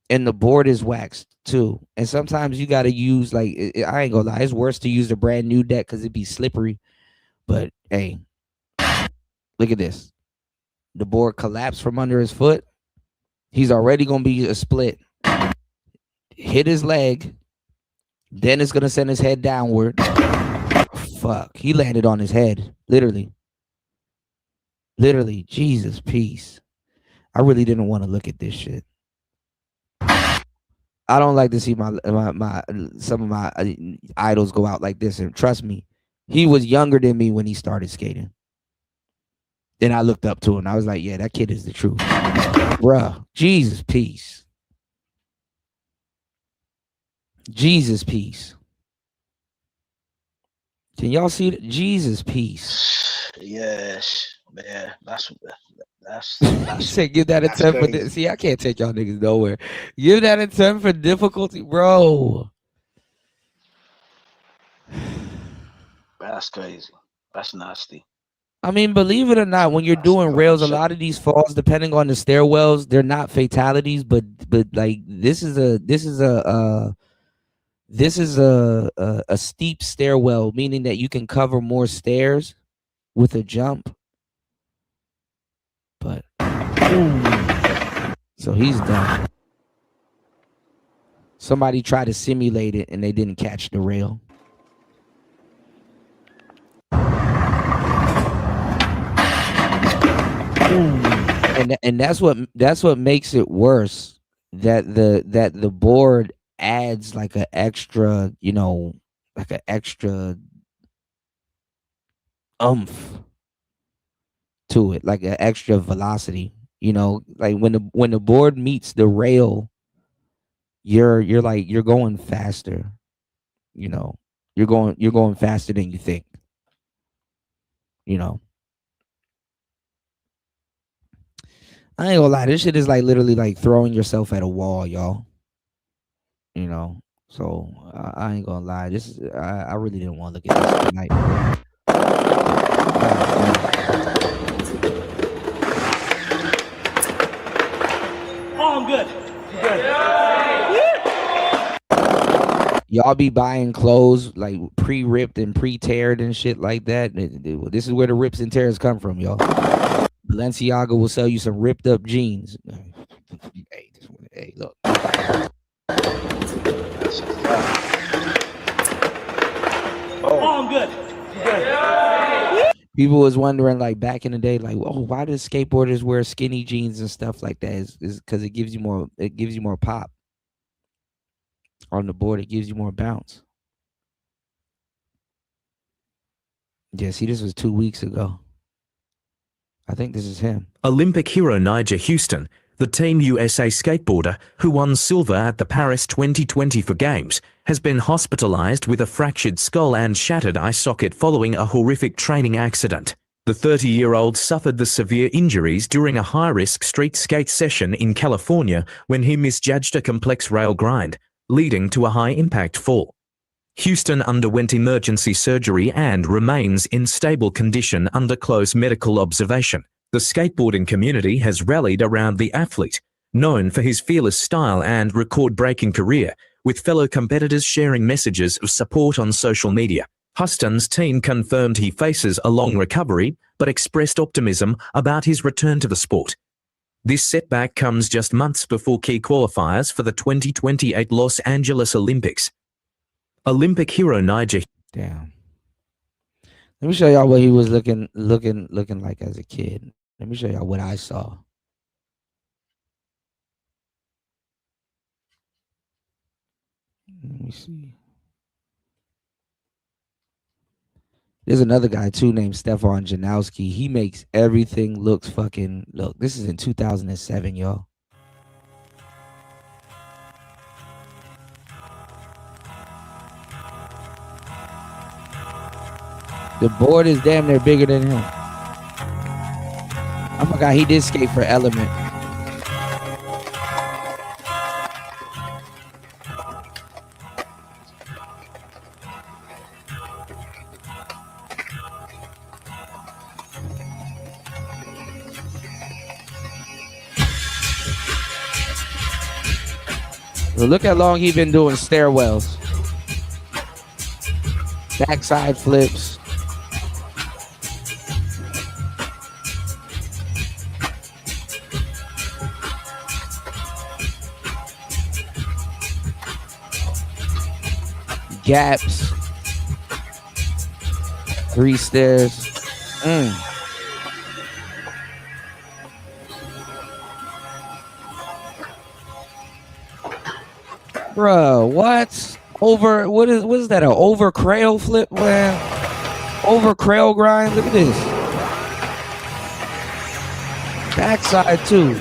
Speaker 1: and the board is waxed too. And sometimes you got to use like I ain't gonna lie, it's worse to use the brand new deck because it'd be slippery. But hey, look at this. The board collapsed from under his foot. He's already gonna be a split. Hit his leg. Then it's gonna send his head downward. Fuck. He landed on his head. Literally. Literally. Jesus, peace. I really didn't want to look at this shit. I don't like to see my some of my idols go out like this. And trust me, he was younger than me when he started skating. Then I looked up to him. I was like, yeah, that kid is the truth. Bruh. Jesus, peace. Jesus, peace. Can y'all see that? Jesus, peace.
Speaker 2: Yes, man. That's
Speaker 1: He said, give that a 10 for this. See, I can't take y'all niggas nowhere. Give that a 10 for difficulty, bro.
Speaker 2: That's crazy. That's nasty.
Speaker 1: I mean, believe it or not, when you're doing rails, a lot of these falls, depending on the stairwells, they're not fatalities, but like this is a steep stairwell, meaning that you can cover more stairs with a jump. But so he's done. Somebody tried to simulate it and they didn't catch the rail. And that's what makes it worse. That the board adds like an extra, like an extra oomph to it, like an extra velocity. Like when the board meets the rail, you're going faster. You're going faster than you think. I ain't gonna lie, this shit is like literally like throwing yourself at a wall, y'all. So I ain't gonna lie. I really didn't want to look at this tonight.
Speaker 9: Oh, I'm good.
Speaker 1: Y'all be buying clothes like pre-ripped and pre-teared and shit like that. This is where the rips and tears come from, y'all. Balenciaga will sell you some ripped up jeans. Hey, look.
Speaker 9: Oh, I'm good.
Speaker 1: People was wondering, like back in the day, like, oh, why do skateboarders wear skinny jeans and stuff like that? Is because it gives you more pop on the board. It gives you more bounce. Yeah, see, this was 2 weeks ago. I think this is him.
Speaker 10: Olympic hero Nyjah Huston, the Team USA skateboarder who won silver at the Paris 2024 Games, has been hospitalized with a fractured skull and shattered eye socket following a horrific training accident. The 30-year-old suffered the severe injuries during a high-risk street skate session in California when he misjudged a complex rail grind, leading to a high-impact fall. Huston underwent emergency surgery and remains in stable condition under close medical observation. The skateboarding community has rallied around the athlete, known for his fearless style and record-breaking career, with fellow competitors sharing messages of support on social media. Huston's team confirmed he faces a long recovery, but expressed optimism about his return to the sport. This setback comes just months before key qualifiers for the 2028 Los Angeles Olympics. Olympic hero Nyjah.
Speaker 1: Damn. Let me show y'all what he was looking like as a kid. Let me show y'all what I saw. Let me see. There's another guy too named Stefan Janowski. He makes everything looks fucking look. This is in 2007, y'all. The board is damn near bigger than him. Oh my god, he did skate for Element. Look how long he been doing stairwells. Backside flips. Gaps. 3 stairs. Bro, what? What is that? An over crail flip, man? Over crail grind? Look at this. Backside too.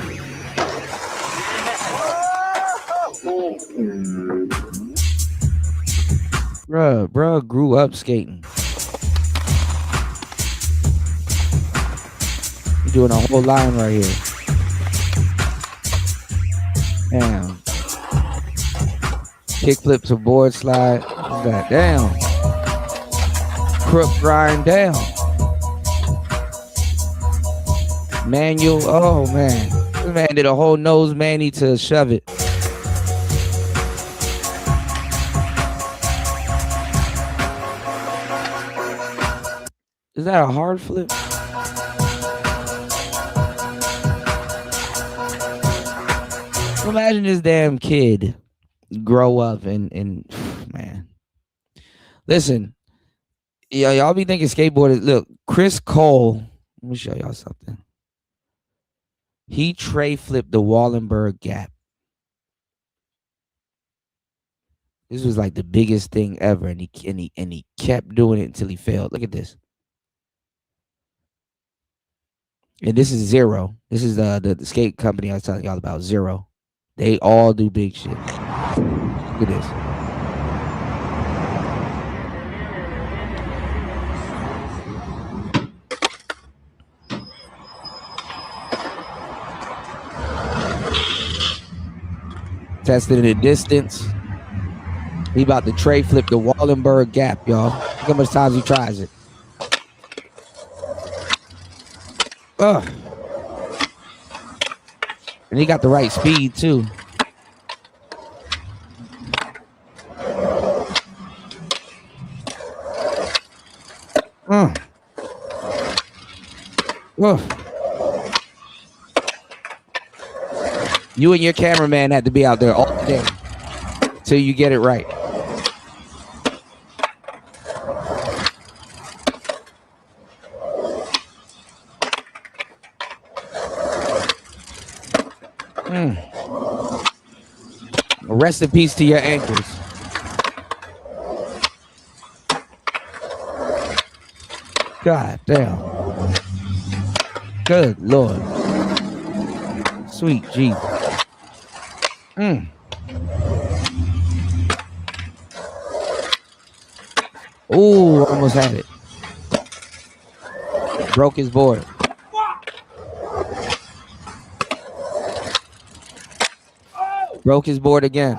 Speaker 1: Bro grew up skating. You're doing a whole line right here. Damn. Kickflip to board slide. What's that? Down. Crook grind down. Manual. Oh man. This man did a whole nose mani to shove it. Is that a hard flip? Imagine this damn kid grow up and man. Listen, y'all be thinking skateboarders. Look, Chris Cole. Let me show y'all something. He tray flipped the Wallenberg gap. This was like the biggest thing ever, and he kept doing it until he failed. Look at this. And this is Zero. This is the skate company I was telling y'all about, Zero. They all do big shit. Look at this. Tested it at distance. He about to tray flip the Wallenberg gap, y'all. Look how much times he tries it. Ugh. And he got the right speed too. You and your cameraman had to be out there all day till you get it right. Rest in peace to your ankles. God damn. Good Lord. Sweet Jesus. Ooh, almost had it. Broke his board. Broke his board again.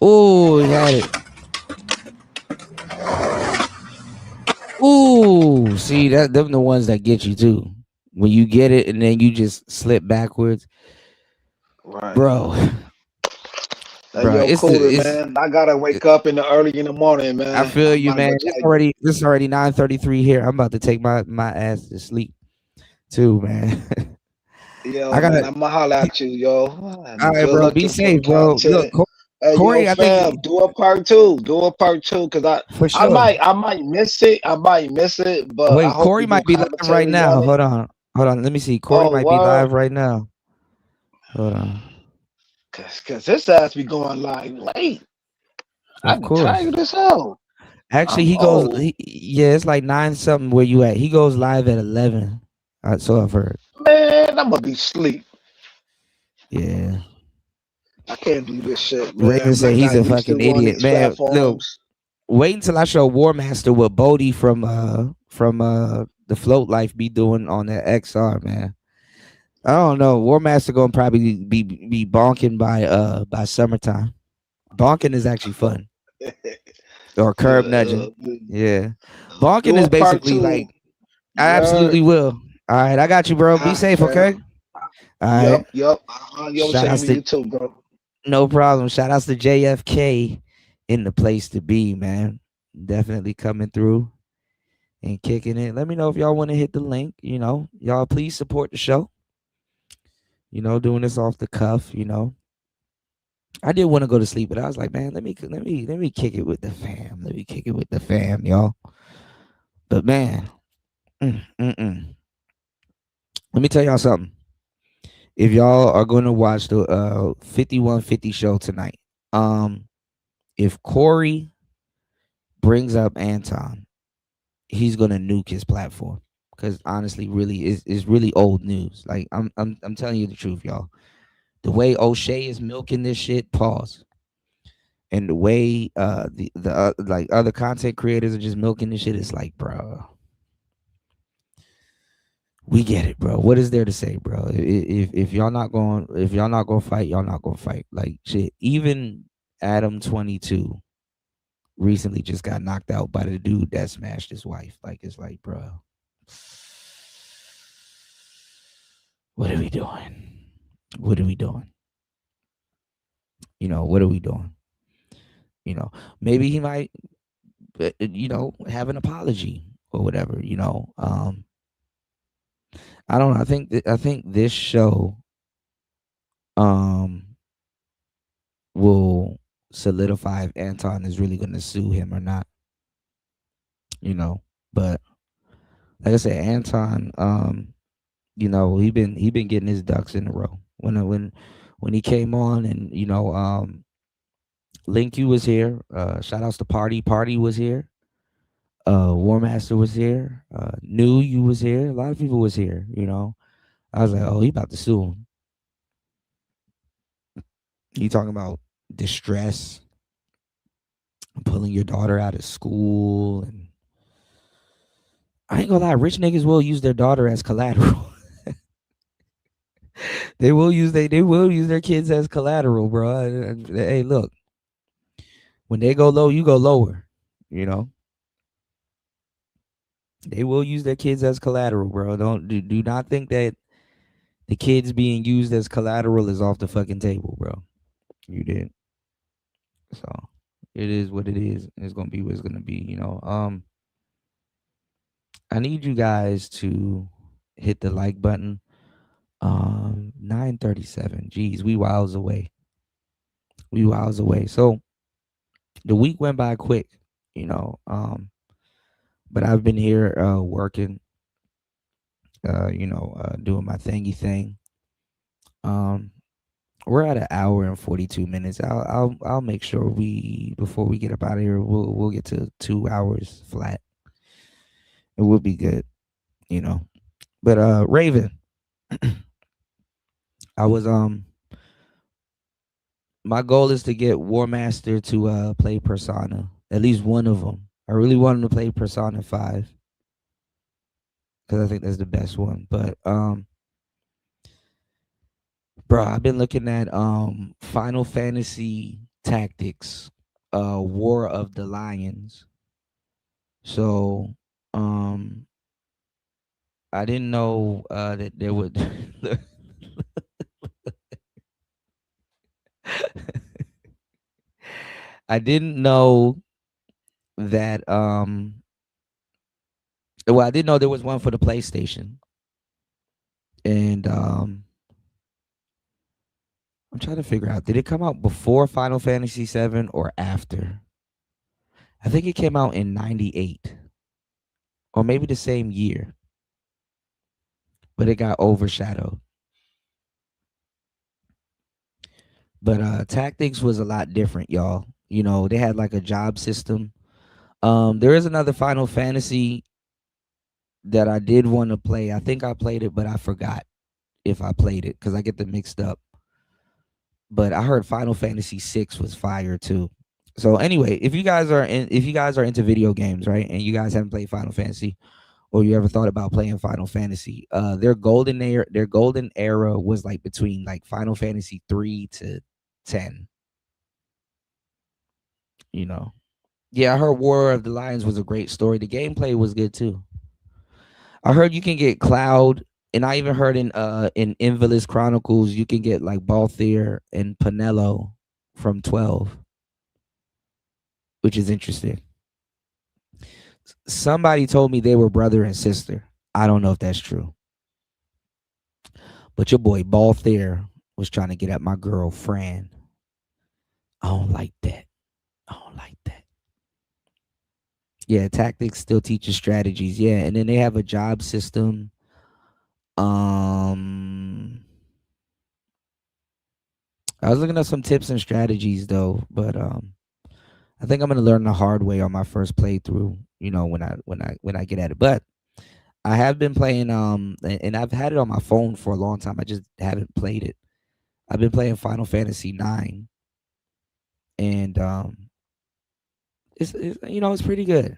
Speaker 1: Ooh, he had it. Ooh, see, them the ones that get you too. When you get it and then you just slip backwards.
Speaker 2: Right.
Speaker 1: Bro.
Speaker 2: Hey, bro, yo, cooler, man. I gotta wake up early in the morning, man.
Speaker 1: I feel you, man. It's already 9:33 here. I'm about to take my ass to sleep too, man.
Speaker 2: Yo, I'm gonna holler at you, yo.
Speaker 1: All right, bro. Be safe, bro. Look,
Speaker 2: hey, Corey, yo, fam, do a part two. Do a part two, because I might miss it. But
Speaker 1: wait, Corey might be live right now. Hold on. Let me see. Corey might be live right now. Hold on.
Speaker 2: Cause this ass be going live late. I'm tired as hell.
Speaker 1: Actually, he goes. It's like 9 something where you at. He goes live at 11. So I've heard.
Speaker 2: Man, I'm gonna be asleep.
Speaker 1: Yeah.
Speaker 2: I can't do this shit. Man.
Speaker 1: Raven said he's a fucking idiot, man. Look, wait until I show War Master what Bodie from the Float Life be doing on that XR, man. I don't know. War Master gonna probably be bonking by summertime. Bonking is actually fun. Or curb nudging. Yeah. Bonking is basically like I
Speaker 2: Yeah.
Speaker 1: absolutely will. All right, I got you, bro. Be
Speaker 2: Ah,
Speaker 1: safe,
Speaker 2: fam.
Speaker 1: okay? All right.
Speaker 2: Yep. Yo,
Speaker 1: Shout
Speaker 2: same
Speaker 1: outs
Speaker 2: to
Speaker 1: to
Speaker 2: you too, bro.
Speaker 1: no problem. Shout outs to JFK in the place to be, man. Definitely coming through and kicking it. Let me know if y'all want to hit the link. You know, y'all please support the show. You know, doing this off the cuff. You know, I did want to go to sleep, but I was like, man, let me kick it with the fam. Let me kick it with the fam, y'all. But man, let me tell y'all something. If y'all are going to watch the 5150 show tonight, if Corey brings up Anton, he's gonna nuke his platform because honestly, really is really old news. Like I'm telling you the truth, y'all. The way O'Shea is milking this shit, pause. And the way the like other content creators are just milking this shit, it's like, bro, we get it, bro. What is there to say, bro? If y'all not going, if y'all not gonna fight, y'all not gonna fight. Like shit. Even Adam 22 recently just got knocked out by the dude that smashed his wife. Like it's like, bro, what are we doing? What are we doing? You know, what are we doing? You know, maybe he might, you know, have an apology or whatever. You know, I don't know. I think this show, will solidify if Anton is really going to sue him or not. You know, but like I said, Anton, you know, he been getting his ducks in a row. When he came on, and you know, Link U was here. Shout outs to Party. Party was here. War Master was here. Knew you was here. A lot of people was here. You know, I was like, oh, he about to sue him. You talking about distress, pulling your daughter out of school, and I ain't gonna lie, rich niggas will use their daughter as collateral. They will use their kids as collateral, bro. Hey, look, when they go low, you go lower. You know, they will use their kids as collateral, bro. Do not think that the kids being used as collateral is off the fucking table, bro. You did. So it is what it is. It's gonna be what it's gonna be. You know. I need you guys to hit the like button. 9:37. Jeez, we miles away. We miles away. So the week went by quick, you know. But I've been here working, you know, doing my thingy thing. We're at an hour and 42 minutes. I'll make sure before we get up out of here, we'll get to 2 hours flat. It will be good, you know. But Raven, I was my goal is to get War Master to play Persona, at least one of them. I really want him to play Persona 5 because I think that's the best one. But bro, I've been looking at Final Fantasy Tactics, War of the Lions. So I didn't know that there would I didn't know that well, I didn't know there was one for the PlayStation. And I'm trying to figure out, did it come out before Final Fantasy 7 or after? I think it came out in 98 or maybe the same year. But it got overshadowed. But Tactics was a lot different, y'all. You know, they had like a job system. There is another Final Fantasy that I did want to play. I think I played it, but I forgot if I played it because I get them mixed up. But I heard Final Fantasy 6 was fire too. So anyway, if you guys are into video games, right, and you guys haven't played Final Fantasy, or you ever thought about playing Final Fantasy, their golden era was like between like Final Fantasy 3 to 10. You know, yeah, I heard War of the Lions was a great story. The gameplay was good too. I heard you can get Cloud, and I even heard in Invalid's Chronicles you can get like Balthier and Pinello from 12, which is interesting. Somebody told me they were brother and sister. I don't know if that's true. But your boy Balthier was trying to get at my girl Fran. I don't like that. I don't like that. Yeah, tactics still teaches strategies. Yeah, and then they have a job system. I was looking at some tips and strategies though, but I think I'm gonna learn the hard way on my first playthrough. You know, when I get at it. But I have been playing and I've had it on my phone for a long time. I just haven't played it. I've been playing Final Fantasy IX, and it's you know, it's pretty good.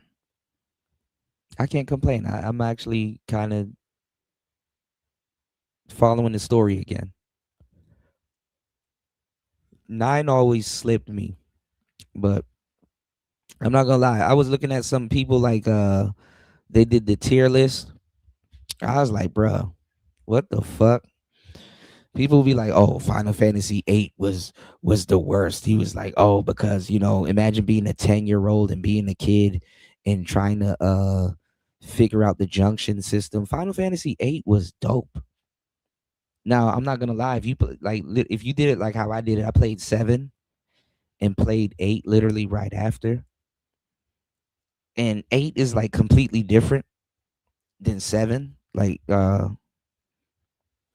Speaker 1: I can't complain. I'm actually kind of following the story again. 9 always slipped me, but I'm not gonna lie. I was looking at some people like they did the tier list. I was like, bruh, what the fuck? People will be like, oh, Final Fantasy 8 was the worst. He was like, oh, because, you know, imagine being a 10-year-old and being a kid and trying to figure out the junction system. Final Fantasy 8 was dope. Now, I'm not gonna lie, if you if you did it like how I did it, I played 7 and played 8 literally right after. And 8 is like completely different than 7. Like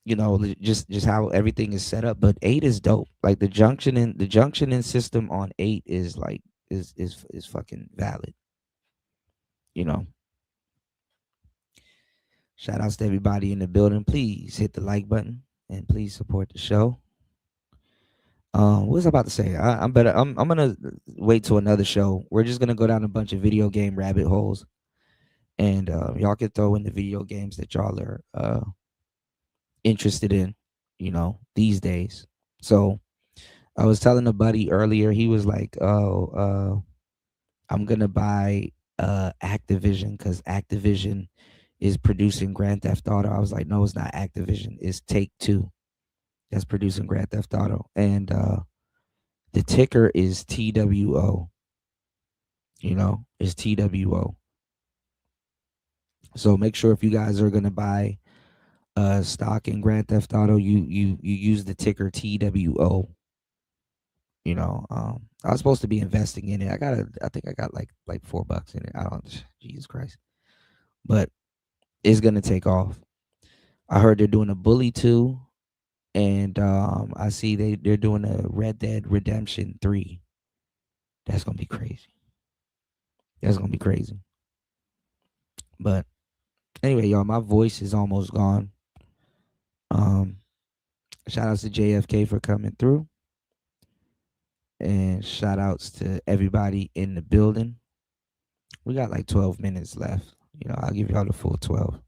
Speaker 1: you know, just how everything is set up. But 8 is dope. Like the junctioning system on 8 is like is fucking valid. You know. Shout outs to everybody in the building. Please hit the like button and please support the show. What was I about to say? I'm gonna wait till another show. We're just gonna go down a bunch of video game rabbit holes, and y'all can throw in the video games that y'all are interested in, you know, these days. So I was telling a buddy earlier, he was like, oh, I'm gonna buy Activision because Activision is producing Grand Theft Auto. I was like, no, it's not Activision, it's Take-Two that's producing Grand Theft Auto, and the ticker is TWO. You know, it's TWO. So make sure if you guys are gonna buy stock in Grand Theft Auto, you use the ticker TWO. You know, I was supposed to be investing in it. I think I got like $4 in it. I don't, Jesus Christ, but it's gonna take off. I heard they're doing a Bully 2, and I see they're doing a Red Dead Redemption 3. That's gonna be crazy. That's gonna be crazy. But anyway, y'all, my voice is almost gone. Shout outs to JFK for coming through. And shout outs to everybody in the building. We got like 12 minutes left. You know, I'll give y'all the full 12.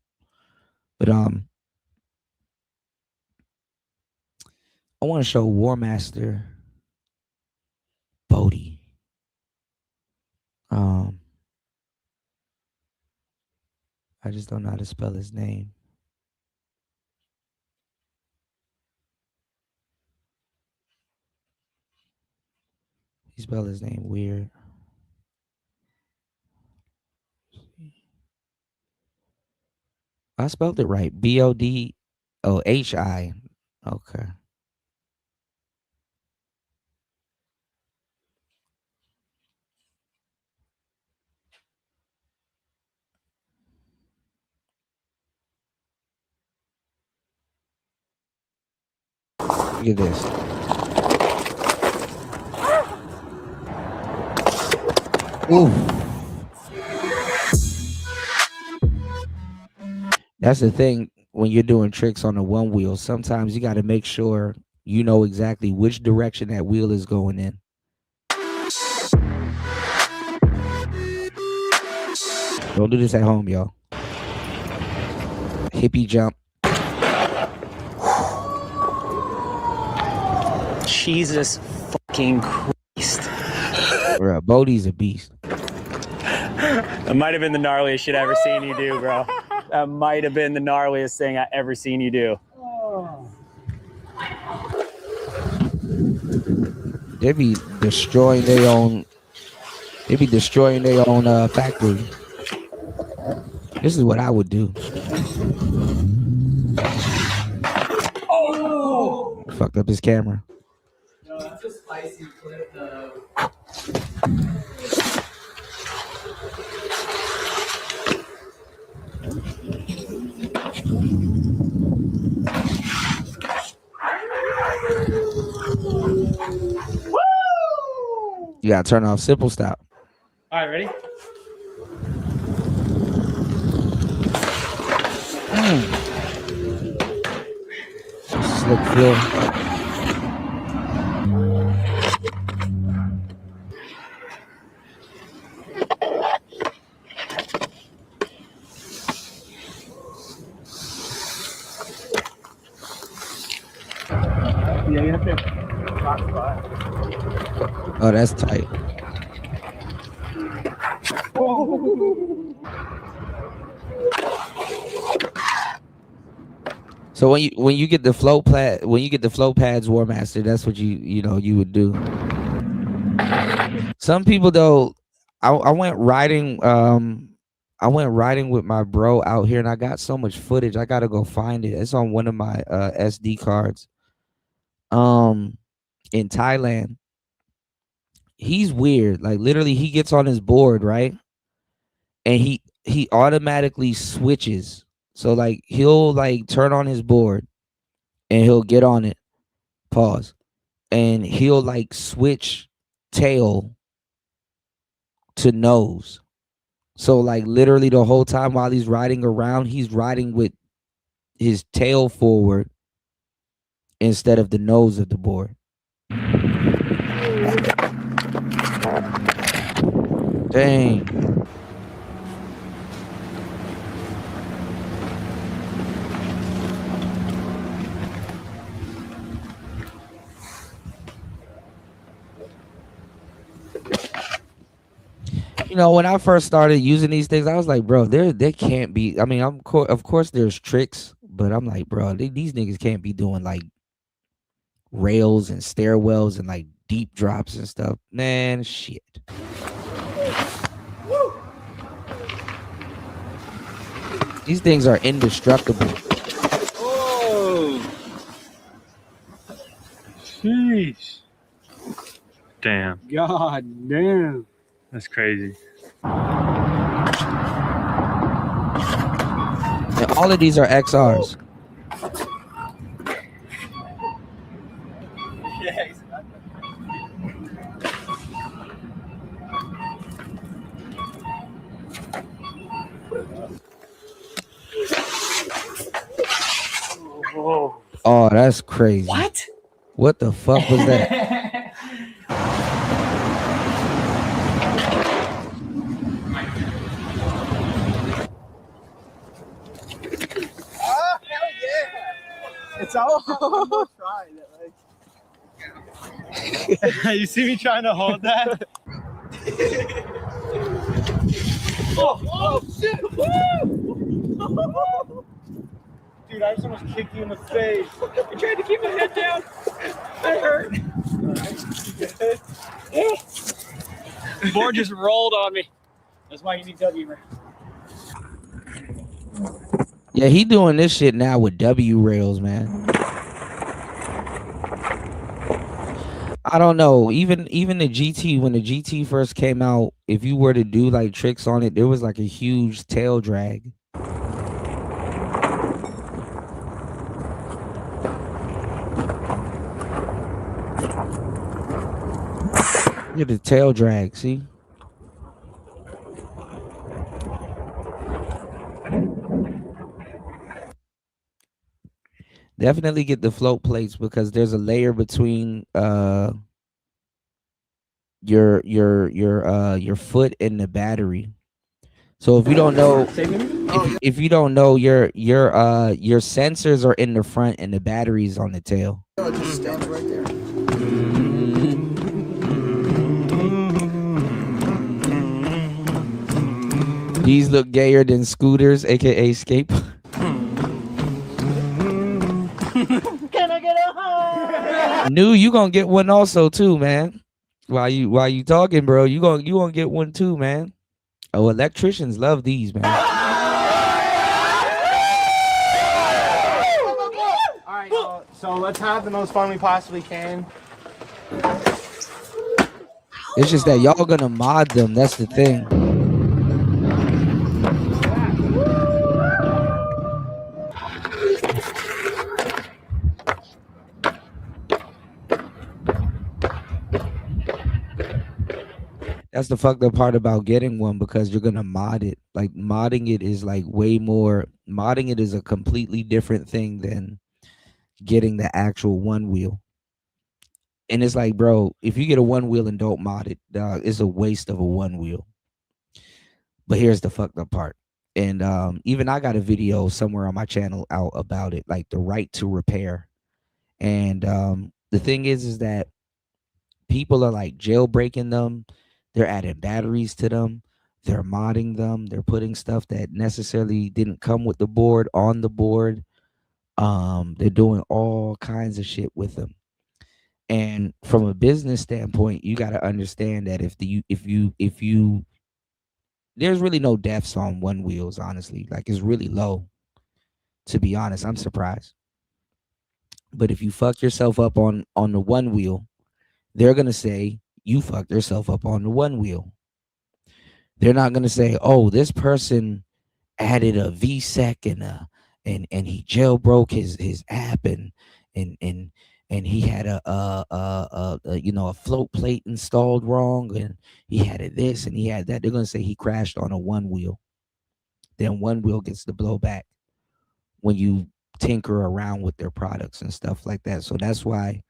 Speaker 1: But I want to show War Master Bodhi. I just don't know how to spell his name. He spelled his name weird. I spelled it right. BODHI. Okay. Look at this. Ooh. That's the thing when you're doing tricks on the one wheel. Sometimes you got to make sure you know exactly which direction that wheel is going in. Don't do this at home, y'all. Hippie jump.
Speaker 11: Jesus fucking Christ.
Speaker 1: Bro, Bodhi's a beast.
Speaker 11: That might have been the gnarliest shit I ever seen you do, bro. That might have been the gnarliest thing I ever seen you do.
Speaker 1: They be destroying their own. They be destroying their own factory. This is what I would do.
Speaker 9: Oh!
Speaker 1: Fucked up his camera.
Speaker 9: No, that's a spicy clip, though.
Speaker 1: You gotta turn off simple stop.
Speaker 9: All right, ready?
Speaker 1: Slick feel.
Speaker 5: Yeah, you have to.
Speaker 1: Oh, that's tight. So when you get the flow pads War Master, that's what you would do. Some people though, I went riding with my bro out here and I got so much footage. I gotta go find it. It's on one of my SD cards. In Thailand. He's weird. Like literally he gets on his board, right? And he automatically switches. So like he'll like turn on his board and he'll get on it. Pause. And he'll like switch tail to nose. So like literally the whole time while he's riding around, he's riding with his tail forward instead of the nose of the board. Dang. You know, when I first started using these things, I was like, bro, there can't be. I mean, of course there's tricks, but I'm like, bro, these niggas can't be doing like rails and stairwells and like deep drops and stuff. Man, shit. These things are indestructible.
Speaker 5: Oh, jeez.
Speaker 12: Damn.
Speaker 5: God damn.
Speaker 12: That's crazy.
Speaker 1: And all of these are XRs. Oh, that's crazy.
Speaker 11: What?
Speaker 1: What the fuck was that?
Speaker 5: Oh, hell yeah. It's all trying it. Like...
Speaker 12: You see me trying to hold that?
Speaker 5: oh shit! Dude, I just almost kicked you in the face. I tried to keep my head down. That hurt.
Speaker 11: The board just rolled on me. That's why you need W.
Speaker 1: Yeah, he doing this shit now with W rails, man. I don't know. Even the GT, when the GT first came out, if you were to do like tricks on it, there was like a huge tail drag. Look at the tail drag, see? Definitely get the float plates because there's a layer between your foot and the battery. So if you don't know, if you don't know, your sensors are in the front and the battery's on the tail.
Speaker 5: It just stands right there.
Speaker 1: These look gayer than scooters, aka Scape.
Speaker 5: Can I get a hug?
Speaker 1: New, you gonna get one also too, man. While you talking, bro, you gonna get one too, man. Oh, electricians love these, man.
Speaker 5: All right, so let's have the most fun we possibly can.
Speaker 1: It's just that y'all gonna mod them. That's the thing. That's the fucked up part about getting one, because you're gonna mod it. Like modding it is like way more. Modding it is a completely different thing than getting the actual one wheel. And it's like, bro, if you get a one wheel and don't mod it, dog, it's a waste of a one wheel. But here's the fucked up part. And even I got a video somewhere on my channel out about it, like the right to repair. And the thing is that people are like jailbreaking them. They're adding batteries to them. They're modding them. They're putting stuff that necessarily didn't come with the board on the board. They're doing all kinds of shit with them. And from a business standpoint, you got to understand that if you there's really no deaths on one wheels, honestly. Like, it's really low. To be honest, I'm surprised. But if you fuck yourself up on the one wheel, they're gonna say you fucked yourself up on the one wheel. They're not gonna say, oh, this person added a VSEC and he jailbroke his app and he had a float plate installed wrong, and he had this and he had that. They're gonna say he crashed on a one wheel. Then one wheel gets the blowback when you tinker around with their products and stuff like that. So that's why,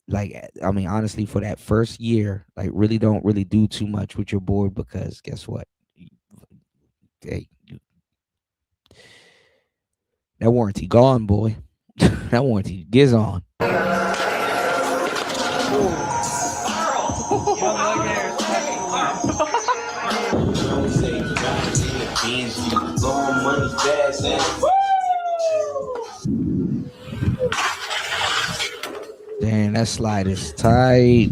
Speaker 1: like, I mean, honestly, for that first year, like, really don't really do too much with your board, because guess what? Hey, that warranty gone, boy. That warranty is on. Damn, that slide is tight.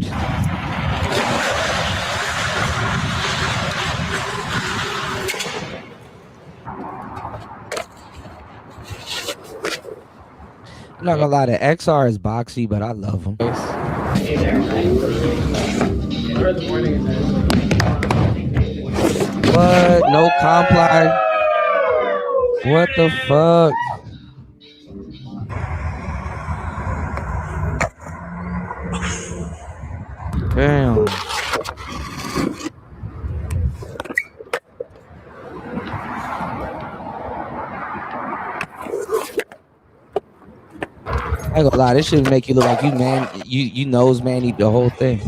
Speaker 1: I'm not gonna lie, the XR is boxy, but I love them.
Speaker 9: Hey there. Enjoy the morning.
Speaker 1: What? No comply? What the fuck? Damn. I ain't gonna lie, this should make you look like you nose man eat the whole thing.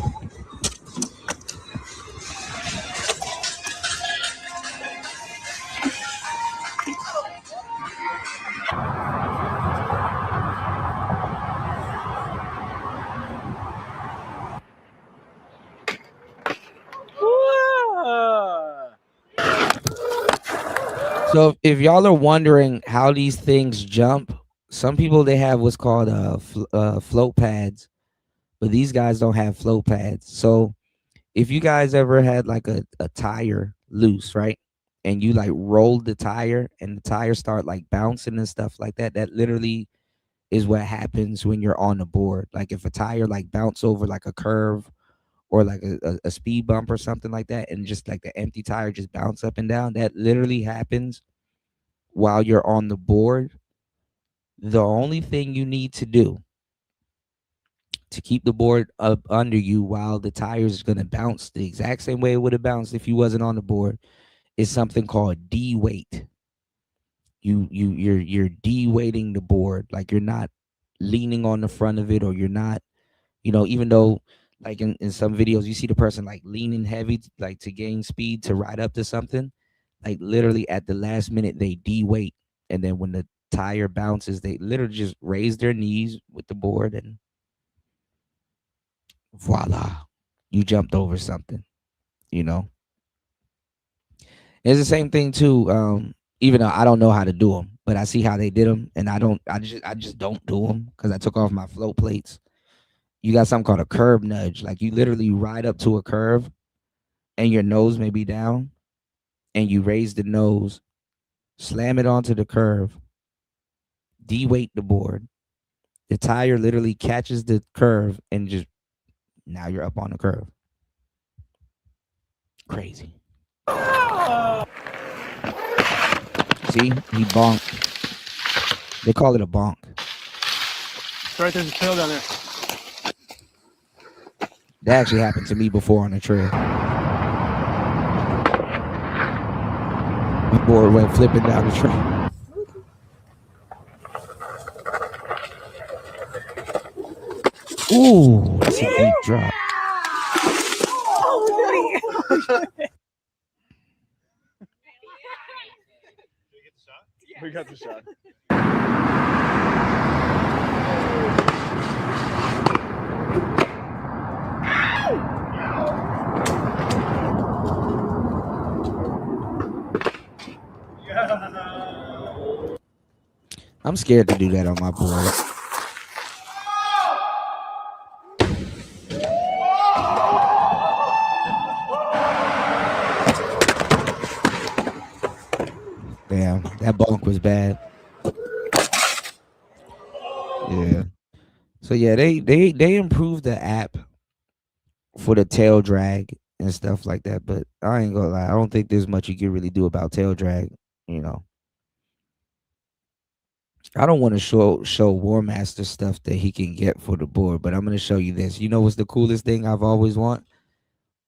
Speaker 1: So if y'all are wondering how these things jump, some people, they have what's called float pads, but these guys don't have float pads. So if you guys ever had like a tire loose, right, and you like rolled the tire and the tire start like bouncing and stuff like that, that literally is what happens when you're on the board. Like if a tire like bounce over like a curve or like a speed bump or something like that, and just like the empty tire just bounce up and down, that literally happens while you're on the board. The only thing you need to do to keep the board up under you while the tires is going to bounce the exact same way it would have bounced if you wasn't on the board is something called de-weight. You're de-weighting the board. Like, you're not leaning on the front of it, or you're not, even though like in some videos you see the person like leaning heavy, like to gain speed to ride up to something, like literally at the last minute they de-weight, and then when the tire bounces, they literally just raise their knees with the board, and voila, you jumped over something, And It's the same thing too. Even though I don't know how to do them, but I see how they did them, and I just don't do them because I took off my float plates. You got something called a curb nudge. Like you literally ride up to a curve, and your nose may be down, and you raise the nose, slam it onto the curve, de-weight the board. The tire literally catches the curve, and just now you're up on the curve. Crazy. See, he bonked. They call it a bonk.
Speaker 5: Right, there's a trail down there.
Speaker 1: That actually happened to me before on the trail. My board went flipping down the trail. Ooh, that's a deep drop.
Speaker 5: We got the shot.
Speaker 1: I'm scared to do that on my board. Damn, that bonk was bad. Yeah. So yeah, they improved the app for the tail drag and stuff like that. But I ain't gonna lie, I don't think there's much you can really do about tail drag. You know, I don't want to show War Master stuff that he can get for the board, but I'm gonna show you this. You know what's the coolest thing I've always want?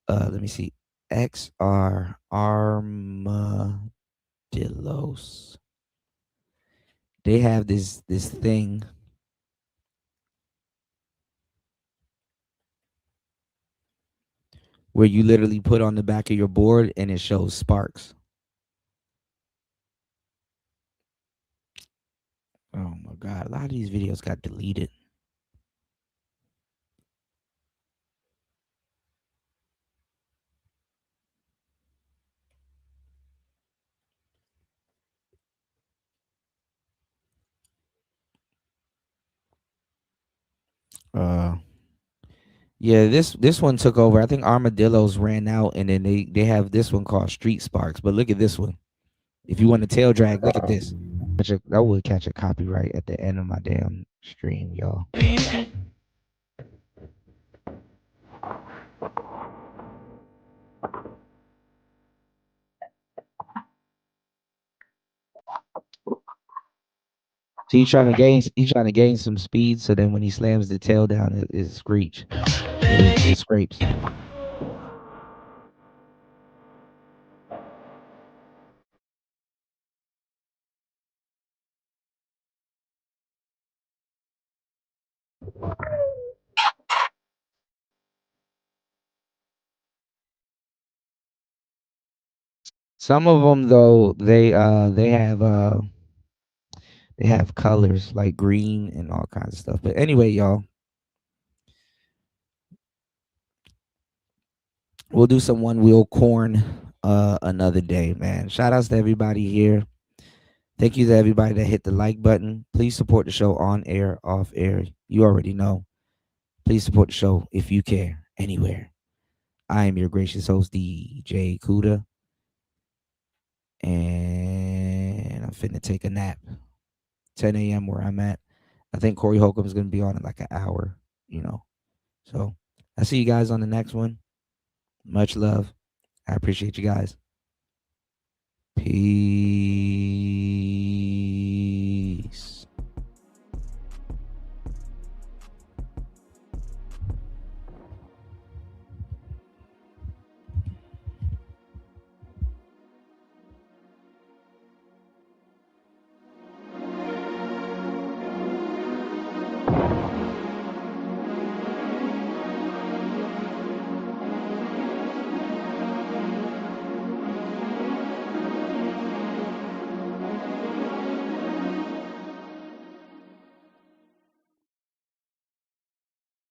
Speaker 1: Let me see. XR Armadillos. They have this thing. Where you literally put on the back of your board and it shows sparks. Oh my God, a lot of these videos got deleted. Yeah, this one took over. I think Armadillos ran out, and then they have this one called Street Sparks. But look at this one. If you want to tail drag, look at this. That would catch a copyright at the end of my damn stream, y'all. So he's trying to gain some speed, so then when he slams the tail down, it screech. It scrapes. Some of them though, they have colors like green and all kinds of stuff. But anyway, y'all, we'll do some one wheel corn another day, man. Shout outs to everybody here. Thank you to everybody that hit the like button. Please support the show on air, off air. You already know. Please support the show if you care, anywhere. I am your gracious host, DJ Kuda. And I'm finna take a nap. 10 a.m. where I'm at. I think Corey Holcomb is going to be on in like an hour, you know. So I'll see you guys on the next one. Much love. I appreciate you guys. Peace.